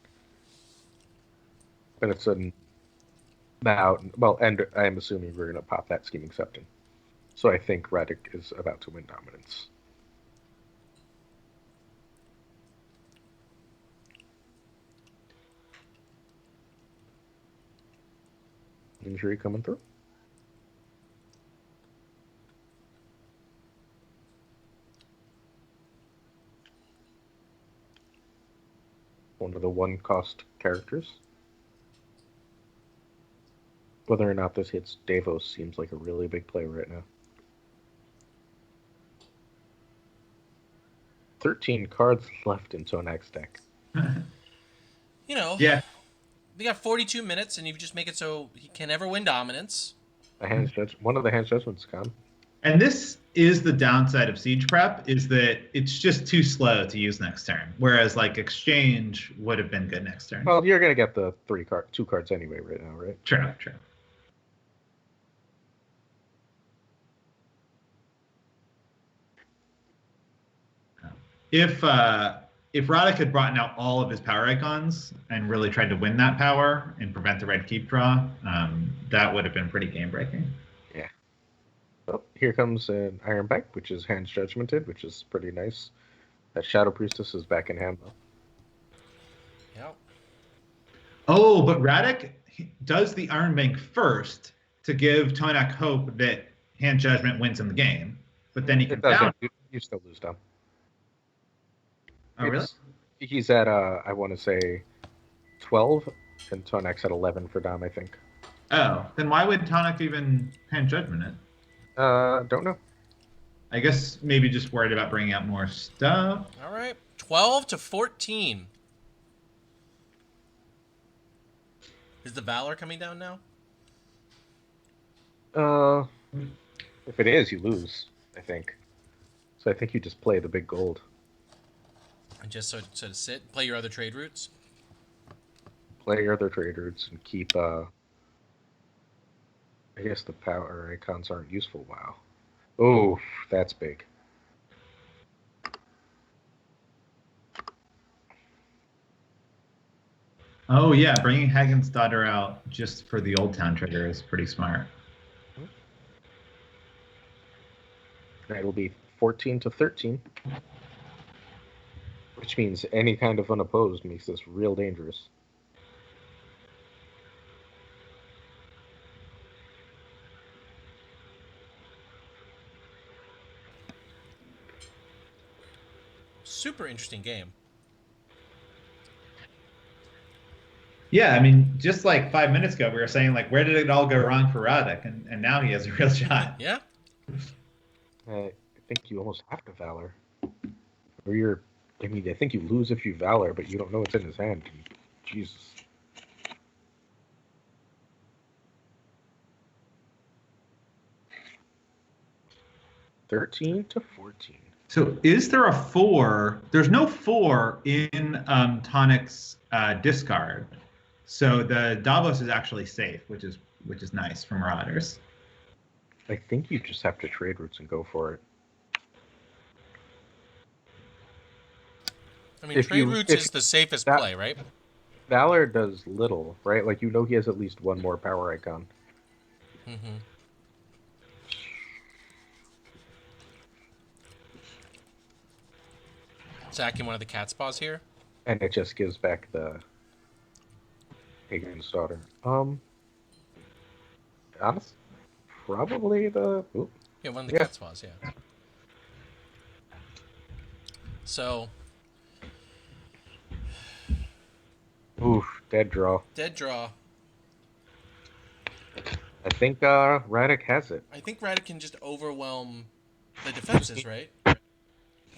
But it's an now, well, and I'm assuming we're going to pop that Scheming Septon. So I think Radek is about to win dominance. Injury coming through. One of the one-cost characters. Whether or not this hits Davos seems like a really big play right now. 13 cards left in Tonak's deck. Yeah. we got 42 minutes, and you just make it so he can never win dominance. One of the hand judgments come. And this is the downside of Siege Prep, is that it's just too slow to use next turn. Whereas like Exchange would have been good next turn. Well, you're gonna get the two cards anyway right now, right? True, true. If Roddick had brought out all of his power icons and really tried to win that power and prevent the red keep draw, that would have been pretty game breaking. Yeah. Oh, here comes an Iron Bank, which is hands judgmented, which is pretty nice. That Shadow Priestess is back in hand though. Yep. Oh, but Radek does the Iron Bank first to give Tonak hope that hand judgment wins him the game, but then he can down. You still lose, Dom. Oh, really? He's at I want to say 12, and Tonak's at 11 for Dom, I think. Oh, then why would Tonak even hand judgment it? Don't know. I guess maybe just worried about bringing out more stuff. All right, 12 to 14. Is the Valor coming down now? If it is, you lose, I think. So I think you just play the big gold. And just so to sit, play your other trade routes. Play your other trade routes and keep. I guess the power icons aren't useful. Wow. Oh, that's big. Oh yeah, bringing Hagen's daughter out just for the Old Town trigger is pretty smart. It'll be 14 to 13, which means any kind of unopposed makes this real dangerous. Super interesting game. Yeah, I mean, just like 5 minutes ago, we were saying like, where did it all go wrong for Radek, and now he has a real shot. Yeah. I think you almost have to Valor. Or I mean, I think you lose if you Valor, but you don't know what's in his hand. Jesus. $13 to 14. So is there a 4? There's no 4 in Tonic's discard. So the Davos is actually safe, which is nice for Marauders. I think you just have to trade routes and go for it. I mean, trade routes is the safest play, right? Valor does little, right? Like, he has at least one more power icon. Mm-hmm. Sacking one of the cat's paws here. And it just gives back the Hagen's daughter. Honest, probably the. Ooh. Yeah, one of the cat's paws. Yeah. So. Oof, dead draw. Dead draw. I think Radek has it. I think Radek can just overwhelm the defenses, right?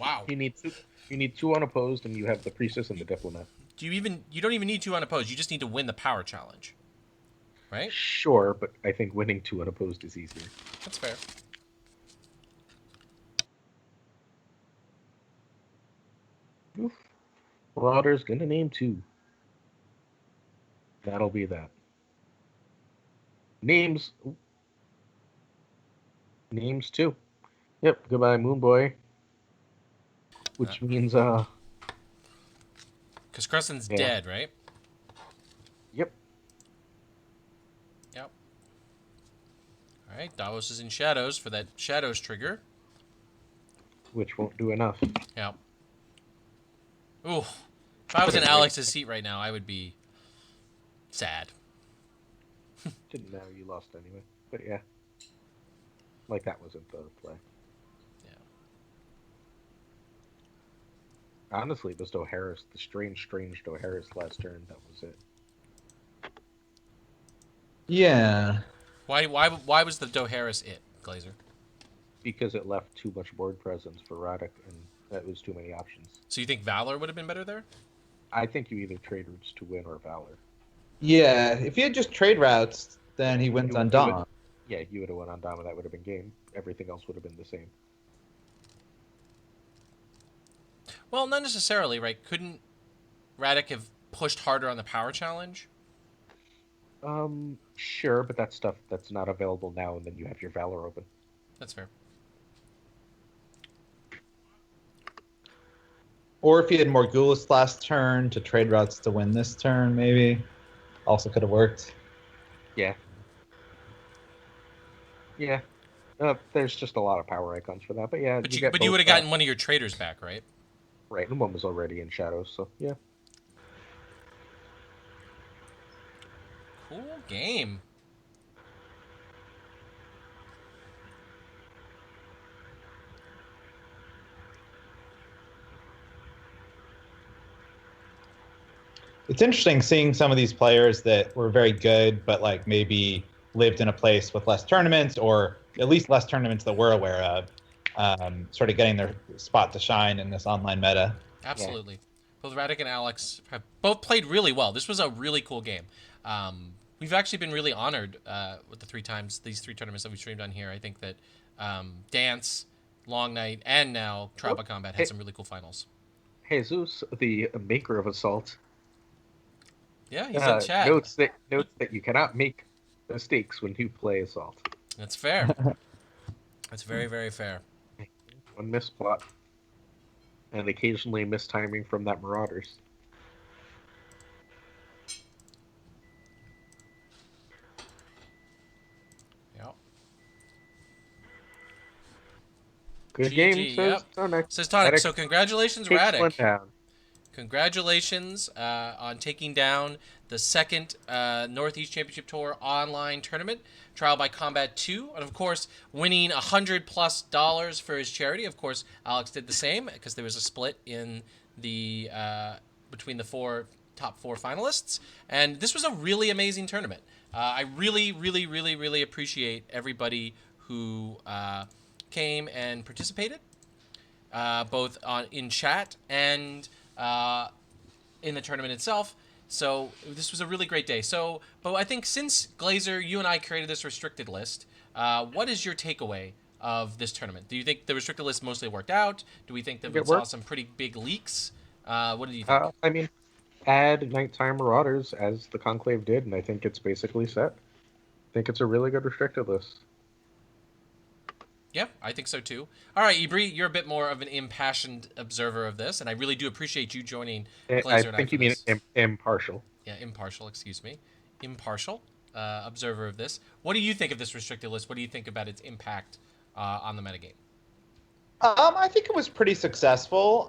Wow. You need two unopposed, and you have the Priestess and the Diplomat. You don't even need two unopposed. You just need to win the power challenge, right? Sure, but I think winning two unopposed is easier. That's fair. Oof. Lauder's gonna name 2. That'll be that. Names 2. Yep. Goodbye, Moon Boy. Which means because Crescent's dead, right? Yep. Yep. All right. Davos is in shadows for that shadows trigger. Which won't do enough. Yep. Ooh. If I was in Alex's seat right now, I would be sad. Didn't know you lost anyway. But yeah. Like that wasn't the play. Yeah. Honestly, it was Doharis, the strange Doharis last turn. That was it. Yeah. Why was the Doharis it, Glazer? Because it left too much board presence for Radek, and that was too many options. So you think Valor would have been better there? I think you either trade routes to win or Valor. Yeah, if he had just trade routes, then he wins on You would, Dawn. yeah, you would have won on Dama. That would have been game. Everything else would have been the same. Well, not necessarily, right? Couldn't Radic have pushed harder on the power challenge? Sure, but that's stuff that's not available now, and then you have your Valor open. That's fair. Or if he had Morgulis last turn to trade routes to win this turn, maybe. Also could have worked. Yeah. Yeah. There's just a lot of power icons for that, but yeah, But you you get but you both, would have gotten one of your traders back, right? right, and one was already in Shadows, so yeah. Cool game. It's interesting seeing some of these players that were very good, but like maybe lived in a place with less tournaments, or at least less tournaments that we're aware of, sort of getting their spot to shine in this online meta. Absolutely. Both Radic and Alex have both played really well. This was a really cool game. We've actually been really honored with these three tournaments that we streamed on here. I think that Dance, Long Night, and now Trial by Combat had some really cool finals. Jesus, the maker of Assault, Yeah, he's in chat. notes that you cannot make mistakes when you play Assault. That's fair. That's very, very fair. One misplot, and occasionally mistiming from that Marauders. Yeah. Good GG, game, says yep. Tonic. Says Tonic. Radic So congratulations, takes one Radic. down. Congratulations on taking down the second Northeast Championship Tour online tournament, Trial by Combat 2, and of course winning $100+ for his charity. Of course, Alex did the same because there was a split in the between the top four finalists, and this was a really amazing tournament. I really, really, really, really appreciate everybody who came and participated, both in chat and in the tournament itself. So this was a really great day. So, but I think since Glazer, you and I created this restricted list, what is your takeaway of this tournament? Do you think the restricted list mostly worked out? Do we think that we saw some pretty big leaks? What do you think? I mean, add Nighttime Marauders as the Conclave did, and I think it's basically set. I think it's a really good restricted list. Yeah, I think so too. All right, Ibri, you're a bit more of an impassioned observer of this, and I really do appreciate you joining Glazer. I think you mean impartial. Yeah, impartial, excuse me. Impartial observer of this. What do you think of this restricted list? What do you think about its impact on the metagame? I think it was pretty successful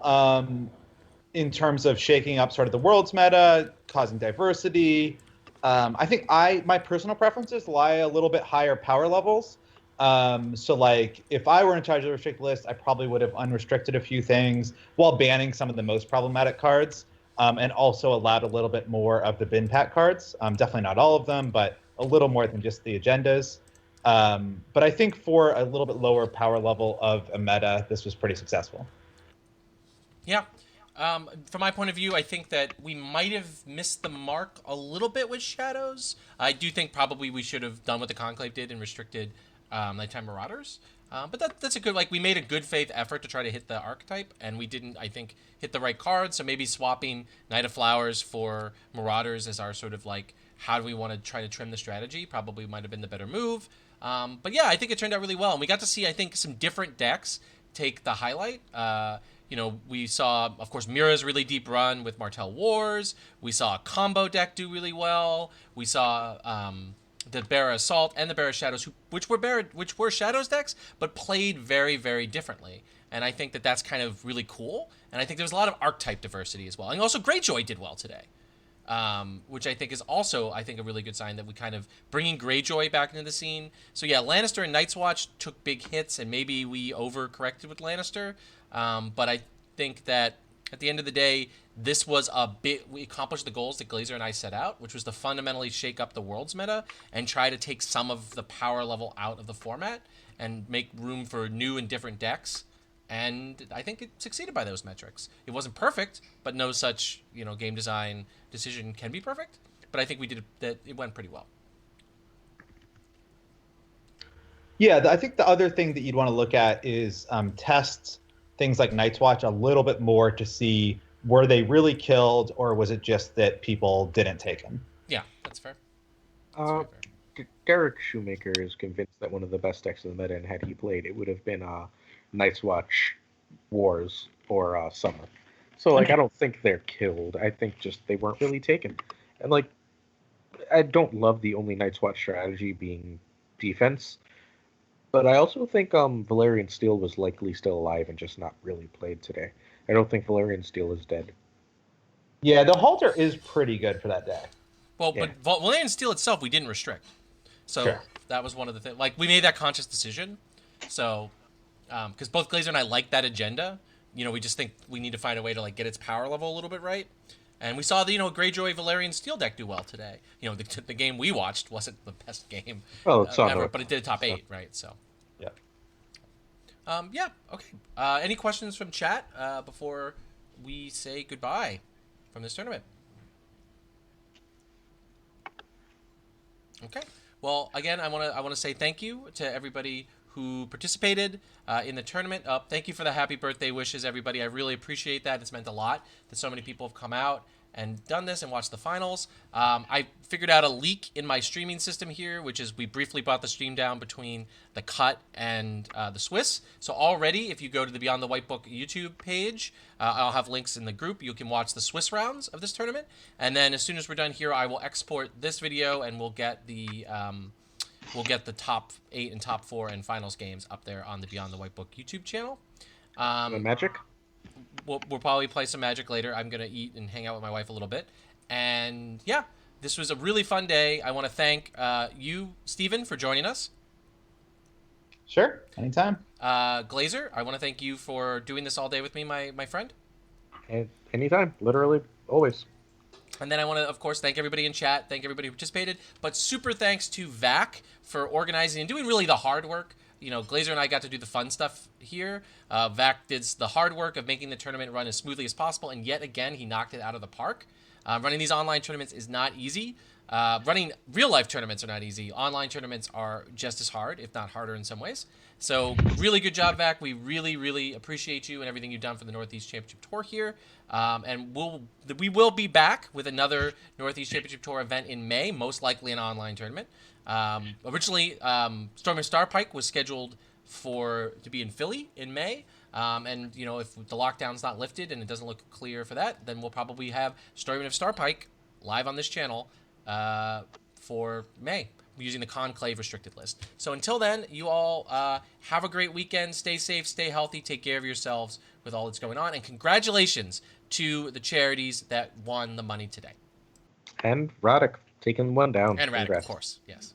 in terms of shaking up sort of the world's meta, causing diversity. I think my personal preferences lie a little bit higher power levels. So like if I were in charge of the restricted list, I probably would have unrestricted a few things while banning some of the most problematic cards, and also allowed a little bit more of the bin pack cards. Definitely not all of them, but a little more than just the agendas. But I think for a little bit lower power level of a meta, this was pretty successful. Yeah. From my point of view, I think that we might have missed the mark a little bit with Shadows. I do think probably we should have done what the Conclave did and restricted Nighttime Marauders. But that's a good, like, we made a good faith effort to try to hit the archetype, and we didn't, I think, hit the right card. So maybe swapping Night of Flowers for Marauders as our sort of like, how do we want to try to trim the strategy probably might have been the better move. But yeah, I think it turned out really well. And we got to see, I think, some different decks take the highlight. We saw, of course, Mira's really deep run with Martel Wars. We saw a combo deck do really well. We saw the Bara Assault and the Bara Shadows, which were Shadows decks, but played very, very differently. And I think that that's kind of really cool. And I think there's a lot of archetype diversity as well. And also Greyjoy did well today, which I think is also, a really good sign that we kind of bringing Greyjoy back into the scene. So yeah, Lannister and Night's Watch took big hits, and maybe we overcorrected with Lannister. But I think that at the end of the day, this was we accomplished the goals that Glazer and I set out, which was to fundamentally shake up the world's meta and try to take some of the power level out of the format and make room for new and different decks. and I think it succeeded by those metrics. It wasn't perfect, but no such game design decision can be perfect. But I think we did that. It went pretty well. Yeah, I think the other thing that you'd want to look at is test things like Night's Watch a little bit more to see were they really killed or was it just that people didn't take them. Yeah, that's fair. Derek Shoemaker is convinced that one of the best decks in the meta, and had he played, it would have been Night's Watch, Wars, or Summer. So, I don't think they're killed. I think just they weren't really taken. And, I don't love the only Night's Watch strategy being defense, but I also think Valerian Steel was likely still alive and just not really played today. I don't think Valerian Steel is dead. Yeah, the halter is pretty good for that deck. Well, Yeah. but Valerian Steel itself, we didn't restrict. So Sure. that was one of the things. We made that conscious decision. So, because both Glazer and I like that agenda, we just think we need to find a way to get its power level a little bit right. And we saw the Greyjoy Valerian Steel deck do well today. The game we watched wasn't the best game Well, it's on ever, the- but it did top 8, right? So. Yeah. Yeah. Okay. Any questions from chat before we say goodbye from this tournament? Okay. Well, again, I want to say thank you to everybody who participated in the tournament. Thank you for the happy birthday wishes, everybody. I really appreciate that. It's meant a lot that so many people have come out and done this and watched the finals. I figured out a leak in my streaming system here, which is we briefly brought the stream down between the Cut and the Swiss. So already, if you go to the Beyond the White Book YouTube page, I'll have links in the group. You can watch the Swiss rounds of this tournament. And then as soon as we're done here, I will export this video and we'll get the top 8 and top 4 and finals games up there on the Beyond the White Book YouTube channel. Magic? We'll probably play some Magic later. I'm going to eat and hang out with my wife a little bit. And yeah, this was a really fun day. I want to thank you, Steven, for joining us. Sure, anytime. Glazer, I want to thank you for doing this all day with me, my friend. Anytime. Literally, always. And then I want to, of course, thank everybody in chat, thank everybody who participated. But super thanks to Vac for organizing and doing really the hard work. Glazer and I got to do the fun stuff here. Vac did the hard work of making the tournament run as smoothly as possible, and yet again, he knocked it out of the park. Running these online tournaments is not easy. Running real-life tournaments are not easy. Online tournaments are just as hard, if not harder in some ways. So really good job, Vac. We really, really appreciate you and everything you've done for the Northeast Championship Tour here. And we will be back with another Northeast Championship Tour event in May, most likely an online tournament. Originally, Storm and Starpike was scheduled to be in Philly in May. And if the lockdown's not lifted and it doesn't look clear for that, then we'll probably have Storm of Starpike live on this channel for May using the Conclave restricted list. So until then, you all have a great weekend. Stay safe, stay healthy, take care of yourselves with all that's going on. And congratulations to the charities that won the money today. And Roddick taking one down. And Radic, of Congrats. course. Yes.